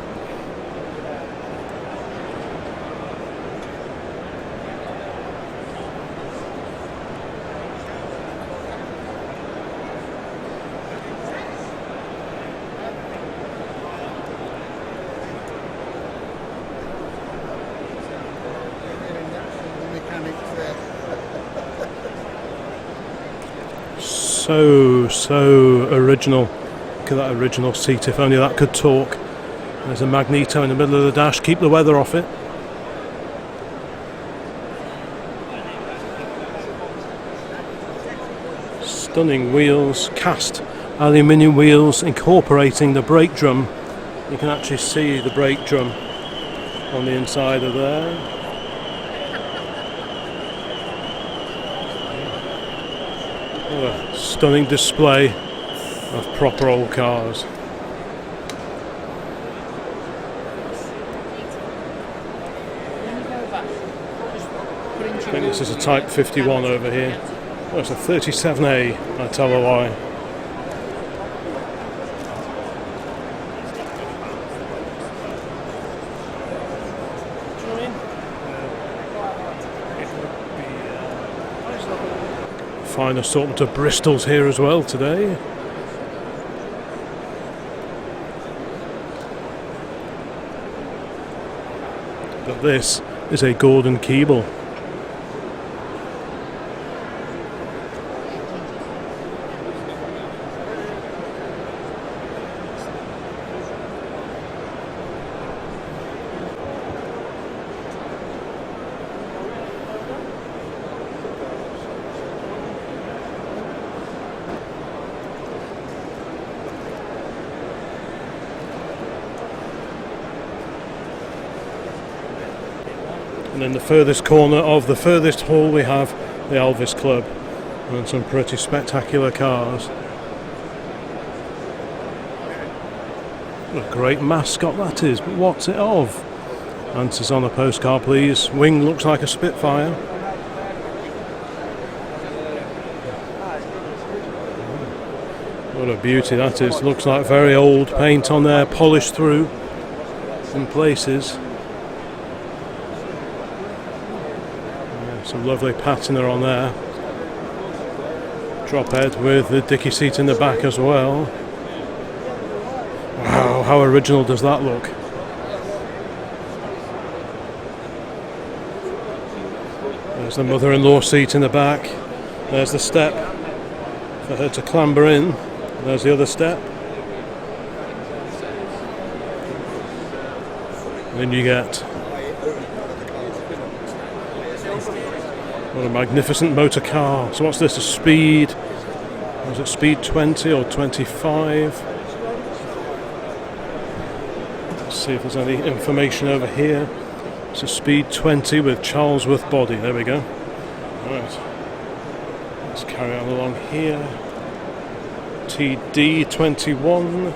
So original. Look at that original seat, if only that could talk. There's a magneto in the middle of the dash, keep the weather off it. Stunning wheels, cast aluminium wheels incorporating the brake drum. You can actually see the brake drum on the inside of there. What a stunning display of proper old cars. I think this is a Type 51 over here. Oh, it's a 37A, I tell a lie. Fine assortment of Bristols here as well today. But this is a Gordon Keeble. And in the furthest corner of the furthest hall we have the Alvis Club and some pretty spectacular cars. What a great mascot that is, but what's it of? Answers on a postcard please. Wing looks like a Spitfire. What a beauty that is. Looks like very old paint on there, polished through in places. Some lovely patina on there. Drop head with the dicky seat in the back as well. Wow, how original does that look? There's the mother-in-law seat in the back. There's the step for her to clamber in. There's the other step. And then you get what a magnificent motor car. So what's this, a speed? Was it speed 20 or 25? Let's see if there's any information over here. It's a speed 20 with Charlesworth body. There we go. Right. Let's carry on along here. TD 21.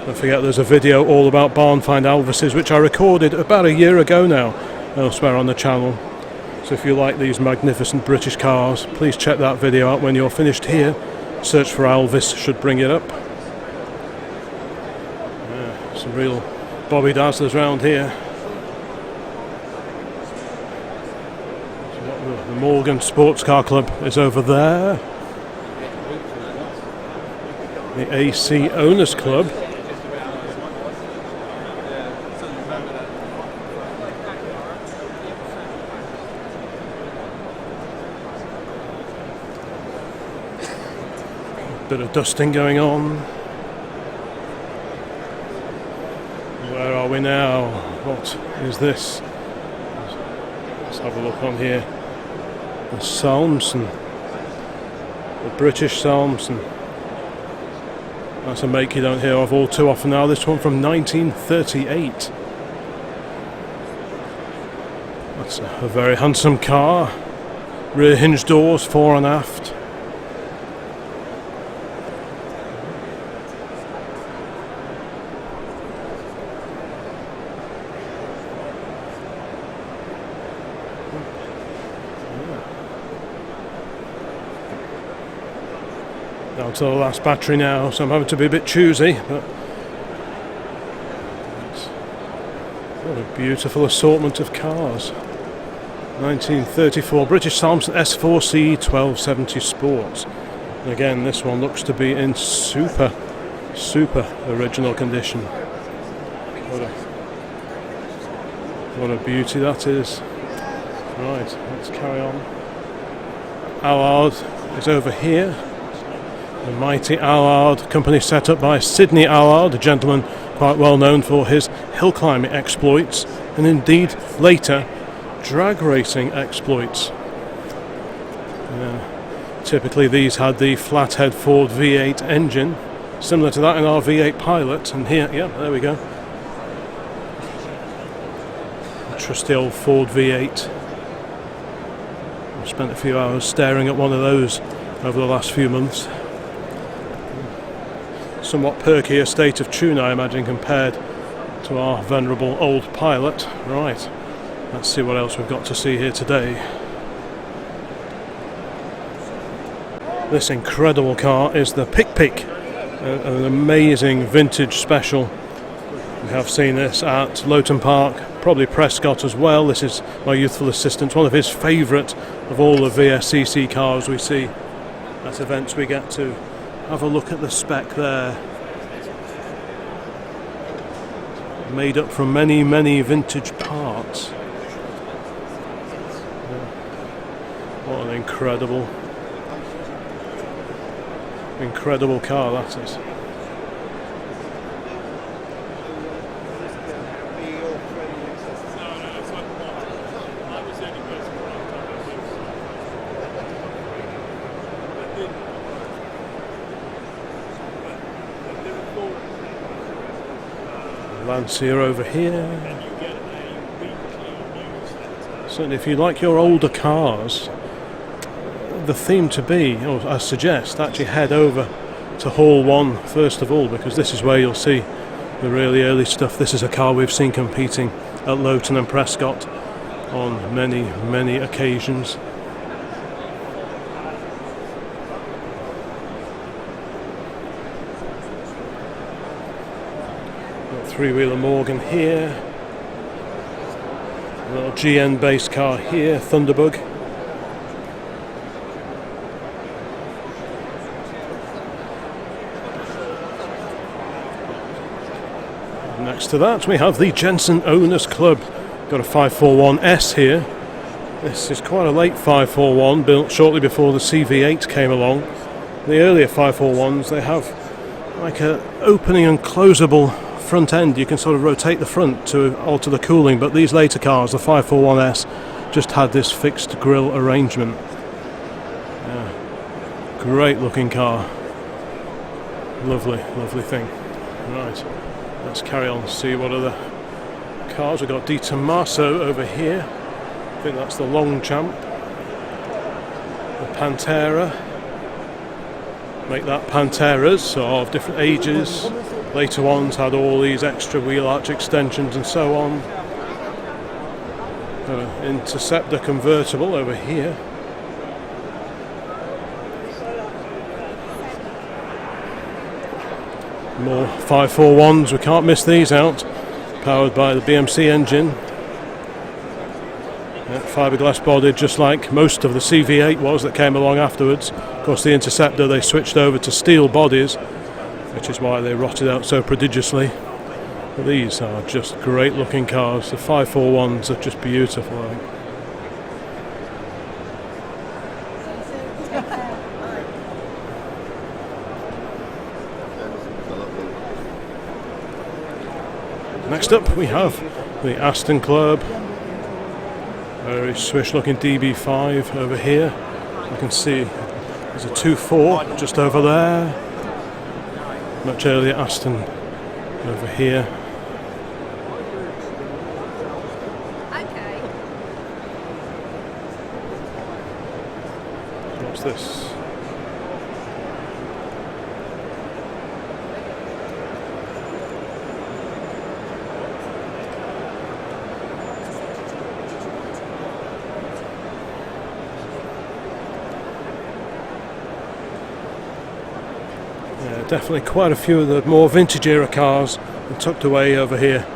Don't forget there's a video all about barn find Alvises which I recorded about a year ago now elsewhere on the channel. So if you like these magnificent British cars, please check that video out when you're finished here. Search for Alvis, should bring it up. Yeah, some real Bobby Dazzlers around here. So the Morgan Sports Car Club is over there. The AC Owners Club. Bit of dusting going on. Where are we now? What is this? Let's have a look on here. The Salmson. The British Salmson. That's a make you don't hear of all too often now. This one from 1938. That's a very handsome car. Rear hinge doors, fore and aft. Down to the last battery now, so I'm having to be a bit choosy, but what a beautiful assortment of cars. 1934 British Somerset S4C 1270 Sports. And again, this one looks to be in super original condition. What a beauty that is. Right, let's carry on. Allard is over here. The mighty Allard company set up by Sidney Allard, a gentleman quite well known for his hill climbing exploits and indeed later drag racing exploits. Typically these had the flathead Ford V8 engine, similar to that in our V8 Pilot, and here, yeah, there we go. A trusty old Ford V8. I've spent a few hours staring at one of those over the last few months. Somewhat perkier state of tune, I imagine, compared to our venerable old Pilot. Right, let's see what else we've got to see here today. This incredible car is the Pick, an amazing vintage special. We have seen this at Lowton Park, probably Prescott as well. This is my youthful assistant, one of his favourite of all the VSCC cars we see at events. We get to have a look at the spec there. Made up from many vintage parts. What an incredible car that is. Lancia over here. Certainly if you like your older cars, the theme to be, or I suggest, actually head over to Hall 1 first of all, because this is where you'll see the really early stuff. This is a car we've seen competing at Lowton and Prescott on many occasions. Three-wheeler Morgan here, a little GN based car here, Thunderbug. Next to that we have the Jensen Owners Club. Got a 541S here. This is quite a late 541, built shortly before the CV8 came along. The earlier 541s, they have like a opening and closable front end. You can sort of rotate the front to alter the cooling, but these later cars, the 541S, just had this fixed grille arrangement. Yeah. Great looking car. Lovely thing. Right, let's carry on, see what other cars. We've got Di Tommaso over here. I think that's the Longchamp. The Pantera. Make that Panteras of different ages. Later ones had all these extra wheel arch extensions and so on. Interceptor convertible over here. More 541s, we can't miss these out. Powered by the BMC engine. Fiberglass body, just like most of the CV8 was that came along afterwards. Of course, the Interceptor, they switched over to steel bodies, which is why they rotted out so prodigiously. But these are just great looking cars. The 541s are just beautiful, I think. Next up we have the Aston Club. Very swish looking DB5 over here. You can see there's a 2.4 just over there. Much earlier Aston over here. Okay. What's this? Definitely quite a few of the more vintage era cars are tucked away over here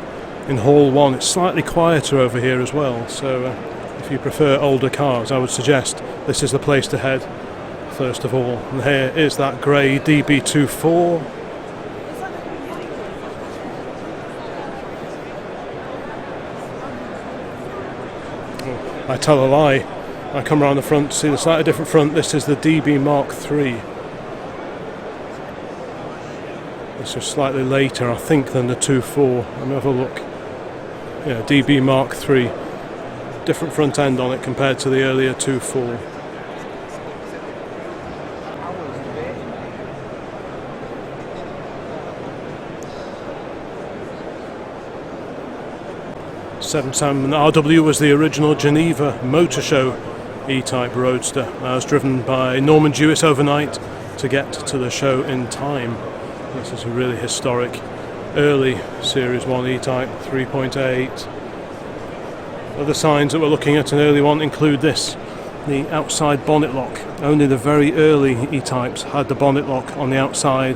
in Hall 1. It's slightly quieter over here as well, so if you prefer older cars, I would suggest this is the place to head first of all. And here is that grey DB24. I tell a lie, I come around the front to see the slightly different front. This is the DB Mark III. This is slightly later, I think, than the 2.4. Let me have a look. Yeah, DB Mark III. Different front end on it compared to the earlier 2.4. '77 RW was the original Geneva Motor Show E-Type Roadster. I was driven by Norman Jewett overnight to get to the show in time. This is a really historic early Series 1 E-Type 3.8. Other signs that we're looking at an early one include this, the outside bonnet lock. Only the very early E-Types had the bonnet lock on the outside,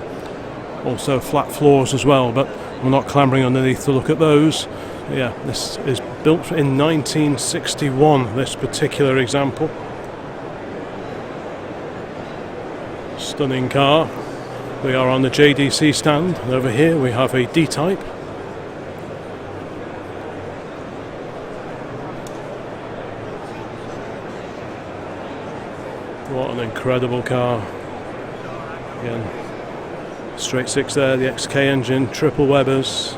also flat floors as well, but we're not clambering underneath to look at those. Yeah, this is built in 1961, this particular example. Stunning car. We are on the JDC stand, and over here we have a D-Type. What an incredible car. Again, straight six there, the XK engine, triple Webers.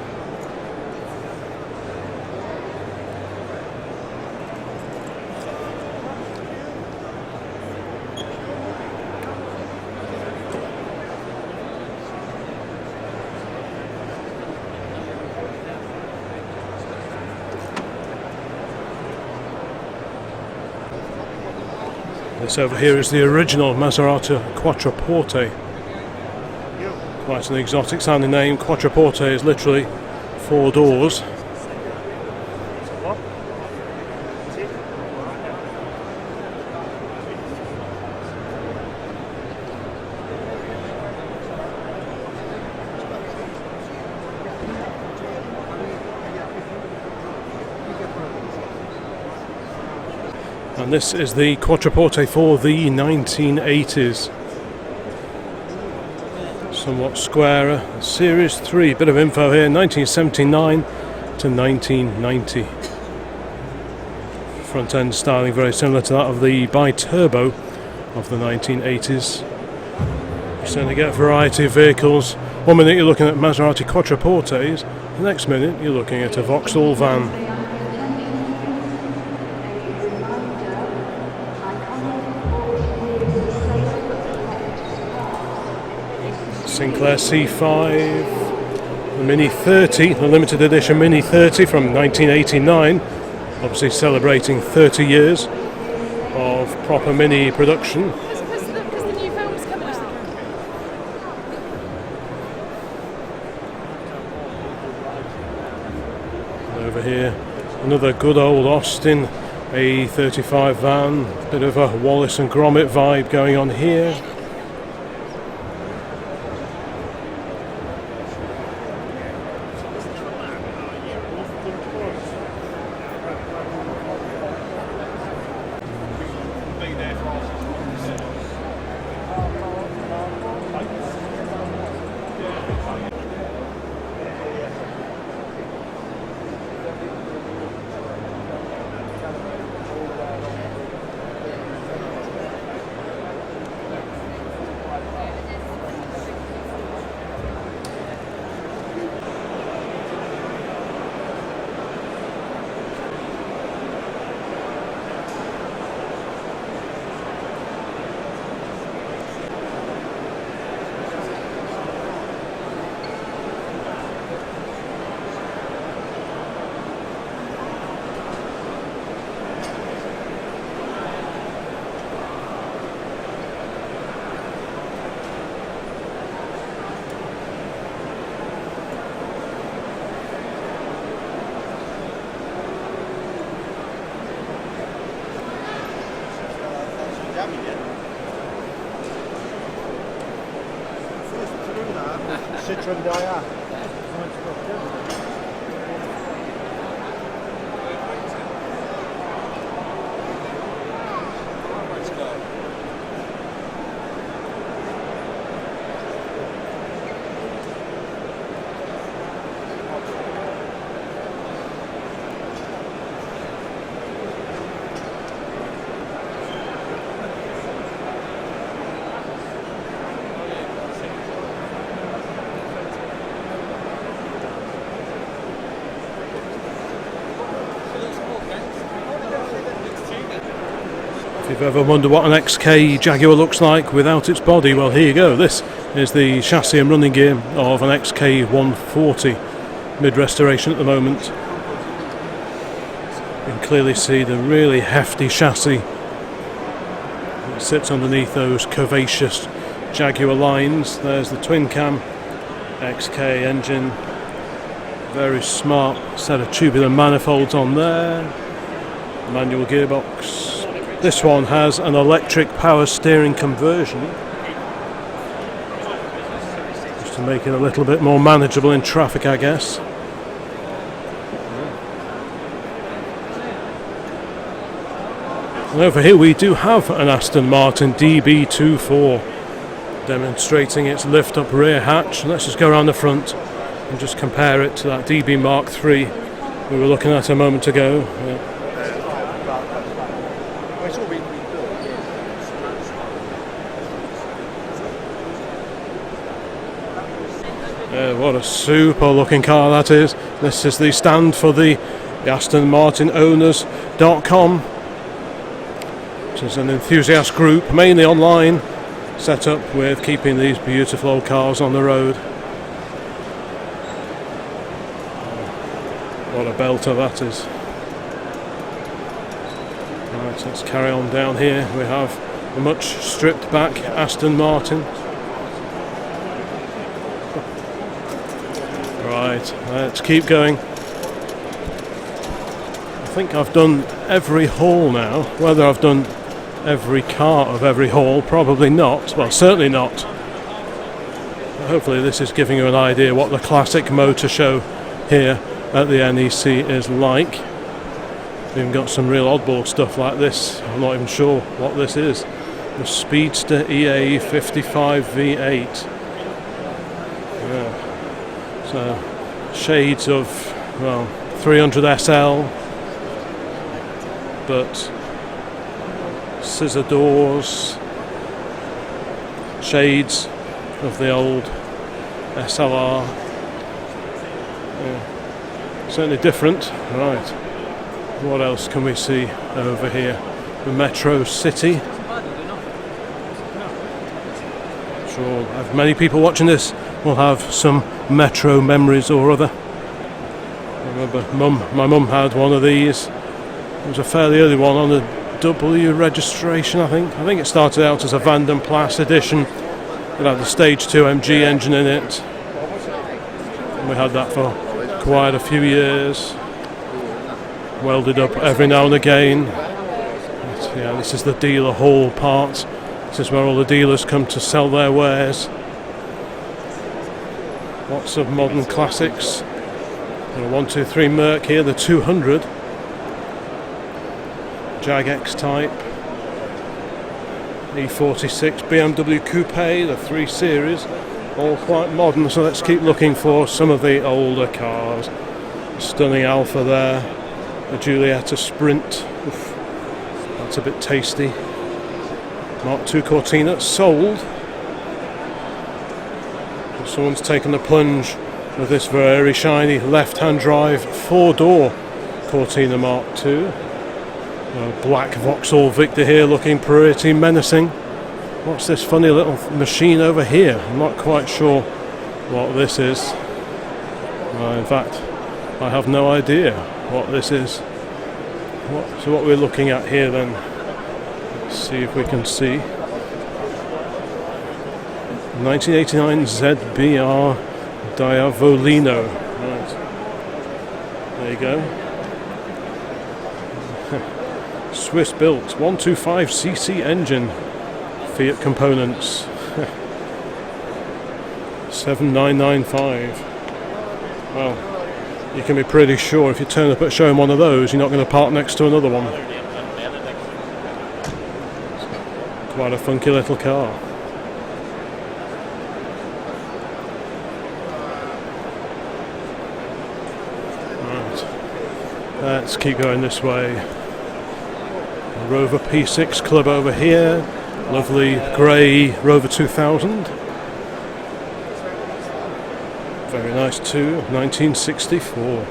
This over here is the original Maserati Quattroporte. Quite an exotic sounding name. Quattroporte is literally 4 doors. And this is the Quattroporte for the 1980s. Somewhat squarer. Series 3, bit of info here, 1979 to 1990. Front end styling very similar to that of the bi-turbo of the 1980s. You certainly get a variety of vehicles. One minute you're looking at Maserati Quattroportes, the next minute you're looking at a Vauxhall van. Sinclair C5, the Mini 30, the limited edition Mini 30 from 1989, obviously celebrating 30 years of proper Mini production. Because the new film's coming out. And over here, another good old Austin A35 van, bit of a Wallace and Gromit vibe going on here. Citroen Dia. If you've ever wondered what an XK Jaguar looks like without its body, well, here you go. This is the chassis and running gear of an XK 140, mid-restoration at the moment. You can clearly see the really hefty chassis that sits underneath those curvaceous Jaguar lines. There's the twin cam XK engine, very smart set of tubular manifolds on there, manual gearbox. This one has an electric power steering conversion, just to make it a little bit more manageable in traffic, I guess. And over here we do have an Aston Martin DB24 demonstrating its lift-up rear hatch. Let's just go around the front and just compare it to that DB Mark III we were looking at a moment ago. What a super looking car that is. This is the stand for the Aston Martin Owners.com, which is an enthusiast group, mainly online, set up with keeping these beautiful old cars on the road. What a belter that is. Right, let's carry on down here. We have a much stripped back Aston Martin. Right, let's keep going. I think I've done every haul now. Whether I've done every car of every haul, probably not. Well, certainly not. But hopefully this is giving you an idea what the Classic Motor Show here at the NEC is like. We've even got some real oddball stuff like this. I'm not even sure what this is. The Speedster EA 55 V8. Yeah. So, shades of, well, 300 SL, but scissor doors, shades of the old SLR. Yeah. Certainly different. Right, what else can we see over here? The Metro City. I'm sure many people watching this will have some Metro memories or other. I remember my mum had one of these. It was a fairly early one on the W registration, I think. I think it started out as a Van den Plas edition. It had the Stage 2 MG engine in it. And we had that for quite a few years. Welded up every now and again. But yeah, this is the dealer hall part. This is where all the dealers come to sell their wares. Lots of modern classics. A 123 Merc here, the 200. Jag X Type. E46 BMW Coupe, the 3 Series. All quite modern, so let's keep looking for some of the older cars. Stunning Alpha there. A Giulietta Sprint. Oof, that's a bit tasty. Mark II Cortina sold. Someone's taken the plunge with this very shiny left-hand drive 4-door Cortina Mark II. A black Vauxhall Victor here, looking pretty menacing. What's this funny little machine over here? I'm not quite sure what this is. In fact, I have no idea what this is. So what we're looking at here then, let's see if we can see. 1989 ZBR Diavolino. Right. There you go. Swiss built 125cc engine. Fiat components. 7995. Well, you can be pretty sure if you turn up at showing one of those, you're not going to park next to another one. Quite a funky little car. Right, let's keep going this way. Rover P6 Club over here. Lovely grey Rover 2000. Very nice too, 1964.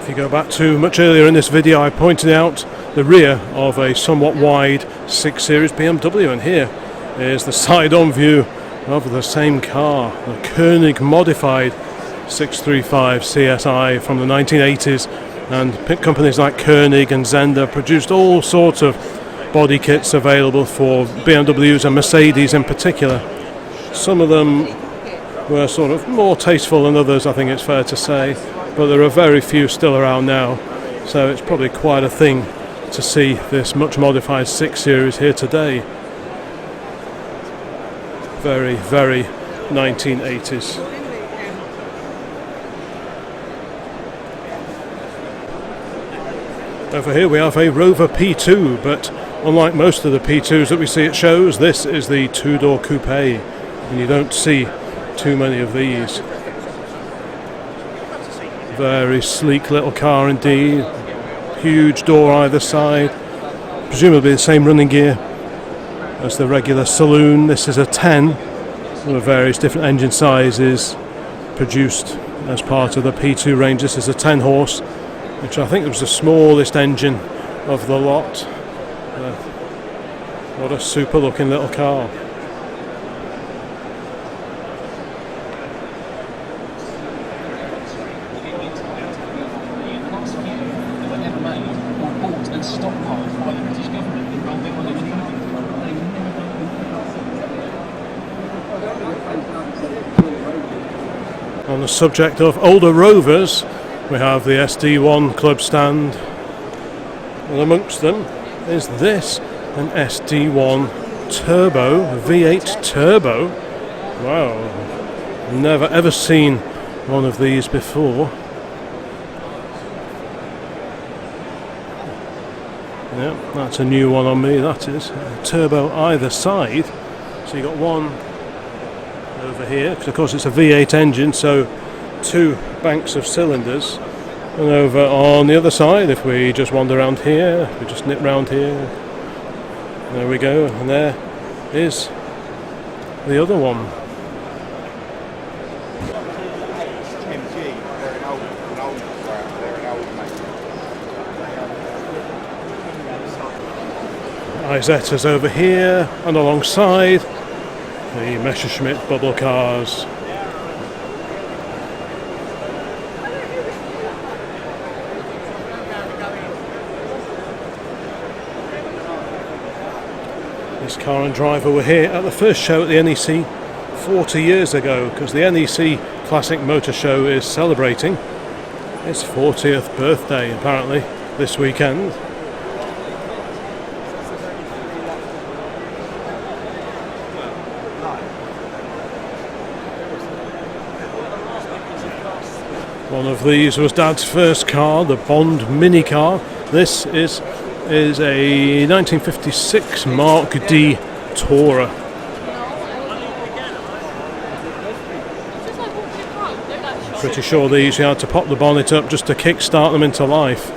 If you go back to much earlier in this video, I pointed out the rear of a somewhat wide 6 Series BMW, and here is the side-on view of the same car, the Koenig modified 635 CSI from the 1980s, and companies like Koenig and Zender produced all sorts of body kits available for BMWs and Mercedes in particular. Some of them were sort of more tasteful than others, I think it's fair to say, but there are very few still around now, so it's probably quite a thing to see this much modified 6 Series here today. Very, very 1980s. Over here we have a Rover P2, but unlike most of the P2s that we see at shows, this is the two-door coupe, and you don't see too many of these. Very sleek little car indeed. Huge door either side. Presumably the same running gear as the regular saloon. This is a 10 with various different engine sizes produced as part of the P2 range. This is a 10 horse, which I think was the smallest engine of the lot. What a super looking little car. On the subject of older Rovers, we have the SD1 club stand, and amongst them is this, an SD1 Turbo, V8 Turbo. Wow, never ever seen one of these before. Yeah, that's a new one on me, that is. Turbo either side, so you got one over here, because of course it's a V8 engine, so 2 banks of cylinders, and over on the other side, if we just wander around here, we just nip round here, there we go, and there is the other one. Isetta's over here, and alongside the Messerschmitt bubble cars. This car and driver were here at the first show at the NEC 40 years ago, because the NEC Classic Motor Show is celebrating its 40th birthday apparently this weekend. One of these was Dad's first car, the Bond mini car. This is a 1956 Mark D Tourer. Pretty sure these you had to pop the bonnet up just to kick-start them into life.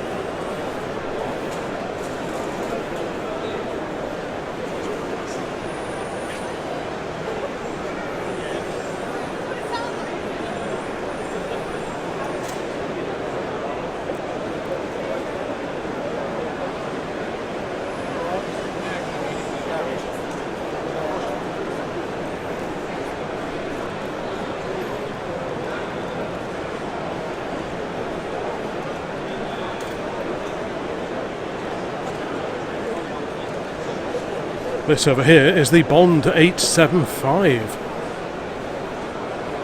This over here is the Bond 875.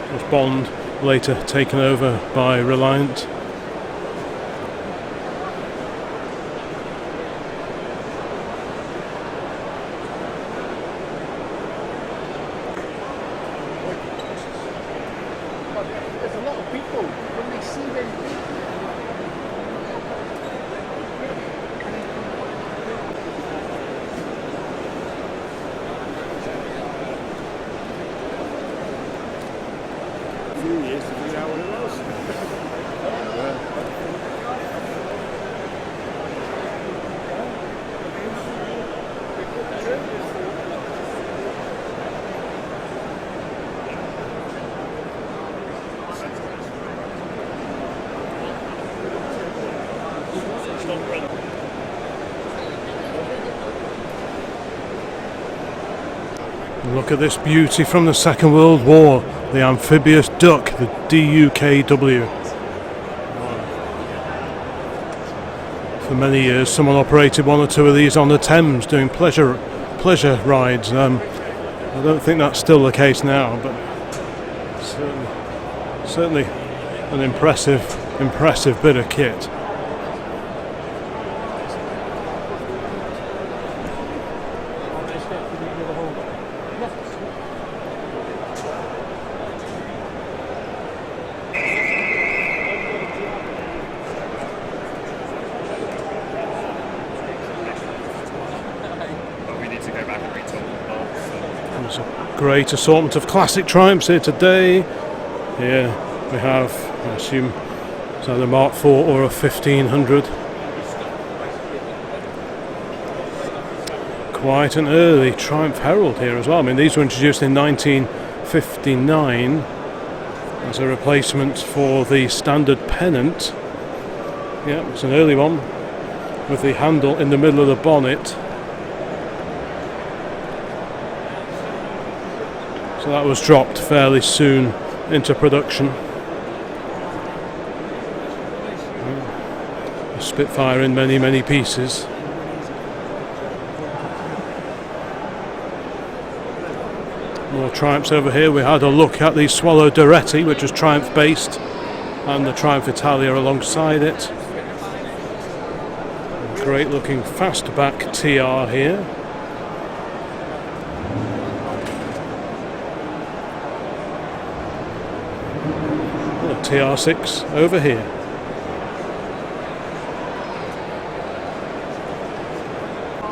It was Bond later taken over by Reliant. people, when they see them A few years to figure out what it was. Look at this beauty from the Second World War, the amphibious duck, the DKW. For many years someone operated one or two of these on the Thames doing pleasure rides. I don't think that's still the case now, but certainly an impressive bit of kit. There's a great assortment of classic Triumphs here today. Here we have, I assume, it's either Mark IV or a 1500. Quite an early Triumph Herald here as well. I mean, these were introduced in 1959 as a replacement for the standard pennant. Yeah, it's an early one with the handle in the middle of the bonnet. So that was dropped fairly soon into production. A Spitfire in many pieces. More Triumphs over here. We had a look at the Swallow Duretti, which was Triumph based, and the Triumph Italia alongside it. Great looking fastback TR here. TR6 over here.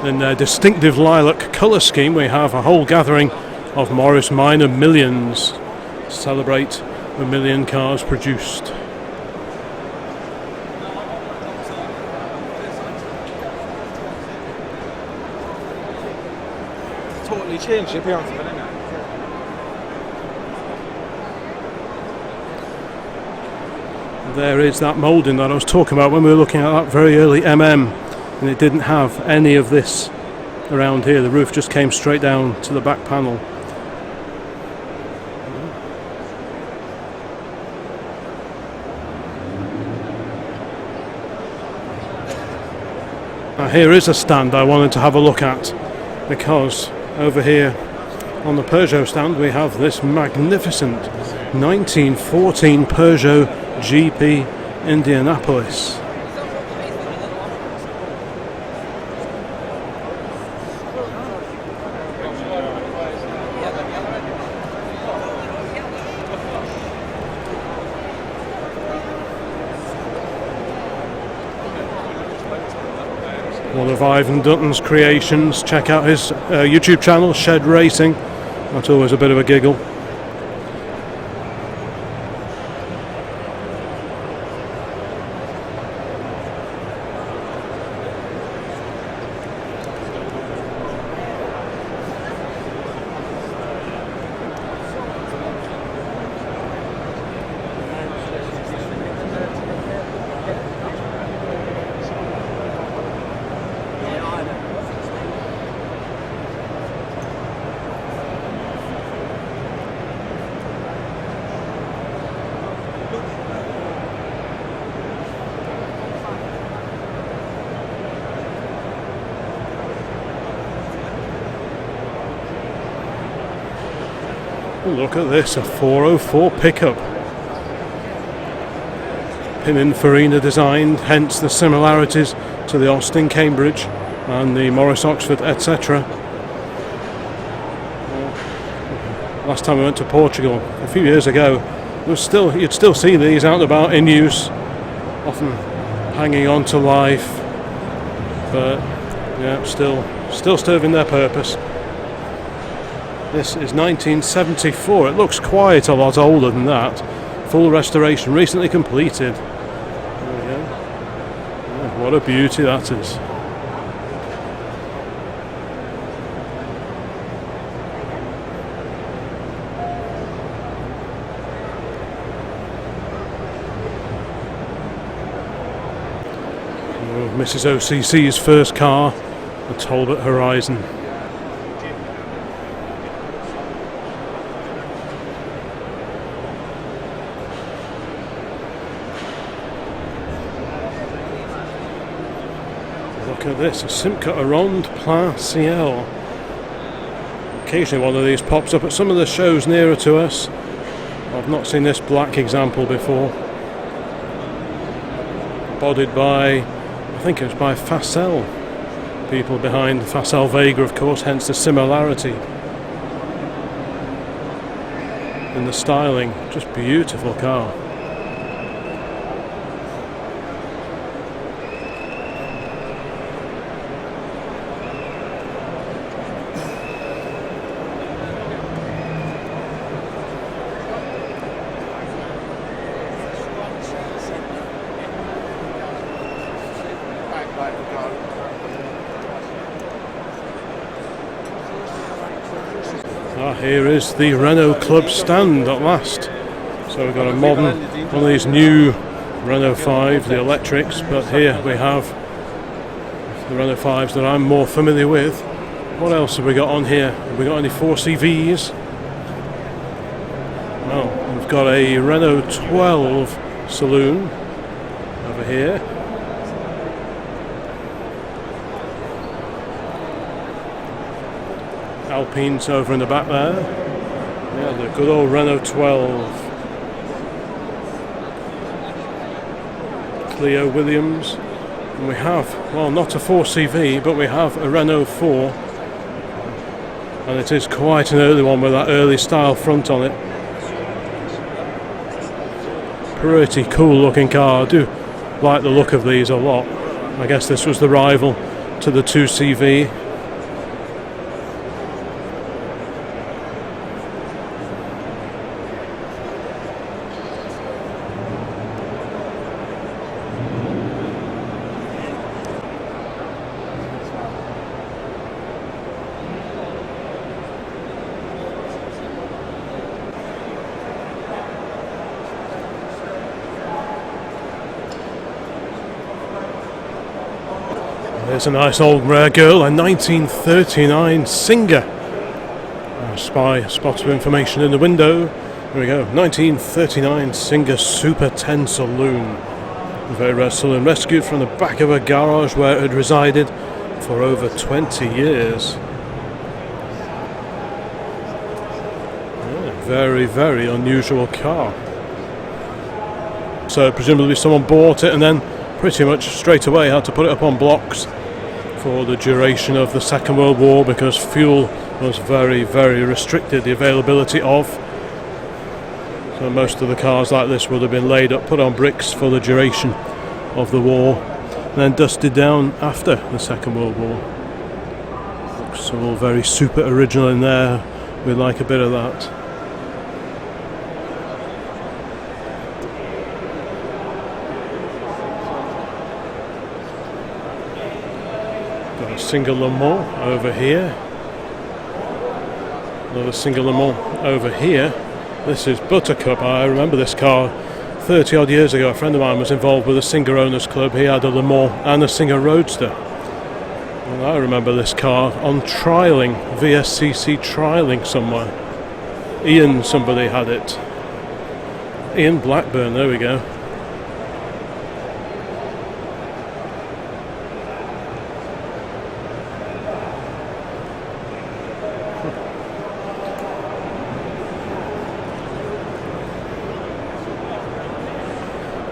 In their distinctive lilac colour scheme, we have a whole gathering of Morris Minor Millions to celebrate the million cars produced. Totally changed the appearance of it, isn't it? There is that moulding that I was talking about when we were looking at that very early MM, and it didn't have any of this around here. The roof just came straight down to the back panel. Now here is a stand I wanted to have a look at, because over here on the Peugeot stand we have this magnificent 1914 Peugeot GP Indianapolis. One of Ivan Dutton's creations. Check out his YouTube channel, Shed Racing. That's always a bit of a giggle. Look at this, a 404 pickup. Pininfarina designed, hence the similarities to the Austin Cambridge and the Morris Oxford, etc. Last time we went to Portugal, a few years ago, you'd still see these out and about in use, often hanging on to life, but yeah, still serving their purpose. This is 1974. It looks quite a lot older than that. Full restoration, recently completed. There we go. Yeah, what a beauty that is. Mrs. OCC's first car, the Talbot Horizon. Look at this, a Simca Ronde Plein Ciel. Occasionally one of these pops up at some of the shows nearer to us. I've not seen this black example before. Bodied by, I think it was by Facel. People behind Facel Vega, of course, hence the similarity in the styling. Just beautiful car. Here is the Renault Club stand at last. So we've got a modern, one of these new Renault 5, the electrics, but here we have the Renault 5s that I'm more familiar with. What else have we got on here? Have we got any 4CVs? No, we've got a Renault 12 Saloon over here. Alpines over in the back there. Yeah, the good old Renault 12. Clio Williams. And we have, well, not a 4CV, but we have a Renault 4. And it is quite an early one with that early style front on it. Pretty cool looking car. I do like the look of these a lot. I guess this was the rival to the 2CV. There's a nice old rare girl, a 1939 Singer. A spot of information in the window. Here we go, 1939 Singer Super 10 Saloon. A very rare saloon, rescued from the back of a garage where it had resided for over 20 years. Yeah, very, very unusual car. So presumably someone bought it and then pretty much straight away had to put it up on blocks for the duration of the Second World War, because fuel was very, very restricted, the availability of. So most of the cars like this would have been laid up, put on bricks for the duration of the war, and then dusted down after the Second World War. Looks all very super original in there. We like a bit of that. Single Le Mans over here. Another single Le Mans over here. This is Buttercup. I remember this car 30 odd years ago. A friend of mine was involved with a Singer Owners Club. He had a Le Mans and a Singer Roadster. And I remember this car on trialling, VSCC trialling somewhere. Ian somebody had it. Ian Blackburn, there we go.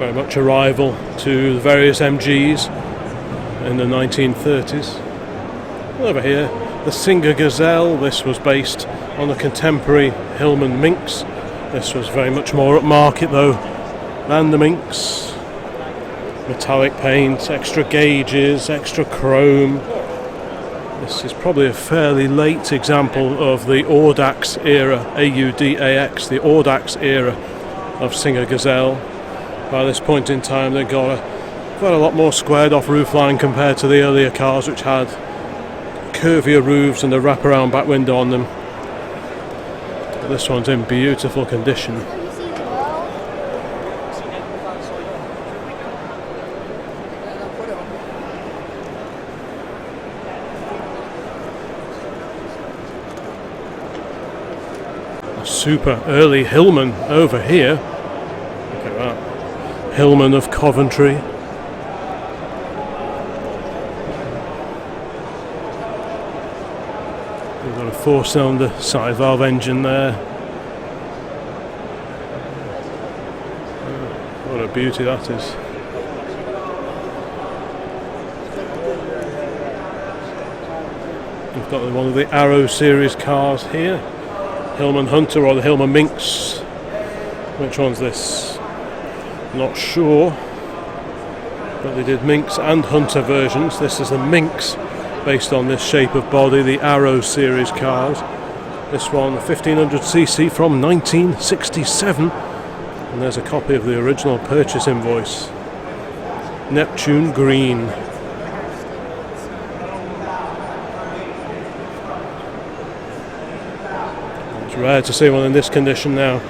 Very much a rival to the various MGs in the 1930s. Over here, the Singer Gazelle. This was based on the contemporary Hillman Minx, This was very much more upmarket though than the Minx. Metallic paint, extra gauges, extra chrome. This is probably a fairly late example of the Audax era, AUDAX, the Audax era of Singer Gazelle. By this point in time they've got a lot more squared off roofline compared to the earlier cars, which had curvier roofs and a wraparound back window on them. This one's in beautiful condition. Super early Hillman over here. Look at that. Hillman of Coventry. We've got a 4-cylinder side valve engine there. What a beauty that is. We've got one of the Arrow series cars here. Hillman Hunter or the Hillman Minx. Which one's this? Not sure. But they did Minx and Hunter versions. This is the Minx, based on this shape of body, the Arrow series cars. This one 1500cc from 1967. And there's a copy of the original purchase invoice. Neptune green. It's rare to see one in this condition now.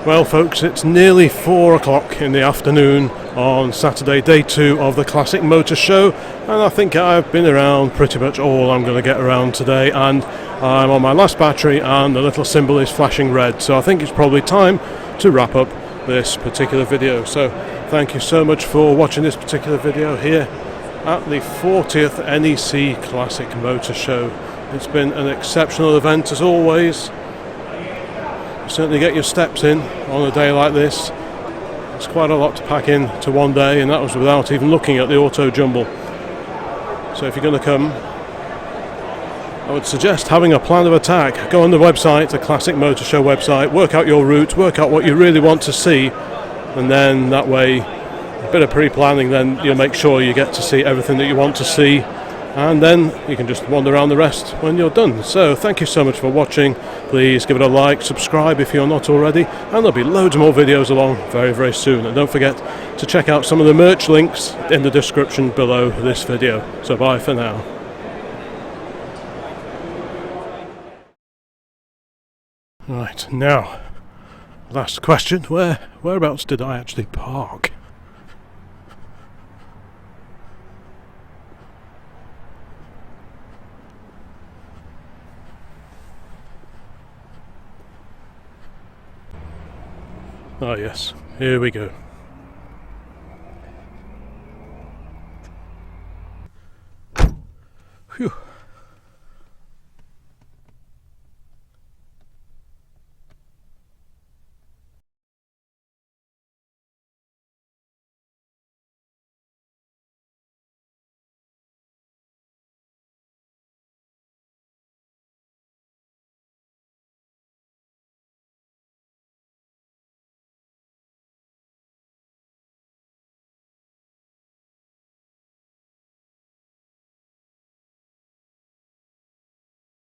Well folks, it's nearly 4 o'clock in the afternoon on Saturday, day 2 of the Classic Motor Show, and I think I've been around pretty much all I'm going to get around today, and I'm on my last battery and the little symbol is flashing red, so I think it's probably time to wrap up this particular video. So thank you so much for watching this particular video here at the 40th NEC Classic Motor Show. It's been an exceptional event as always. Certainly get your steps in on a day like this. It's quite a lot to pack in to one day, and that was without even looking at the auto jumble. So if you're going to come, I would suggest having a plan of attack. Go on the website, the Classic Motor Show website, work out your route, work out what you really want to see, and then that way, a bit of pre-planning, then you'll make sure you get to see everything that you want to see, and then you can just wander around the rest when you're done. So thank you so much for watching. Please give it a like, subscribe if you're not already, and there'll be loads more videos along very, very soon. And don't forget to check out some of the merch links in the description below this video. So bye for now. Right, now, last question, whereabouts did I actually park? Oh yes, here we go. Phew.